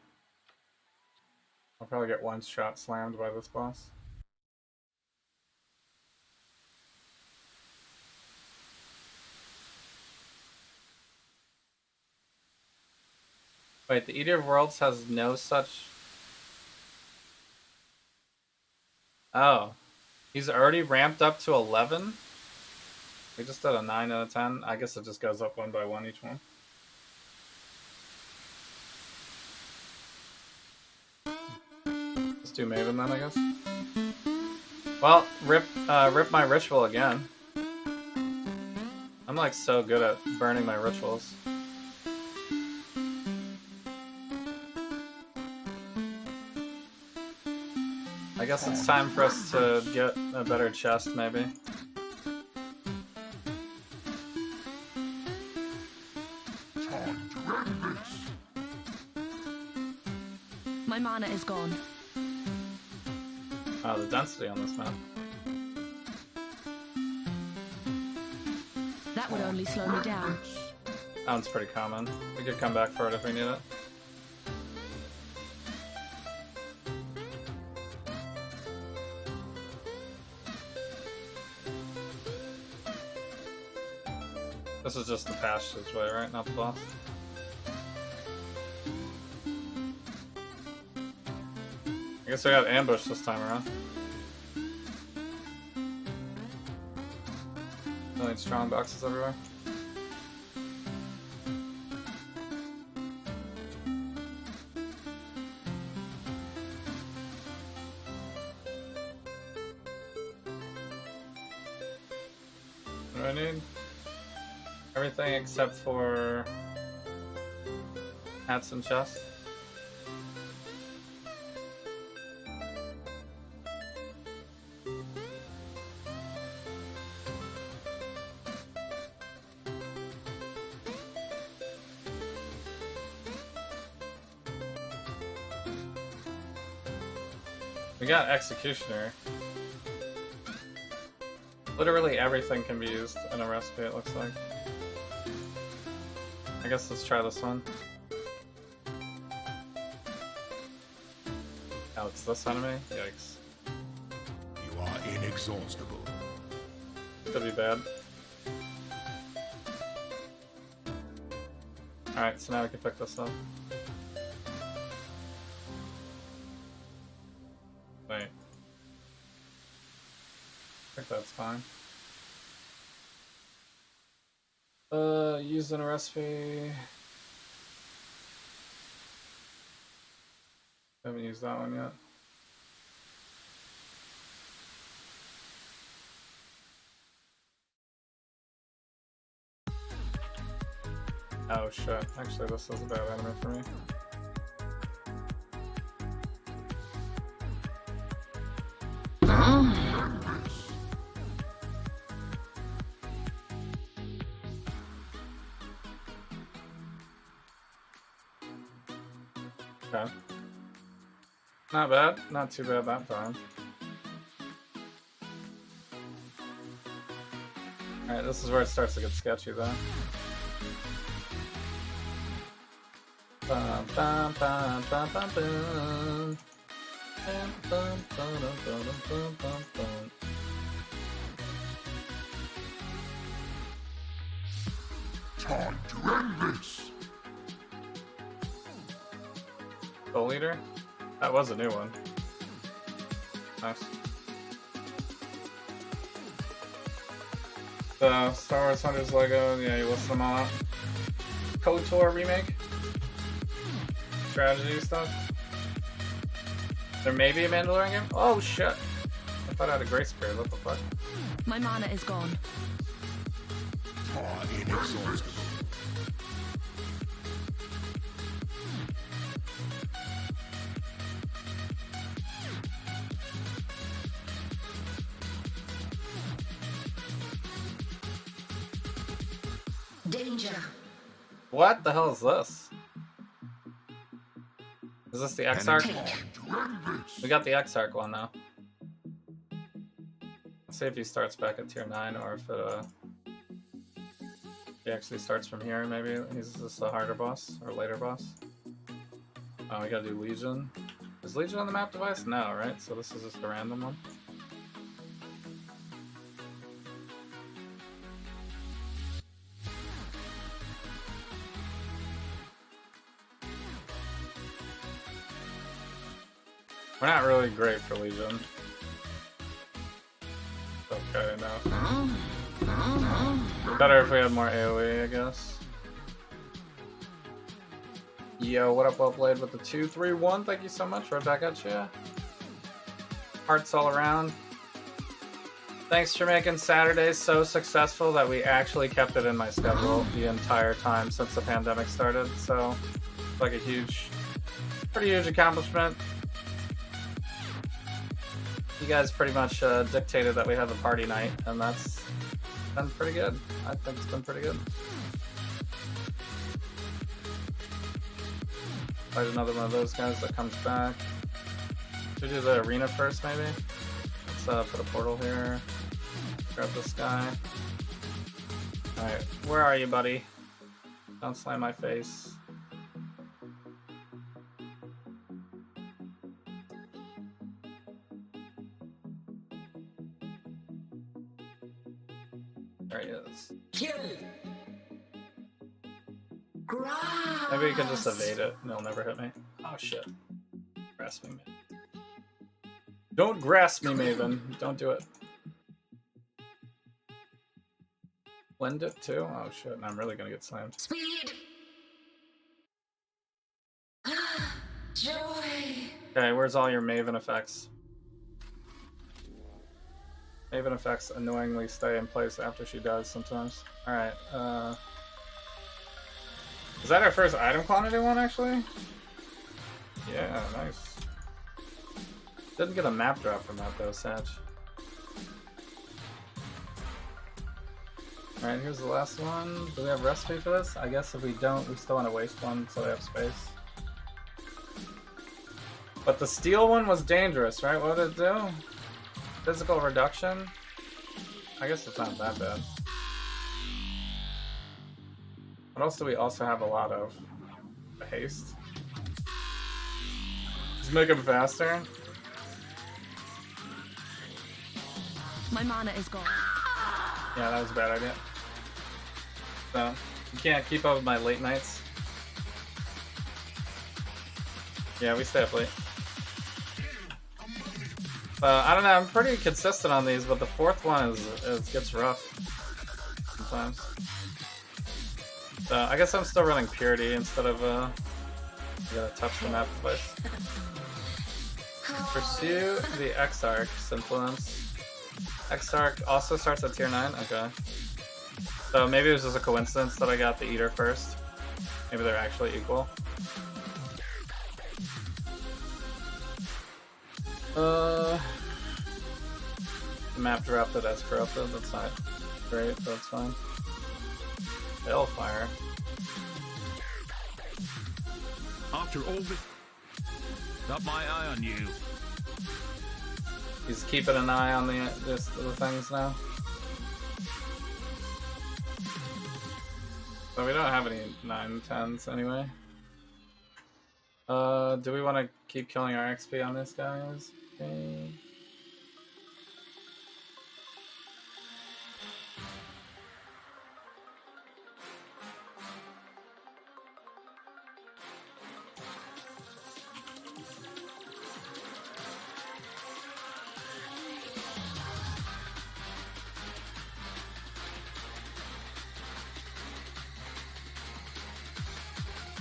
I'll probably get one shot slammed by this boss. Wait, the Eater of Worlds has no such... Oh. He's already ramped up to 11? We just did a 9 out of 10. I guess it just goes up one by one each one. Let's do Maven then, I guess. Well, rip my ritual again. I'm like so good at burning my rituals. I guess it's time for us to get a better chest, maybe. Time to end this. My mana is gone. Oh, the density on this map. That would only slow me down. That one's pretty common. We could come back for it if we need it. This is just the passageway, right? Not the boss. I guess I got ambushed this time around. Really strong boxes everywhere. What do I need? Everything except for hats and chests. We got Executioner. Literally everything can be used in a recipe, it looks like. I guess let's try this one. Oh, it's this enemy? Yikes. You are inexhaustible. Could be bad. Alright, so now we can pick this up. Wait. I think that's fine. Used in a recipe. Haven't used that one yet. Oh shit, actually this is a bad enemy for me. Okay. Not bad, not too bad that time. Alright, this is where it starts to get sketchy though. Bum, bum, bum, bum, bum, bum. Bum, bum, bum, bum, bum, bum, bum. Time to end this. Soul Leader? That was a new one. Nice. The Star Wars Hunters Lego, yeah, you list them all out. KOTOR remake. Strategy stuff. There may be a Mandalorian game? Oh shit. I thought I had a Grace Spirit, what the fuck? My mana is gone. You are inexhaustible. Danger. What the hell is this? Is this the Exarch? We got the Exarch one now. Let's see if he starts back at tier 9 or if he actually starts from here. Maybe he's just a harder boss or later boss. Oh, we gotta do Legion. Is Legion on the map device? No, right? So this is just a random one. We're not really great for Legion. Okay, no. Better if we had more AoE, I guess. Yo, what up, well played with the 2-3-1. Thank you so much. Right back at you. Hearts all around. Thanks for making Saturdays so successful that we actually kept it in my schedule the entire time since the pandemic started. So, it's like a pretty huge accomplishment. You guys pretty much dictated that we have a party night, and that's been pretty good. I think it's been pretty good. Fight another one of those guys that comes back. Should we do the arena first, maybe? Let's put a portal here. Grab this guy. Alright, where are you, buddy? Don't slam my face. There he is. Kill. Maybe you can just evade it and he'll never hit me. Oh shit. Grasping me. Don't grasp me, Maven. Don't do it. Blend it too? Oh shit, and I'm really gonna get slammed. Speed. Joy. Okay, where's all your Maven effects? Maven effects annoyingly stay in place after she dies sometimes. Alright, is that our first item quantity one, actually? Yeah, nice. Didn't get a map drop from that, though, Sag. Alright, here's the last one. Do we have recipe for this? I guess if we don't, we still want to waste one so we have space. But the steel one was dangerous, right? What did it do? Physical reduction? I guess it's not that bad. What else do we also have a lot of? The haste. Just make him faster. My mana is gone. Yeah, that was a bad idea. So, you can't keep up with my late nights. Yeah, we stay up late. I don't know, I'm pretty consistent on these, but the fourth one gets rough sometimes. So I guess I'm still running Purity instead of you gotta touch the map device. Pursue the Exarch's influence. Exarch also starts at tier 9? Okay. So maybe it was just a coincidence that I got the Eater first. Maybe they're actually equal. The map dropped it as corrupted. That's not great, but that's fine. Hellfire. After all this, got my eye on you. He's keeping an eye on the things now. So we don't have any 9-10s anyway. Do we want to keep killing our XP on this, guys? Okay.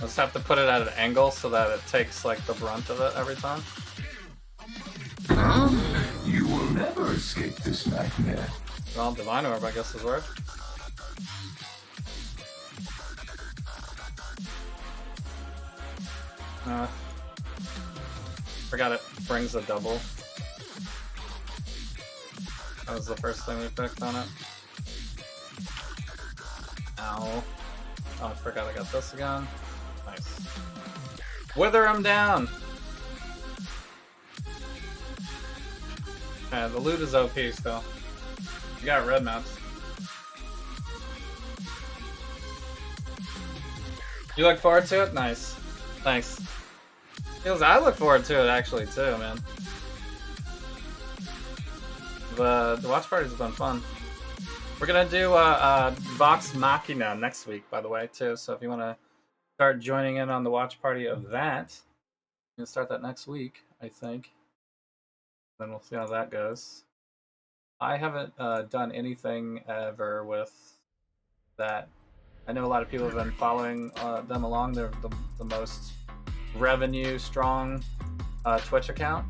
Let's have to put it at an angle so that it takes like the brunt of it every time. You will never escape this nightmare. Well, Divine Orb, I guess, is worth. Forgot it brings a double. That was the first thing we picked on it. Ow. Oh, I forgot I got this again. Nice. Wither him down! Okay, the loot is OP still. You got red maps. You look forward to it? Nice. Thanks. Feels I look forward to it actually too, man. The watch party's been fun. We're gonna do Vox Machina next week, by the way, too. So if you want to start joining in on the watch party of that, we're gonna start that next week, I think. Then we'll see how that goes. I haven't done anything ever with that. I know a lot of people have been following them along. They're the most revenue strong Twitch account.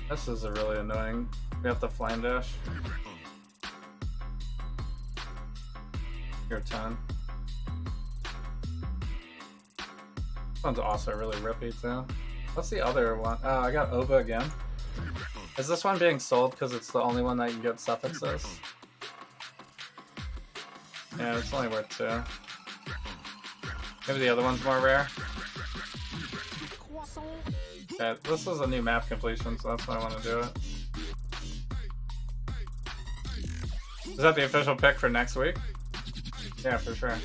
This is a really annoying. We have the flame dash. Your turn. This one's also really rippy too. What's the other one? Oh, I got Oba again. Is this one being sold because it's the only one that you get suffixes? Yeah, it's only worth 2. Maybe the other one's more rare. Okay, this is a new map completion, so that's why I want to do it. Is that the official pick for next week? Yeah, for sure.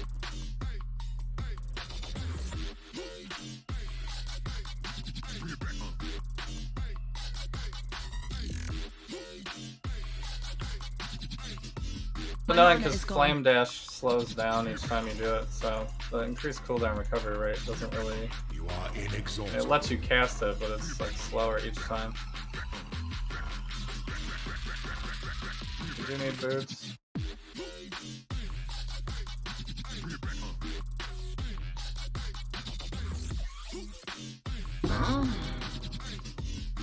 But annoying because Flame Dash slows down each time you do it, so the increased cooldown recovery rate doesn't really... You are inexhaustible. It lets you cast it, but it's like slower each time. You do need boots.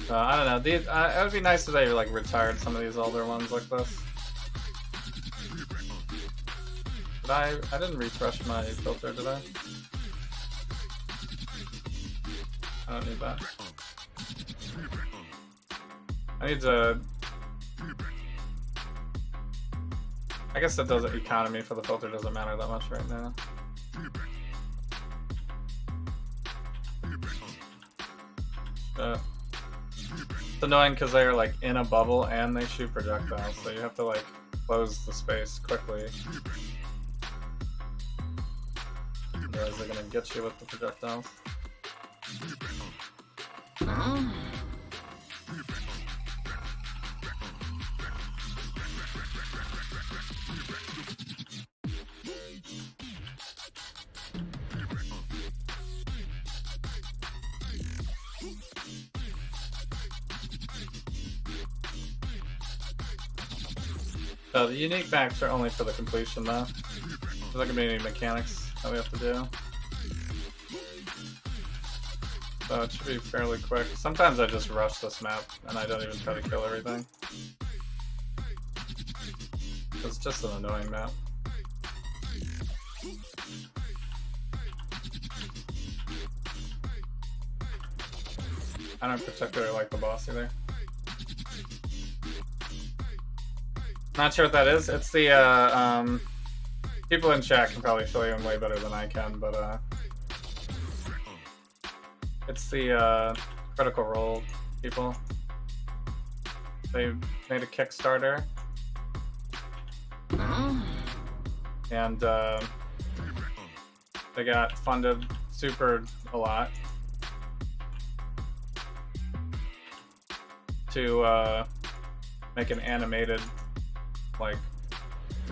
I don't know. These, it would be nice if they like retired some of these older ones like this. But I didn't refresh my filter, did I? I don't need that. I need to... I guess it doesn't... Economy for the filter doesn't matter that much right now. It's annoying because they're like in a bubble and they shoot projectiles, so you have to like close the space quickly. Otherwise they're gonna get you with the projectiles. The unique maps are only for the completion though. There's not gonna be any mechanics that we have to do. So it should be fairly quick. Sometimes I just rush this map and I don't even try to kill everything. It's just an annoying map. I don't particularly like the boss either. Not sure what that is. It's the, people in chat can probably fill you in way better than I can, but, it's the, Critical Role people. They made a Kickstarter. And, they got funded a lot. To, make an animated like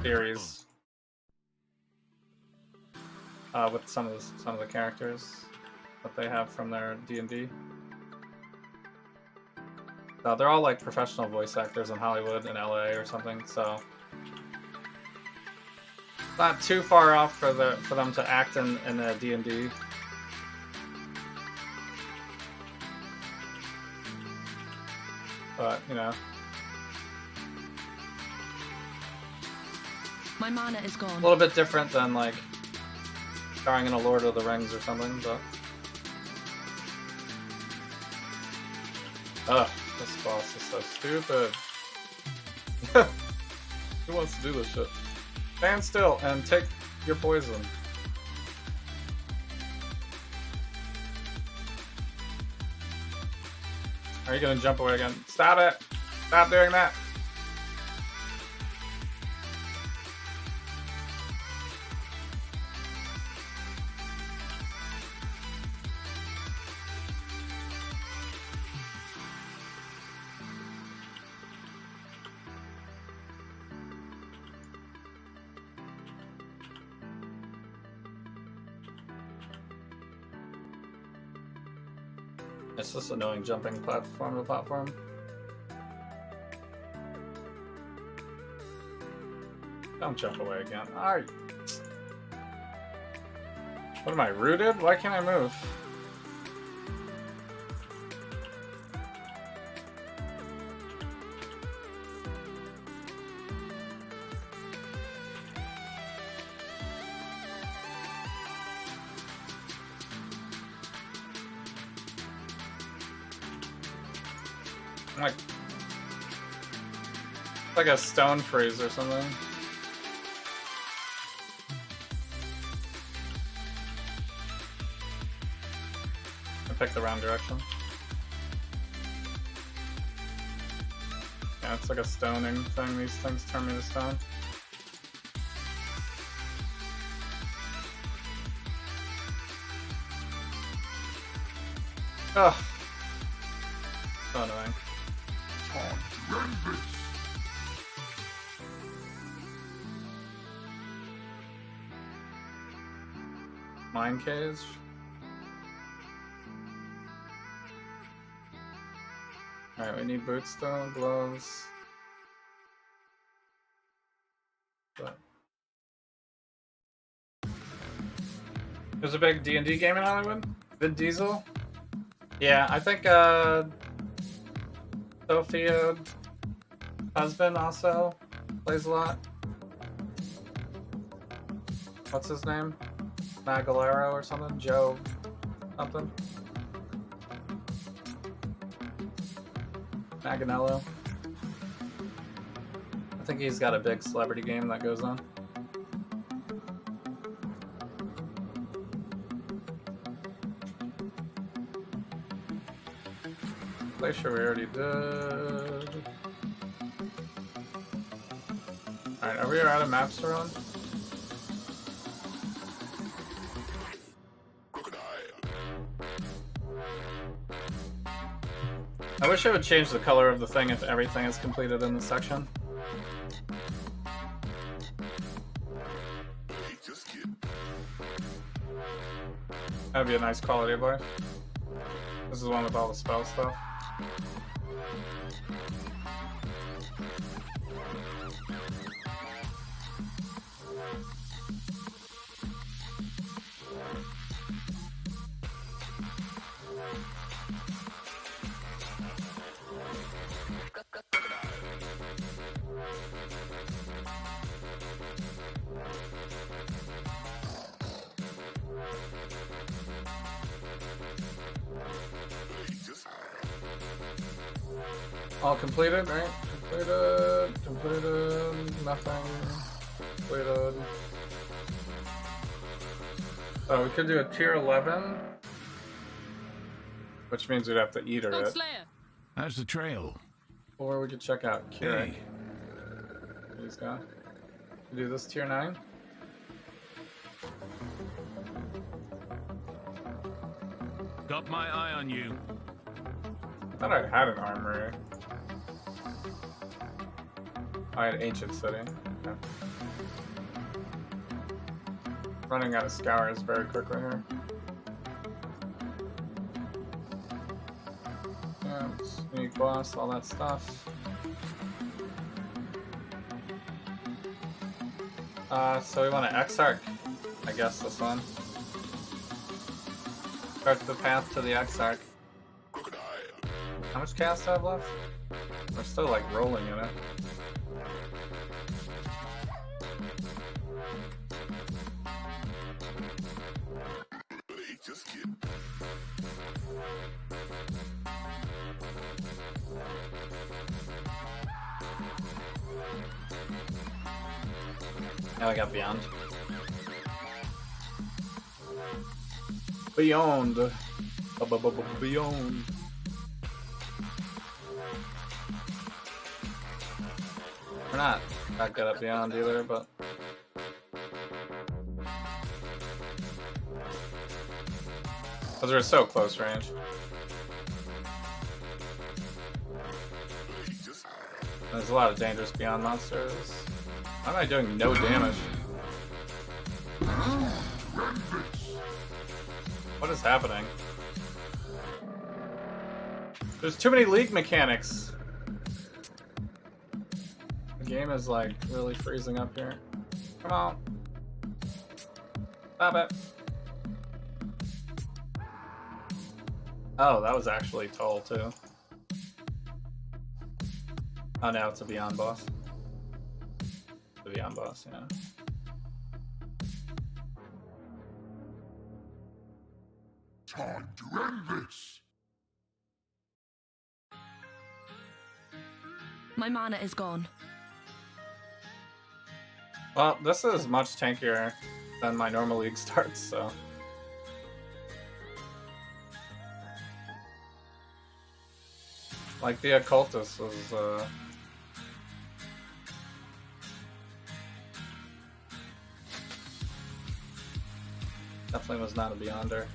series with some of the characters that they have from their D&D. They're all like professional voice actors in Hollywood and LA or something. So Not too far off for them to act in a D&D. But, you know. My mana is A gone. little bit different than, like, starring in a Lord of the Rings or something, but... Ugh, this boss is so stupid. Who wants to do this shit? Stand still and take your poison. Are you gonna jump away again? Stop it! Stop doing that! It's just annoying jumping platform to platform. Don't jump away again. Alright. What am I, rooted? Why can't I move? Like a stone freeze or something. I picked the wrong direction. Yeah, it's like a stoning thing. These things turn me to stone. Ugh. So annoying. Mine cage. Alright, we need boots though, gloves. But there's a big D&D game in Hollywood? Vin Diesel? Yeah, I think Sophia husband also plays a lot. What's his name? Magalero or something? Joe something? Maganello. I think he's got a big celebrity game that goes on. Glacier we already did. Alright, are we out of maps to run? I wish I would change the color of the thing if everything is completed in this section. That'd be a nice quality of life. This is one with all the spell stuff. All completed, right? Completed, nothing, completed. Oh, we could do a tier 11, which means we'd have to eat Gold it. Slayer. How's the trail? Or we could check out Keurig. Hey. He's got. Do this tier 9. Got my eye on you. I thought I had an armory. I had Ancient City. Okay. Running out of scours very quickly here. Yeah, unique boss, all that stuff. So we want to Exarch, I guess this one. Start the path to the Exarch. How much cast do I have left? We're still like rolling in it. Now I got Beyond. Beyond. Beyond. We're not that good at Beyond either, but because we're so close range. There's a lot of dangerous Beyond monsters. Why am I doing no damage? What is happening? There's too many league mechanics. The game is like really freezing up here. Come on. Stop it. Oh, that was actually Toll too. Oh, now it's a Beyond boss. The Beyond boss, yeah. Time to end this. My mana is gone. Well, this is much tankier than my normal league starts, so. Like the Occultist was, definitely was not a Beyonder.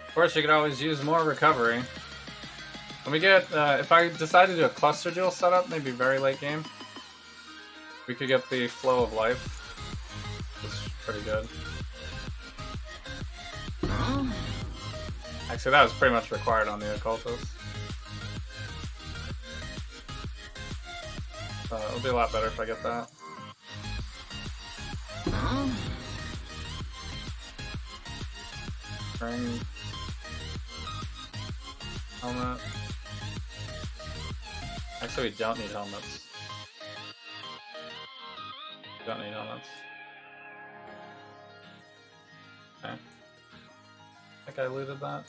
Of course, you could always use more recovery. When we get, if I decide to do a cluster duel setup, maybe very late game, we could get the Flow of Life, which is pretty good. Actually, that was pretty much required on the Occultist. It'll be a lot better if I get that. Ring. Helmet. Actually, we don't need helmets. We don't need helmets. Okay. I think I looted that.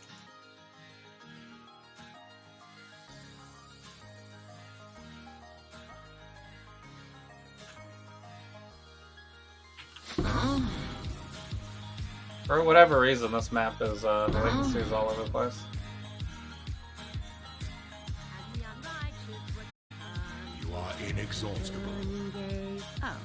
For whatever reason, this map is, the latency is all over the place. You are inexhaustible. Oh.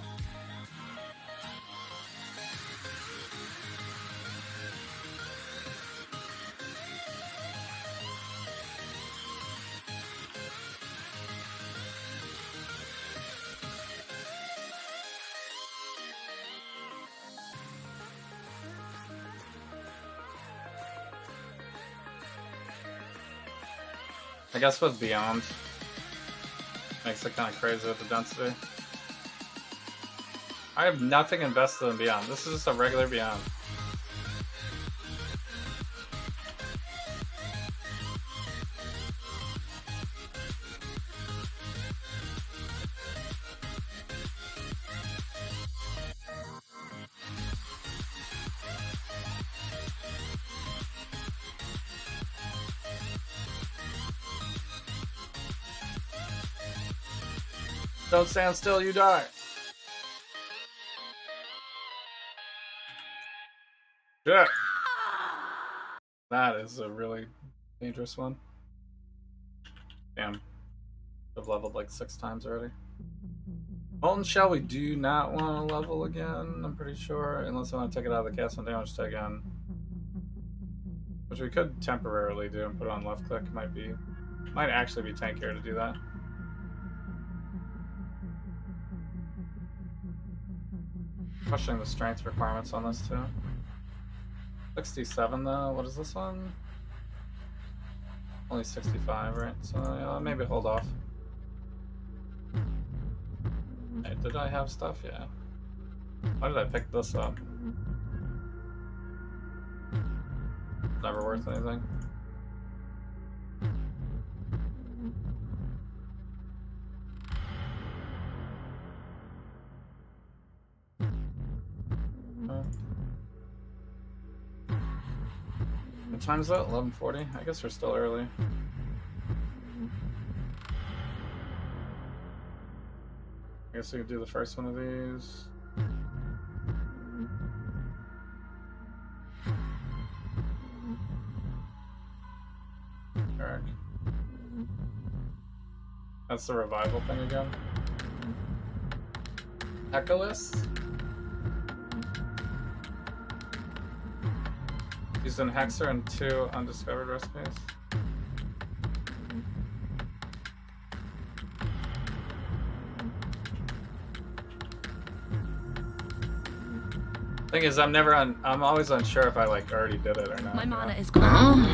I guess with Beyond, makes it kind of crazy with the density. I have nothing invested in Beyond. This is just a regular Beyond. Don't stand still, you die. Yeah. That is a really dangerous one. Damn. I've leveled like 6 times already. Molten Shell we do not want to level again, I'm pretty sure. Unless I want to take it out of the cast and damage tag again. Which we could temporarily do and put it on left click. Might actually be tankier to do that. Questioning the strength requirements on this too. 67 though, what is this one? Only 65, right? So yeah, maybe hold off. Hey, did I have stuff? Yeah. Why did I pick this up? Never worth anything. What time is that? 11:40? I guess we're still early. I guess we could do the first one of these. Alright. That's the revival thing again. Echolus? Used in Hexer and 2 undiscovered recipes. Thing is, I'm always unsure if I like already did it or not. My you mana know? is gone.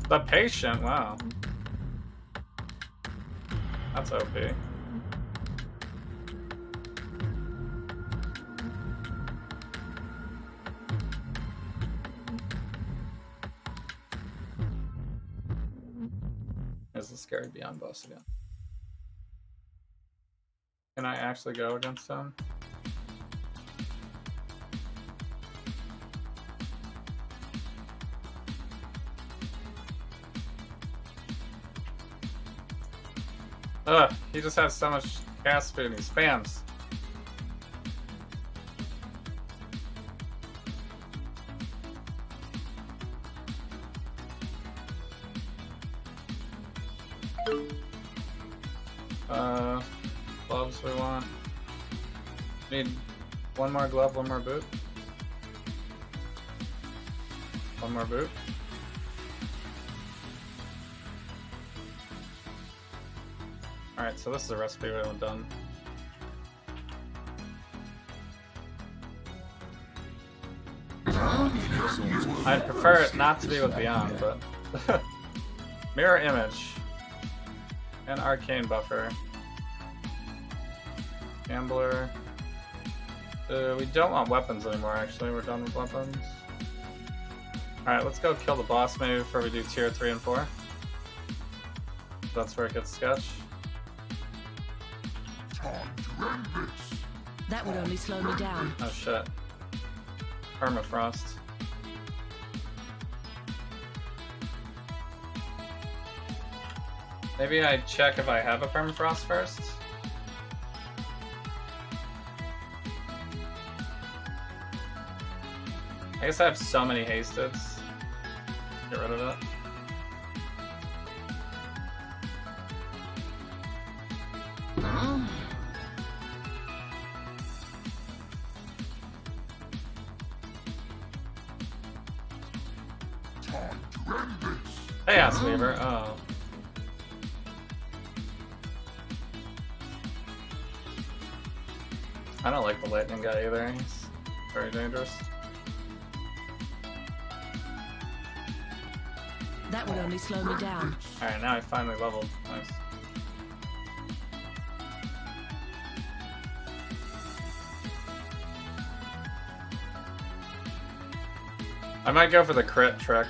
The patient, wow. That's OP. There's the scary Beyond boss again. Can I actually go against him? Ugh, he just has so much cast speed and he spams. Gloves we want. Need one more glove, one more boot. One more boot. Alright, so this is a recipe we haven't done. I'd prefer it not to be with Beyond, but... Mirror Image. And Arcane Buffer. Gambler. We don't want weapons anymore, actually. We're done with weapons. Alright, let's go kill the boss maybe before we do tier 3 and 4. That's where it gets sketch. That would only slow me down. Oh shit. Permafrost. Maybe I check if I have a permafrost first. I guess I have so many hasteds. Get rid of it. Chaos Weaver, oh. I don't like the lightning guy either, he's very dangerous. That would only slow me down. Alright, now I finally leveled. Nice. I might go for the crit trick.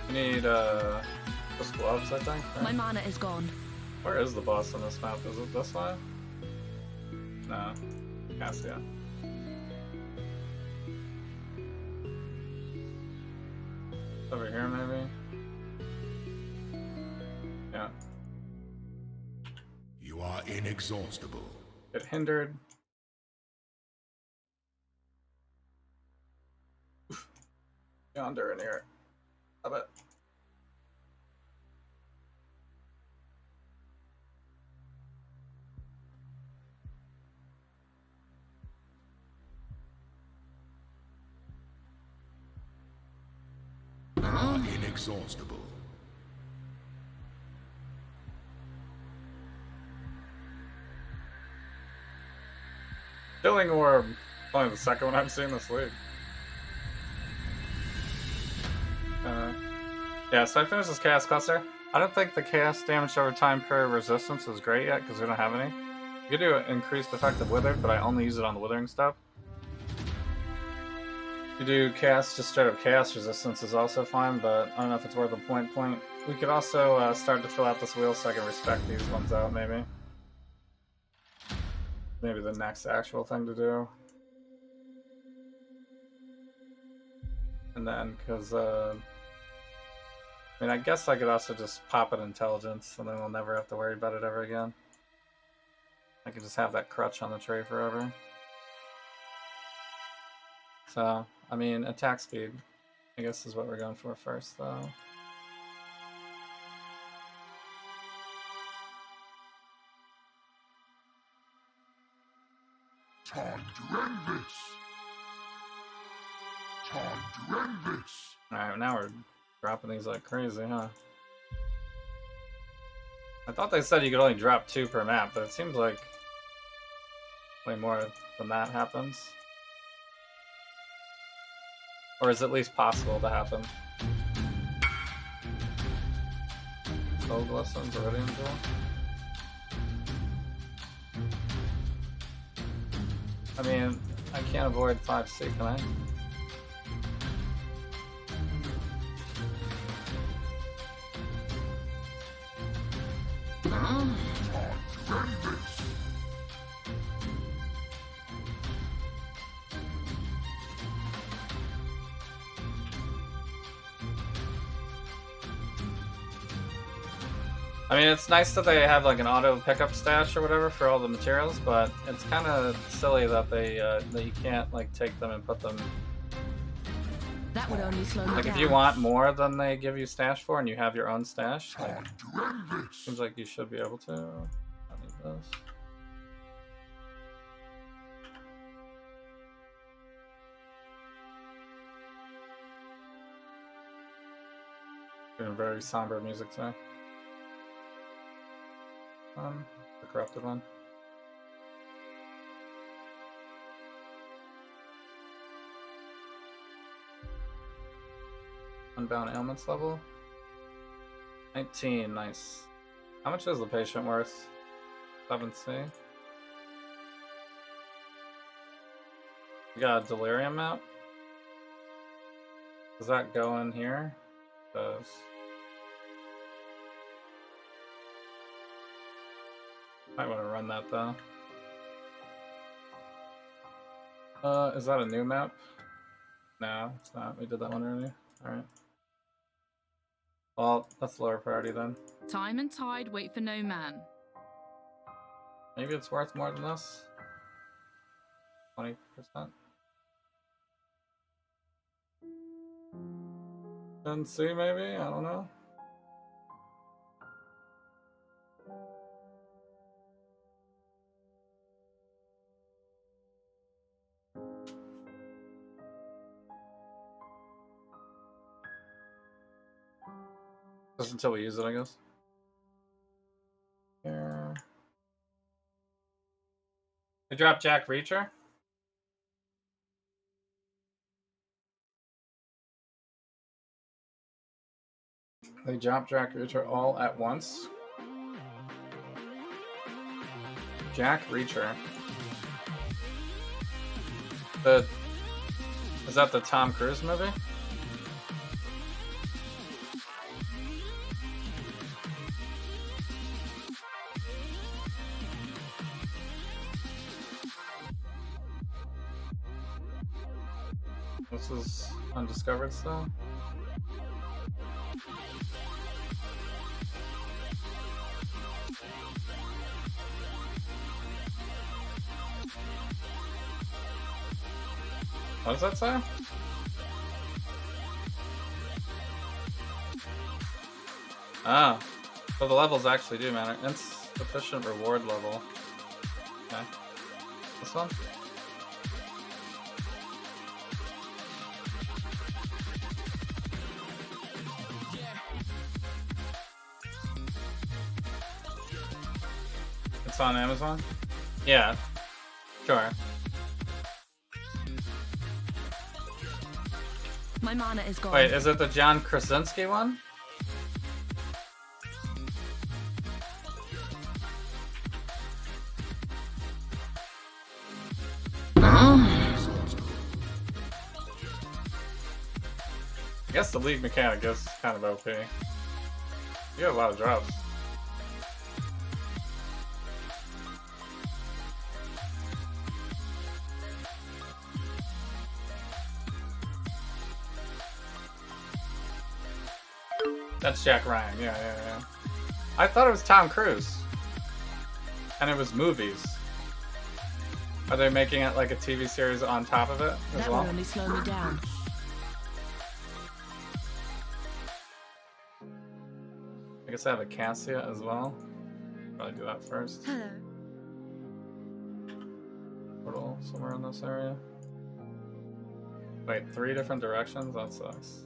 We need just gloves, I think. Right? My mana is gone. Where is the boss on this map? Is it this way? No. Cassia. Over here, maybe? Yeah. You are inexhaustible. Get hindered. Yonder in here. Love it. are inexhaustible. Killing Orb. Only the second one I've seen this week. Yeah, so I finished this Chaos Cluster. I don't think the Chaos damage over time per resistance is great yet, because we don't have any. You can do increased effect of Withered, but I only use it on the Withering stuff. You do Chaos, just straight up Chaos resistance is also fine, but I don't know if it's worth a point. We could also start to fill out this wheel so I can respect these ones out, maybe. Maybe the next actual thing to do. And then, because, I mean, I guess I could also just pop it Intelligence, and then we'll never have to worry about it ever again. I could just have that crutch on the tray forever. So, I mean, attack speed, I guess, is what we're going for first, though. Time to end this. Time to end this. Alright, now we're dropping these like crazy, huh? I thought they said you could only drop 2 per map, but it seems like way more than that happens. Or is it at least possible to happen? Gold Lesson, Viridian Jewel. I mean, I can't avoid 5C, can I? I mean, it's nice that they have like an auto pickup stash or whatever for all the materials, but it's kind of silly that they that you can't like take them and put them. That would only slow me Like down. if you want more than they give you stash for, and you have your own stash, like, seems like you should be able to. I need this. Doing very somber music today. The corrupted one. Unbound ailments level. 19, nice. How much is the patient worth? 7C. We got a delirium map. Does that go in here? It does. Might want to run that though. Is that a new map? No, it's not. We did that one earlier. Alright. Well, that's lower priority then. Time and tide wait for no man. Maybe it's worth more than this? 20%? Then see maybe? I don't know. Just until we use it, I guess. Here. They dropped Jack Reacher. They dropped Jack Reacher all at once. Jack Reacher. Is that the Tom Cruise movie? This is undiscovered still. What does that say? Ah, so the levels actually do matter. Insufficient reward level. Okay. This one? It's on Amazon? Yeah. Sure. My mana is gone. Wait, is it the John Krasinski one? I guess the league mechanic is kind of OP. You have a lot of drops. That's Jack Ryan, yeah. I thought it was Tom Cruise. And it was movies. Are they making it like a TV series on top of it as That well? will only slow me down. I guess I have a Cassia as well. Probably do that first. Hello. Portal somewhere in this area. Wait, 3 different directions? That sucks.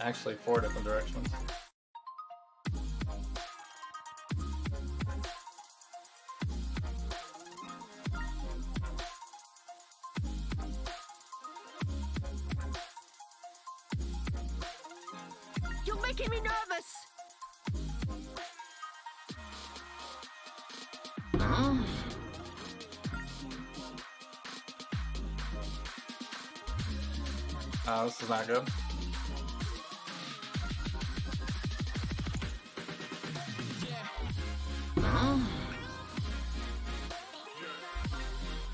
Actually, 4 different directions. You're making me nervous. This is not good.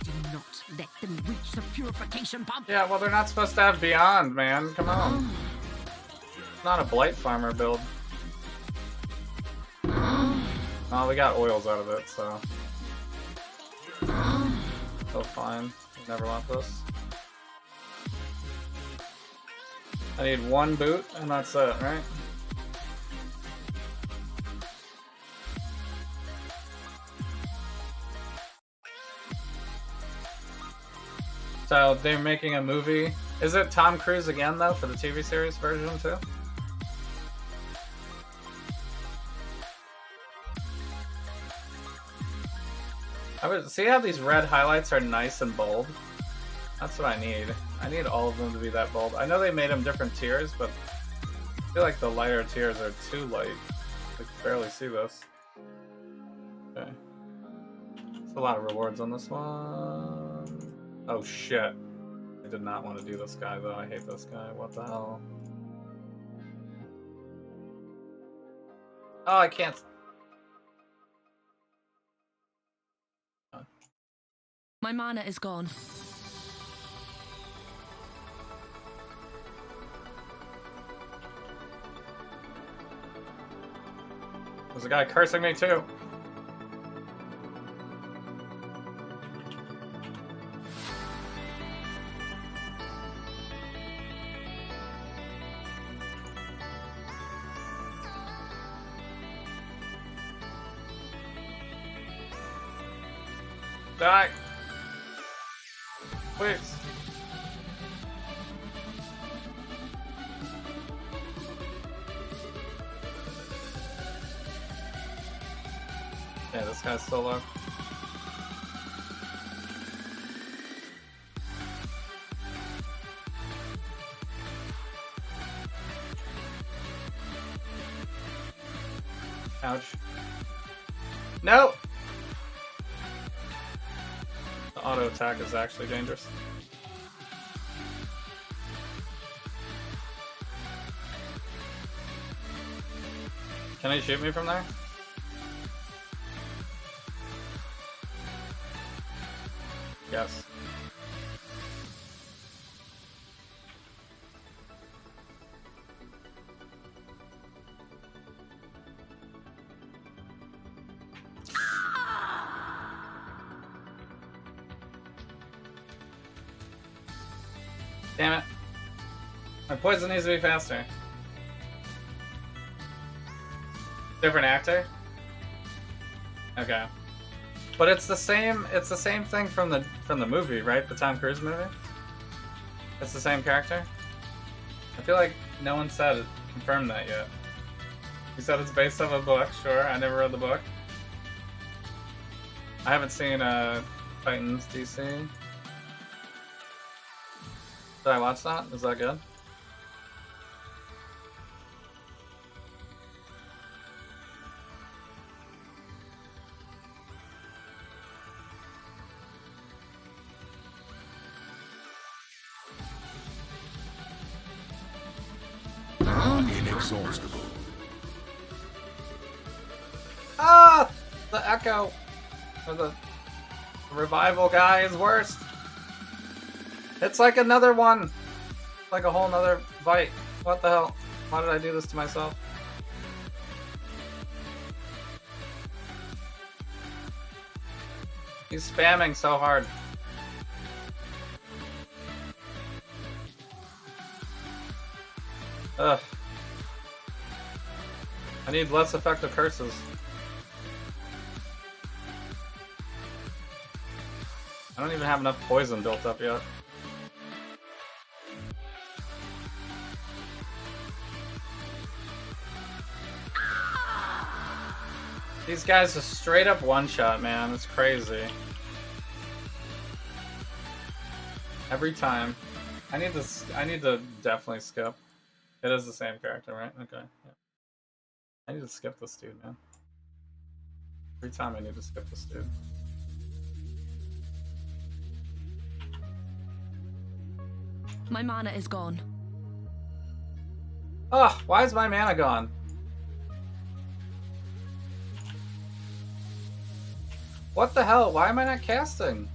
Do not let them reach the purification pump. Yeah, well, they're not supposed to have Beyond, man. Come on. It's not a Blight Farmer build. Oh, we got oils out of it, so. So fine. Never want this. I need 1 boot, and that's it, right? So they're making a movie. Is it Tom Cruise again, though, for the TV series version, too? I would see how these red highlights are nice and bold. That's what I need. I need all of them to be that bold. I know they made them different tiers, but I feel like the lighter tiers are too light. I can barely see this. Okay. There's a lot of rewards on this one. Oh shit. I did not want to do this guy though. I hate this guy. What the hell? Oh, I can't. My mana is gone. There's a guy cursing me too. Die! Please. Yeah, this guy's still low. Ouch. No! The auto attack is actually dangerous. Can he shoot me from there? Yes. Damn it. My poison needs to be faster. Different actor? Okay. But it's the same thing from from the movie, right? The Tom Cruise movie? It's the same character? I feel like no one said it, confirmed that yet. You said it's based off a book, sure. I never read the book. I haven't seen Titans DC. Did I watch that? Is that good? Inexhaustible. Ah! The echo! Or the revival guy is worse. It's like another one. Like a whole nother fight. What the hell? Why did I do this to myself? He's spamming so hard. Ugh. I need less effective curses. I don't even have enough poison built up yet. These guys are straight up one-shot, man. It's crazy. Every time. I need to definitely skip. It is the same character, right? Okay. Yeah. I need to skip this dude, man. Every time I need to skip this dude. My mana is gone. Ugh, why is my mana gone? What the hell? Why am I not casting?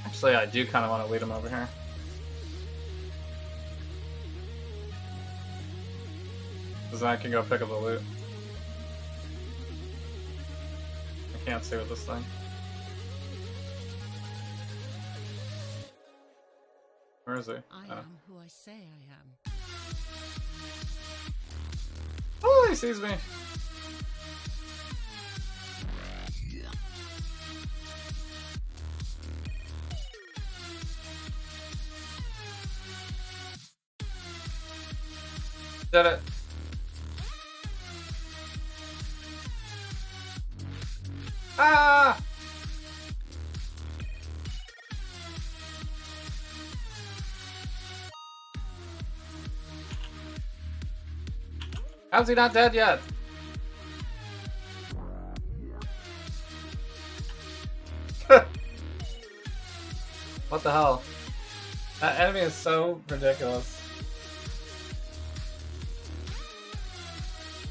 Actually, I do kind of want to lead him over here. Because then I can go pick up the loot. I can't see with this thing. Where is he? I am who I say I am. Oh, he sees me. Did it. Ah! How's he not dead yet? What the hell? That enemy is so ridiculous.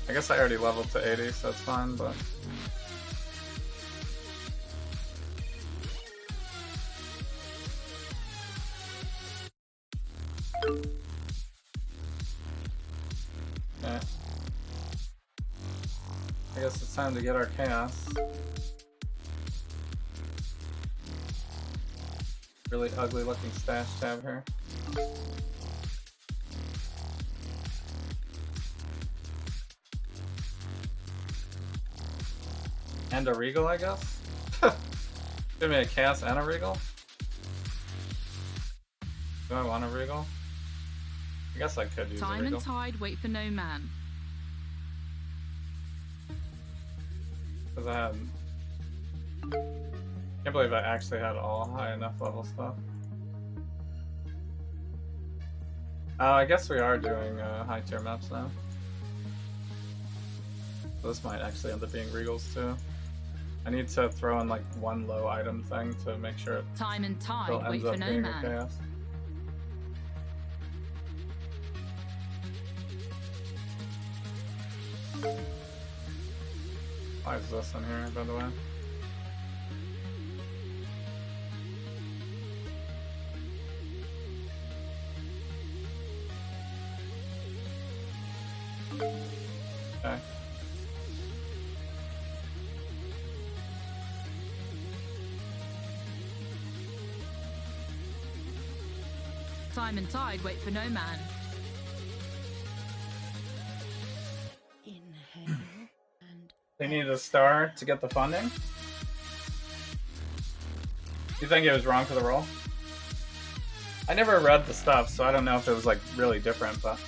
I guess I already leveled to 80, so it's fine, but... Yeah. I guess it's time to get our chaos. Really ugly looking stash tab here. And a regal, I guess? Give me a chaos and a regal? Do I want a regal? I guess I could use a Time regal. and tide wait for no man. Because I had... Can't believe I actually had all high enough level stuff. Oh, I guess we are doing high tier maps now. This might actually end up being regals too. I need to throw in like one low item thing to make sure it Time and still tide wait ends for up no being a man. chaos. Why is this in here, by the way? Time and tide wait for no man. Inhale and They needed a star to get the funding. You think it was wrong for the role? I never read the stuff, so I don't know if it was like really different, but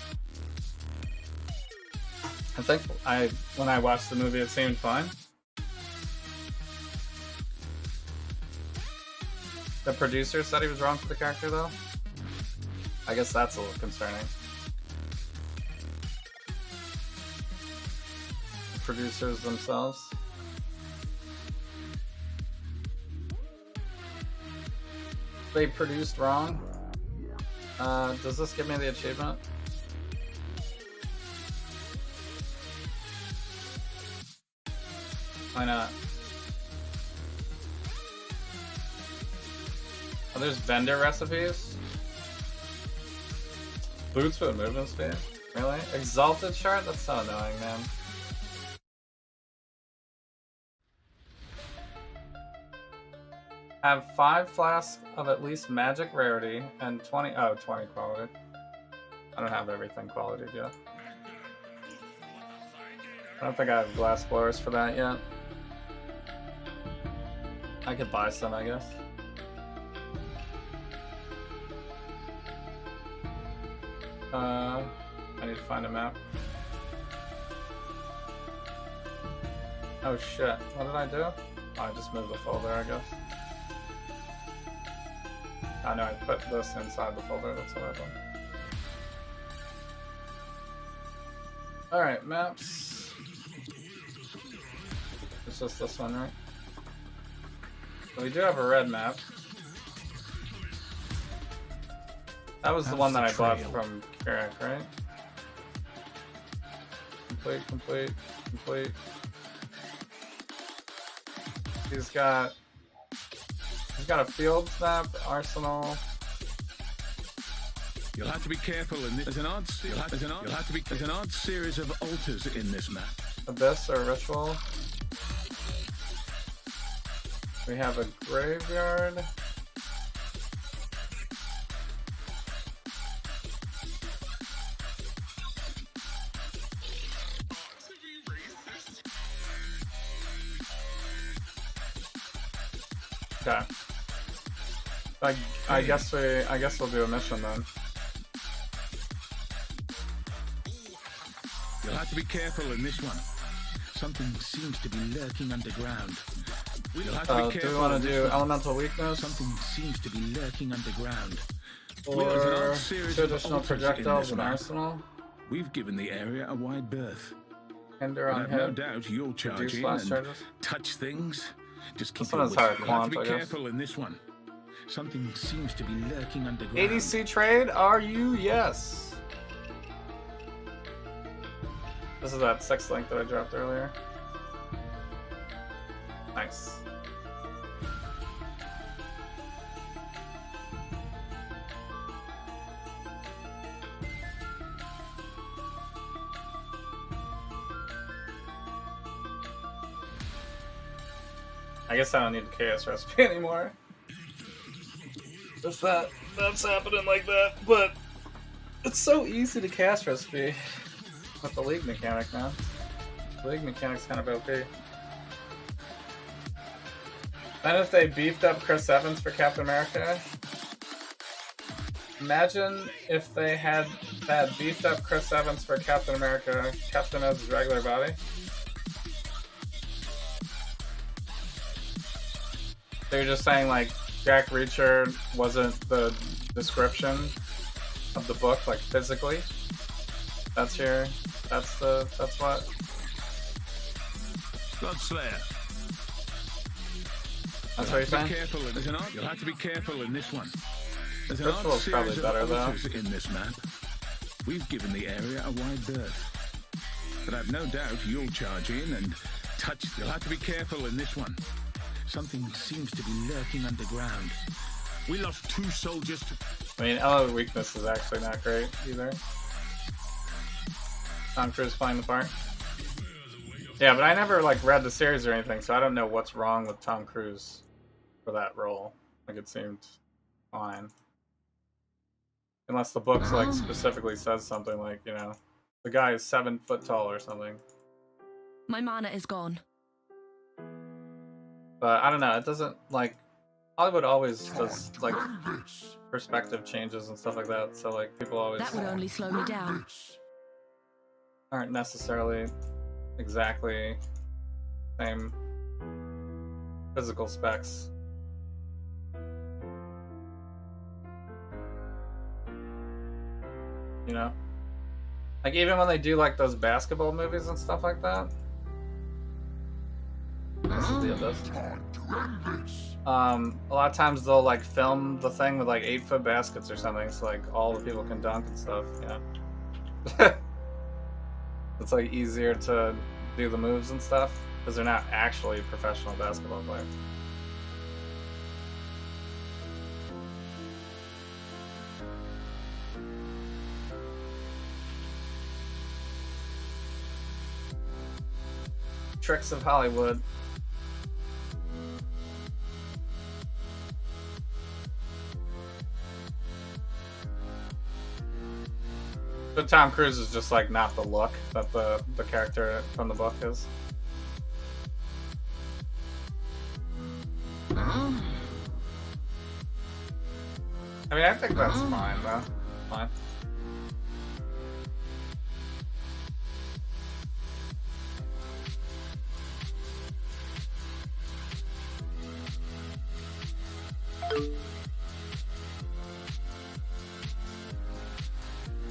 I think when I watched the movie it seemed fine. The producer said he was wrong for the character though. I guess that's a little concerning. The producers themselves. They produced wrong. Does this give me the achievement? Why not? Oh, there's vendor recipes. Boots with movement speed? Really? Exalted chart? That's so annoying, man. Have 5 flasks of at least magic rarity and 20 quality. I don't have everything quality yet. I don't think I have glass blowers for that yet. I could buy some, I guess. I need to find a map. Oh shit, what did I do? Oh, I just moved the folder, I guess. Oh no, I put this inside the folder, that's what I done. Alright, maps. It's just this one, right? So we do have a red map. That was the one that I bought from Kirak, right? Complete. He's got a field map, arsenal. You'll have to be careful in this. There's an odd series of altars in this map. Abyss or ritual. We have a graveyard. Okay. I guess we'll do a mission then. You'll have to be careful in this one. Something seems to be lurking underground. You'll have to be careful. Do we want to do elemental weakness? Something seems to be lurking underground. Or two additional projectiles and arsenal? We've given the area a wide berth. Hinder on I've hit. no doubt you'll charge in and touch things. Just keep this one is higher quant, be careful in this one. Something seems to be lurking underground. ADC trade? Are you? Yes. This is that 6th link that I dropped earlier. Nice. I guess I don't need the chaos recipe anymore. If that's happening like that, but it's so easy to cast recipe with the league mechanic now. The league mechanic's kind of OP. And if they beefed up Chris Evans for Captain America, imagine if they had that beefed up Chris Evans for Captain America, kept him as his regular body. They're just saying like Jack Reacher wasn't the description of the book, like physically. That's what. Godslayer. That's what you're saying? You'll have to be careful in this one. There's an Ritual's probably better though. In this map. We've given the area a wide berth. But I've no doubt you'll charge in and touch. You'll have to be careful in this one. Something seems to be lurking underground. We lost 2 soldiers to... I mean, LO weakness is actually not great either. Tom Cruise playing the part. Yeah, but I never like read the series or anything, so I don't know what's wrong with Tom Cruise for that role. Like it seemed fine. Unless the book's like specifically says something like, you know, the guy is 7 foot tall or something. My mana is gone. But I don't know, it doesn't like Hollywood always does like perspective changes and stuff like that, so like people always That would only slow me down. aren't necessarily exactly same physical specs. You know? Like even when they do like those basketball movies and stuff like that. This is the this. A lot of times they'll like film the thing with like 8-foot baskets or something, so like all the people can dunk and stuff, yeah. It's like easier to do the moves and stuff because they're not actually professional basketball players. Tricks of Hollywood. But Tom Cruise is just like not the look that the character from the book is. I mean, I think that's fine though. Fine.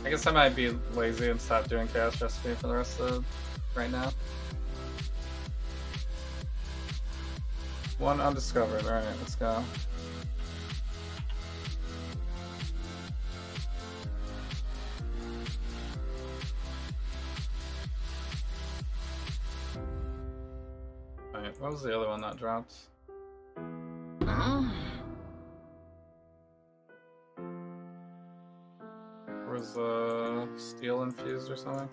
I guess I might be lazy and stop doing chaos recipe for the rest of right now. One undiscovered. Alright, let's go. Alright, what was the other one that dropped? Was steel infused or something?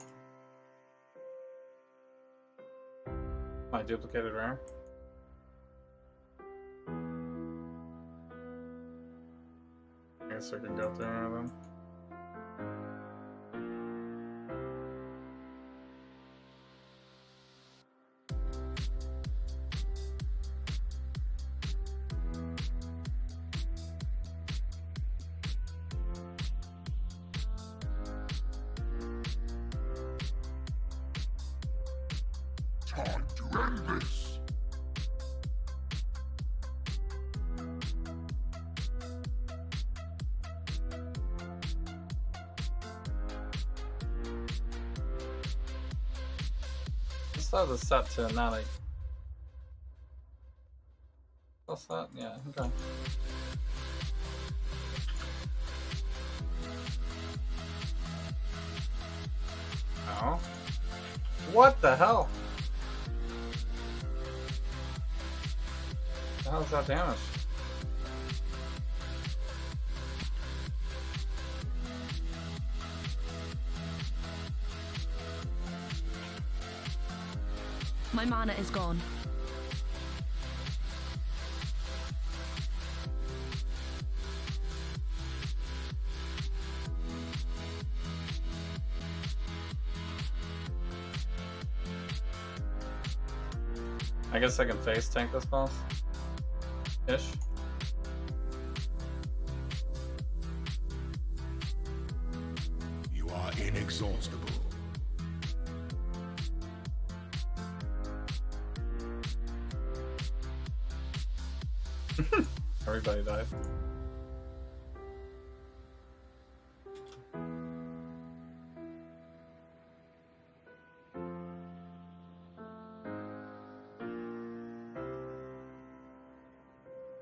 My duplicated rare. I guess I can go through one of them. Time to end this. This stuff is set to not a. What's that? Yeah, okay. Oh. What the hell? The hell is that damage? My mana is gone. I guess I can face tank this boss. Ish. You are inexhaustible. Everybody died.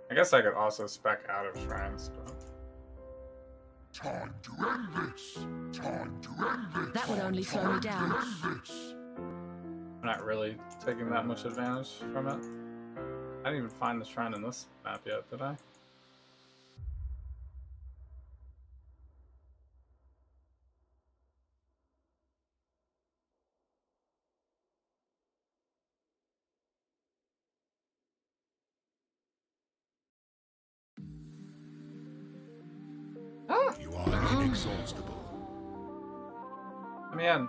I guess I could also spec out of shrines, but Time to end this. Time to end this. That would only slow me down. End this. I'm not really taking that much advantage from it. I didn't even find the shrine in this map yet, did I? You are inexhaustible. Let me in.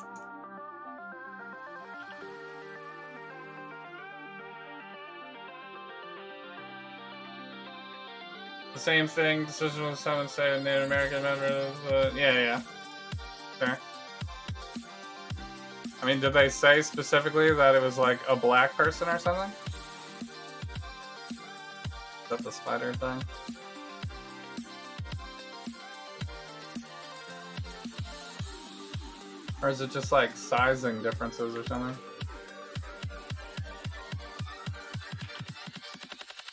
The same thing. Decision was someone say a Native American member of the. Yeah. Sure. I mean, did they say specifically that it was like a black person or something? Is that the spider thing? Or is it just like sizing differences or something?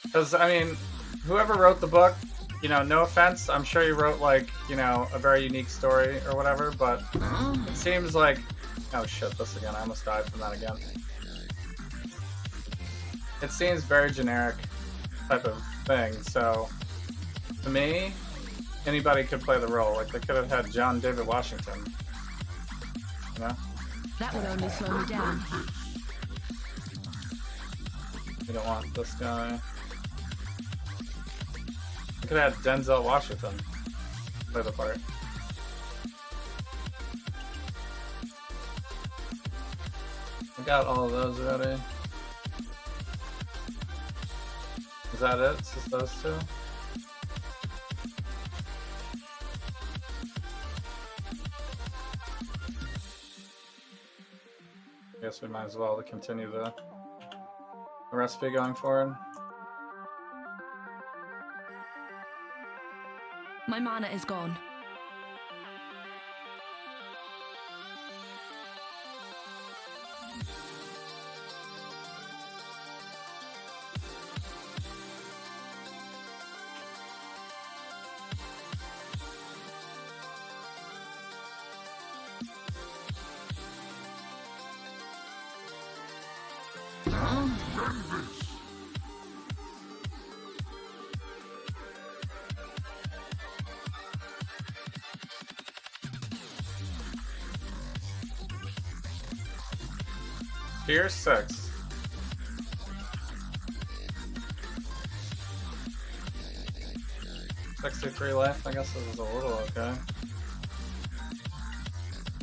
Because, I mean, whoever wrote the book, you know, no offense, I'm sure you wrote like, you know, a very unique story or whatever, but it seems like. Oh shit, this again. I almost died from that again. It seems very generic type of thing, so to me, anybody could play the role. Like, they could have had John David Washington. You know? That would only slow me down. We don't want this guy. We could have had Denzel Washington play the part. I got all of those ready. Is that it? It's just those two? I guess we might as well continue the recipe going forward. My mana is gone. Tier 6. $63 life, I guess this is a little okay.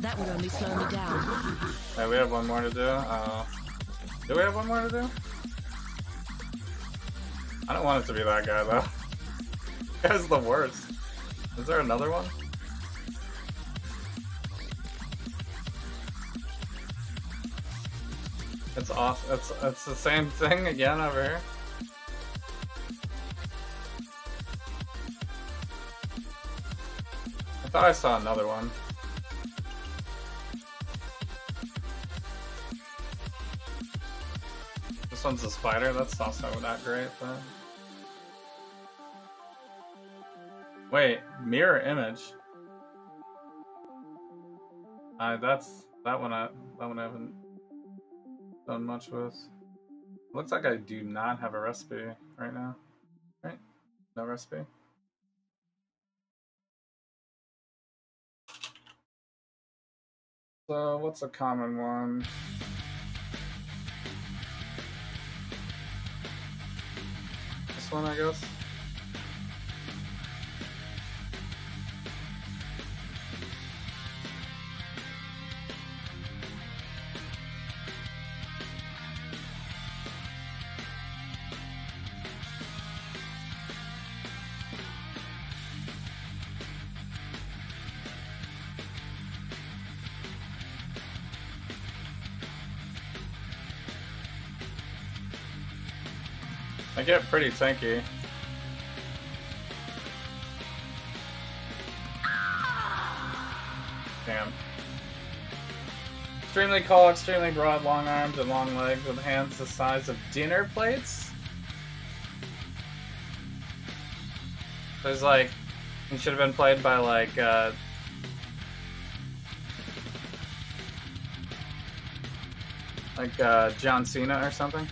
That would only slow me down. Hey, we have one more to do. Do we have one more to do? I don't want it to be that guy, though. That guy's the worst. Is there another one? It's off. It's the same thing again over here. I thought I saw another one. This one's a spider. That's also not great, but wait, mirror image. That's that one. I haven't done much with. Looks like I do not have a recipe right now. Right? No recipe. So what's a common one? This one, I guess. I get pretty tanky. Damn. Extremely tall, extremely broad, long arms and long legs with hands the size of dinner plates. There's like, it should have been played by like, John Cena or something.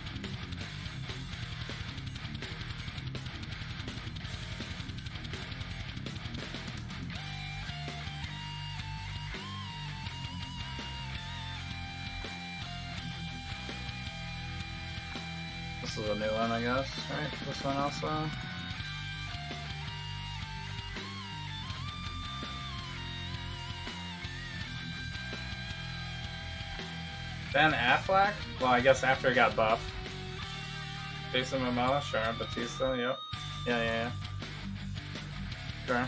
This is a new one, I guess, right? This one also. Ben Affleck? Well, I guess after he got buffed. Jason Momoa, sure. Batista, yep. Yeah. Sure.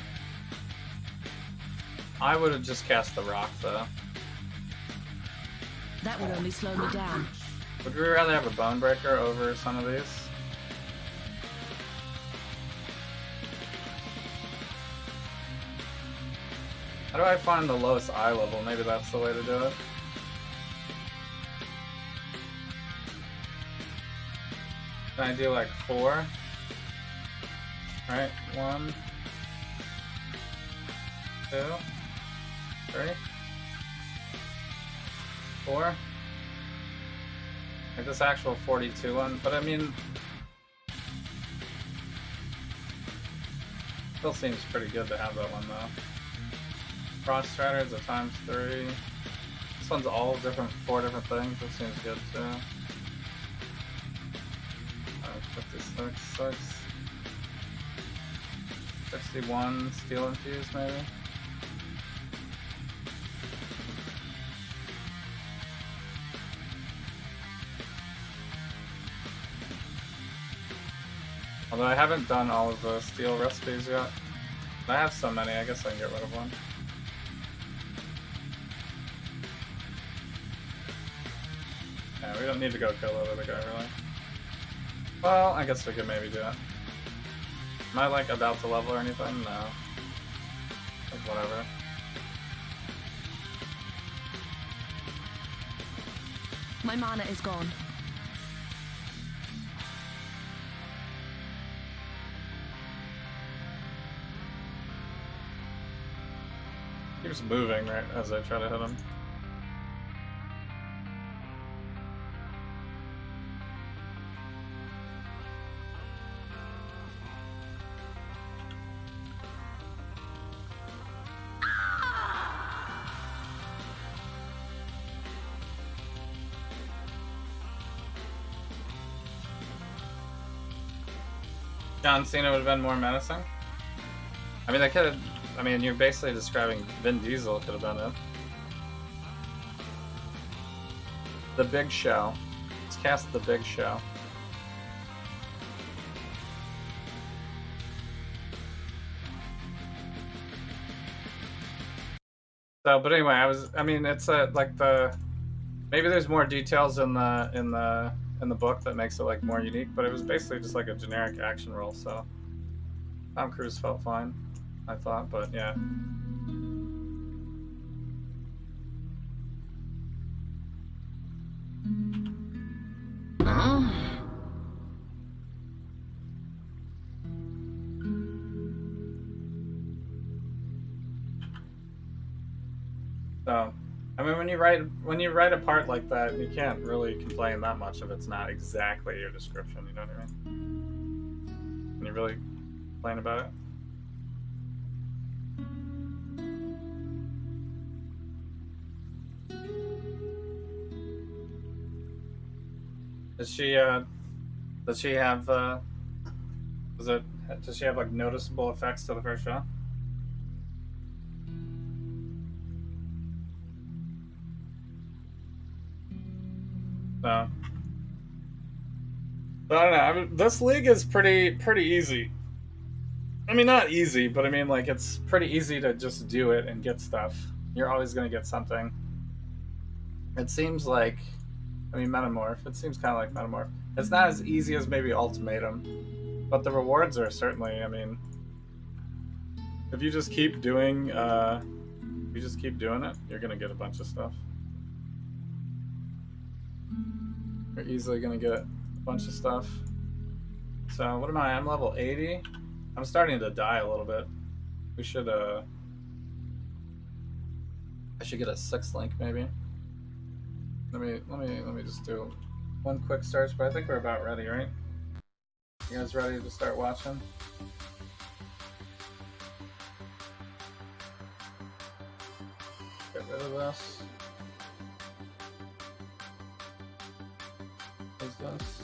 I would have just cast The Rock, though. That would only slow me down. Would we rather have a Bone Breaker over some of these? How do I find the lowest eye level? Maybe that's the way to do it. Can I do like 4? Alright, 1, 2, 3, 4. Like this actual 42 one, but I mean, still seems pretty good to have that one though. Frost Strider is a ×3. This one's all different, 4 different things. This seems good too. 56, 6, 61 Steel Infuse maybe. Although I haven't done all of the steel recipes yet. I have so many, I guess I can get rid of one. Yeah, we don't need to go kill that other guy, really. Well, I guess we could maybe do it. Am I, like, about to level or anything? No. Like, whatever. My mana is gone. Keeps moving right as I try to hit him. John Cena would have been more menacing. I mean, they could have. I mean, you're basically describing Vin Diesel could have done it. The Big Show. Let's cast The Big Show. So, but anyway, I mean, it's like maybe there's more details in the book that makes it like more unique, but it was basically just like a generic action roll. So, Tom Cruise felt fine, I thought, but yeah. So, I mean, when you write a part like that, you can't really complain that much if it's not exactly your description. You know what I mean? Can you really complain about it? Does she have does she have like noticeable effects to the first shot? So, but I don't know. I mean, this league is pretty easy. I mean, not easy, but I mean, like, it's pretty easy to just do it and get stuff. You're always gonna get something. It seems like, I mean, Metamorph. It seems kind of like Metamorph. It's not as easy as maybe Ultimatum, but the rewards are certainly. I mean, if you just keep doing, it, you're gonna get a bunch of stuff. You're easily gonna get a bunch of stuff. So what am I? I'm level 80. I'm starting to die a little bit. We should I should get a 6th link maybe. Let me just do one quick search, but I think we're about ready, right? You guys ready to start watching? Get rid of this. What's this?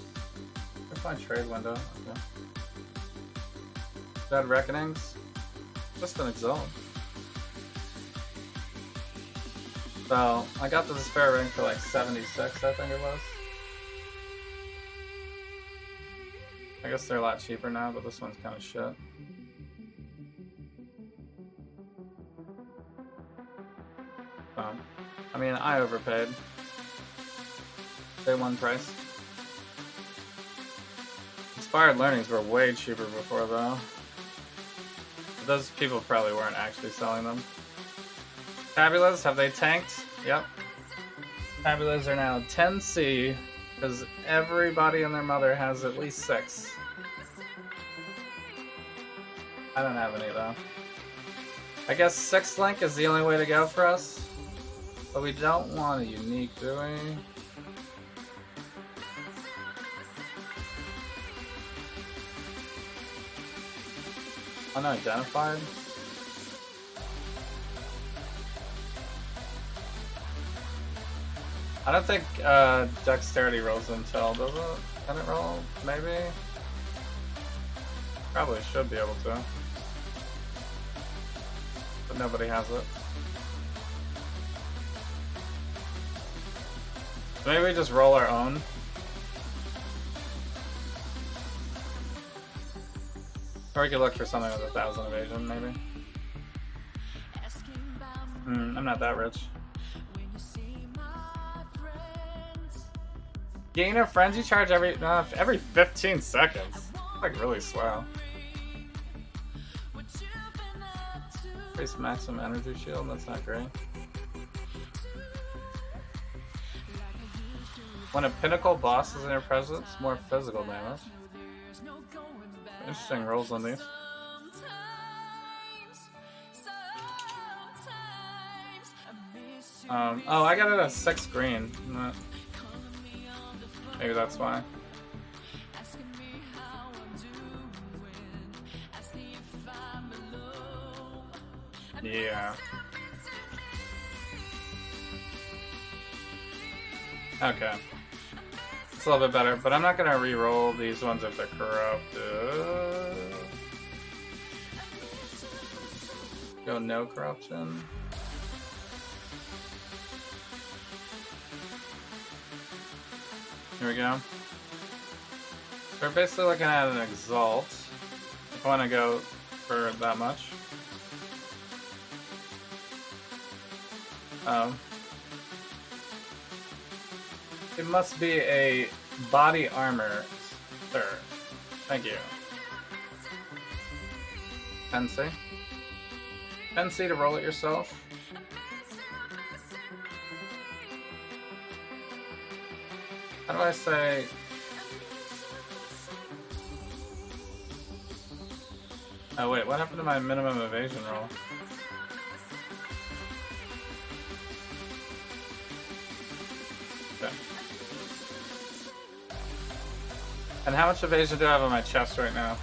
Where's my trade window? Okay. Dead Reckonings? Just an Exile. So I got the Despair Ring for like 76, I think it was. I guess they're a lot cheaper now, but this one's kind of shit. I mean, I overpaid. Day one price. Inspired Learnings were way cheaper before, though. But those people probably weren't actually selling them. Tabulas, have they tanked? Yep. Tabulas are now 10C, because everybody and their mother has at least 6. I don't have any, though. I guess 6 link is the only way to go for us. But we don't want a unique, do we? Unidentified? I don't think Dexterity rolls until, does it? Can it roll? Maybe? Probably should be able to. But nobody has it. Maybe we just roll our own. Or we could look for something with 1,000 evasion, maybe. I'm not that rich. Gain a frenzy charge every 15 seconds. Like really slow. Increase maximum energy shield, that's not great. When a pinnacle boss is in your presence, more physical damage. Interesting rolls on these. Oh, I got it at 6 green. Maybe that's why. Yeah. Okay. It's a little bit better, but I'm not gonna re-roll these ones if they're corrupted. Go no corruption. Here we go. So we're basically looking at an Exalt. If I want to go for that much. It must be a body armor, sir. Thank you. 10C. 10C to roll it yourself. How do I say... Oh wait, what happened to my minimum evasion roll? Okay. And how much evasion do I have on my chest right now?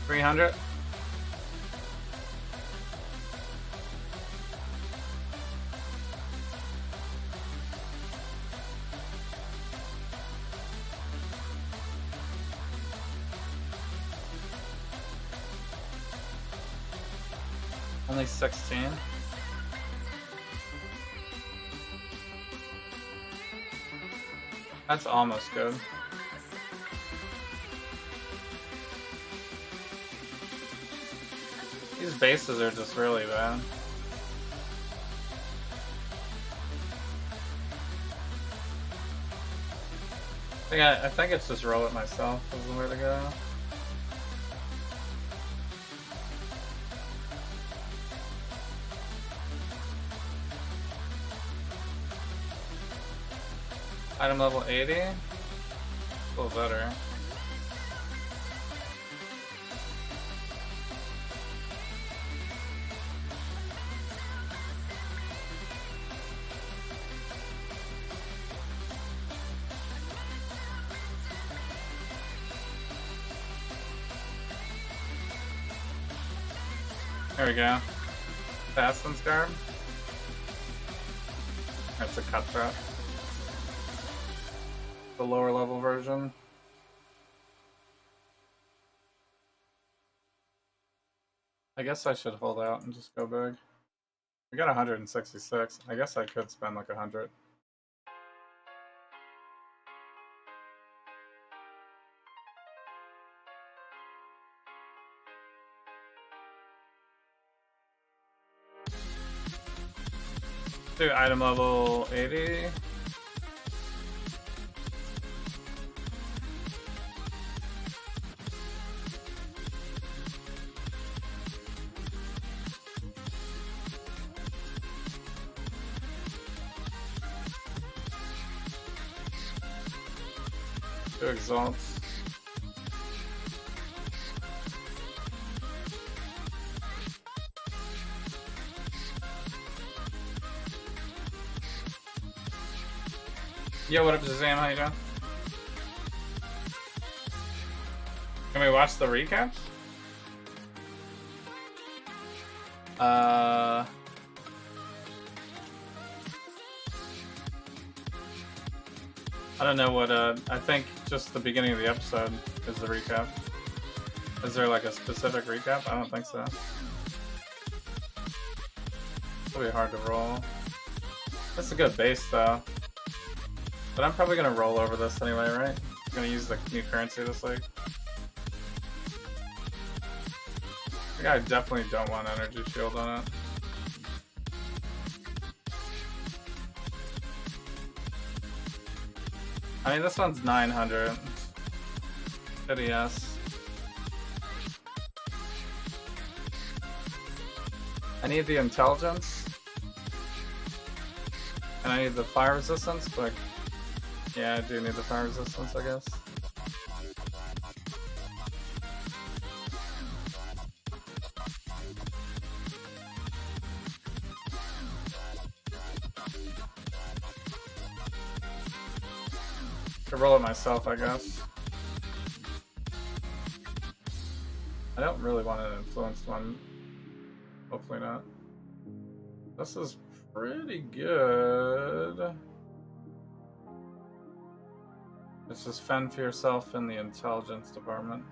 300? Only 16. That's almost good. These bases are just really bad. I think it's just roll it myself is the way to go. Item level 80? A little better. There we go. Bastion's Garb. That's a cutthroat. The lower level version. I guess I should hold out and just go big. We got 166. I guess I could spend like 100. Do item level 80. Do exalt. Yo, what up, Shazam? How you doing? Can we watch the recap? I don't know what, I think just the beginning of the episode is the recap. Is there like a specific recap? I don't think so. It'll be hard to roll. That's a good base though. But I'm probably gonna roll over this anyway, right? I'm gonna use the new currency this week. I think I definitely don't want energy shield on it. I mean, this one's 900. Shitty yes. I need the intelligence. And I need the fire resistance, but yeah, I do need the fire resistance, I guess. Could roll it myself, I guess. I don't really want an influenced one. Hopefully not. This is pretty good. Let's just fend for yourself in the intelligence department.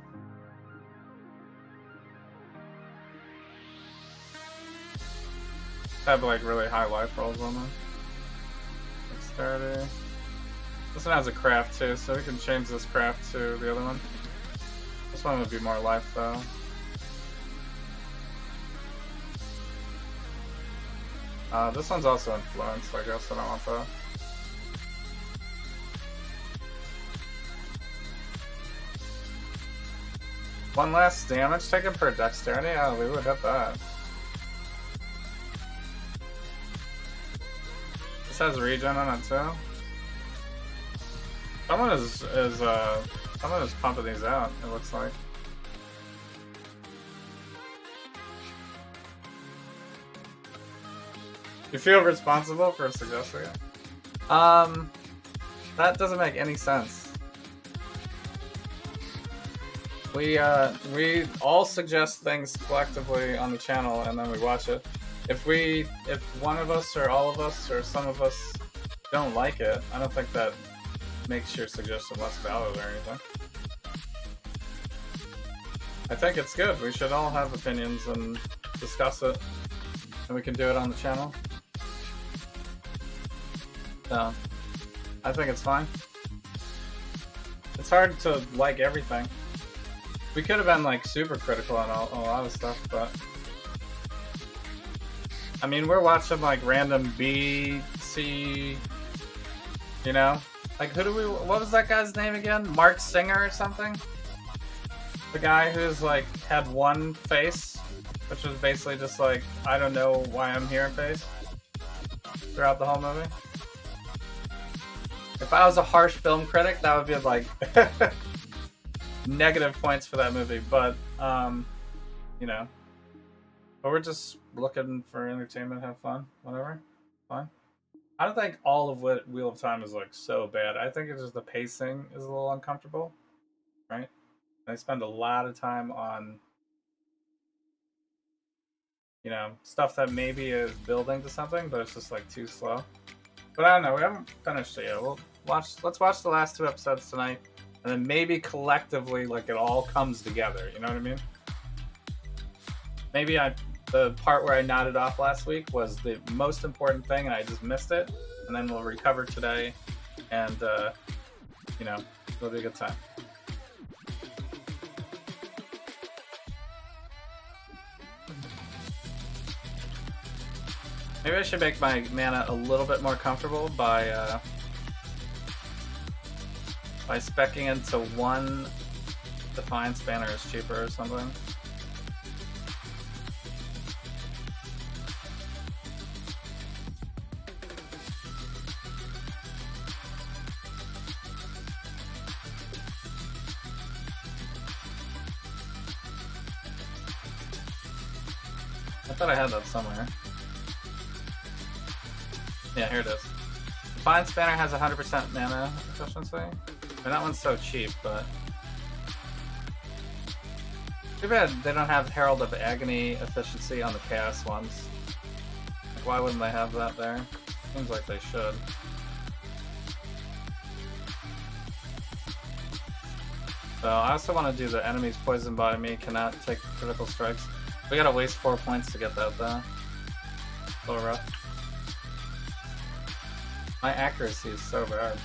Have like really high life rolls on them. Dexterity. This one has a craft too, so we can change this craft to the other one. This one would be more life though. This one's also influenced, I guess I don't want that. One less damage taken per dexterity? Oh, we would hit that. This has regen on it too. Someone is pumping these out, it looks like. You feel responsible for suggesting it? That doesn't make any sense. We all suggest things collectively on the channel and then we watch it. If one of us or all of us or some of us don't like it, I don't think that makes your suggestion less valid or anything. I think it's good. We should all have opinions and discuss it, and we can do it on the channel. So, I think it's fine. It's hard to like everything. We could have been like super critical on a lot of stuff, but I mean, we're watching like random B, C, you know? Like, what was that guy's name again? Mark Singer or something? The guy who's like had one face, which was basically just like, I don't know why I'm here face throughout the whole movie. If I was a harsh film critic, that would be like negative points for that movie, but you know. But we're just looking for entertainment, have fun, whatever. Fine. I don't think all of Wheel of Time is like so bad. I think it's just the pacing is a little uncomfortable, right? They spend a lot of time on, you know, stuff that maybe is building to something, but it's just like too slow. But I don't know. We haven't finished it yet. Let's watch the last 2 episodes tonight, and then maybe collectively, like, it all comes together. You know what I mean? Maybe I the part where I nodded off last week was the most important thing, and I just missed it. And then we'll recover today, and you know, it'll be a good time. Maybe I should make my mana a little bit more comfortable by speccing into one Defiance banner is cheaper or something. I thought I had that somewhere. Yeah, here it is. Defiance banner has 100% mana efficiency. I mean, that one's so cheap, but too bad they don't have Herald of Agony efficiency on the Chaos ones. Like, why wouldn't they have that there? Seems like they should. So I also want to do the enemies poisoned by me cannot take critical strikes. We gotta waste 4 points to get that though. A little rough. My accuracy is so bad.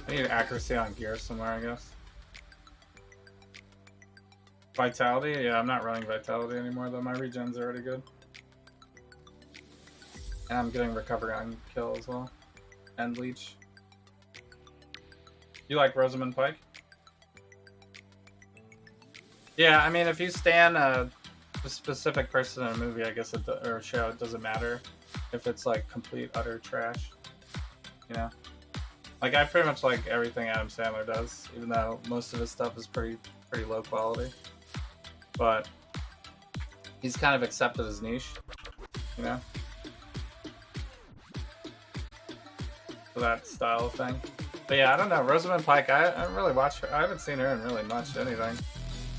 I need accuracy on gear somewhere, I guess. Vitality? Yeah, I'm not running Vitality anymore, though. My regen's already good. And I'm getting Recovery on kill as well. And Leech. You like Rosamund Pike? Yeah, I mean, if you stan a specific person in a movie, I guess, or show, it doesn't matter if it's like complete, utter trash. You know? Like, I pretty much like everything Adam Sandler does, even though most of his stuff is pretty low quality. But he's kind of accepted his niche, you know? For that style of thing. But yeah, I don't know. Rosamund Pike, I haven't really watched her. I haven't seen her in really much anything.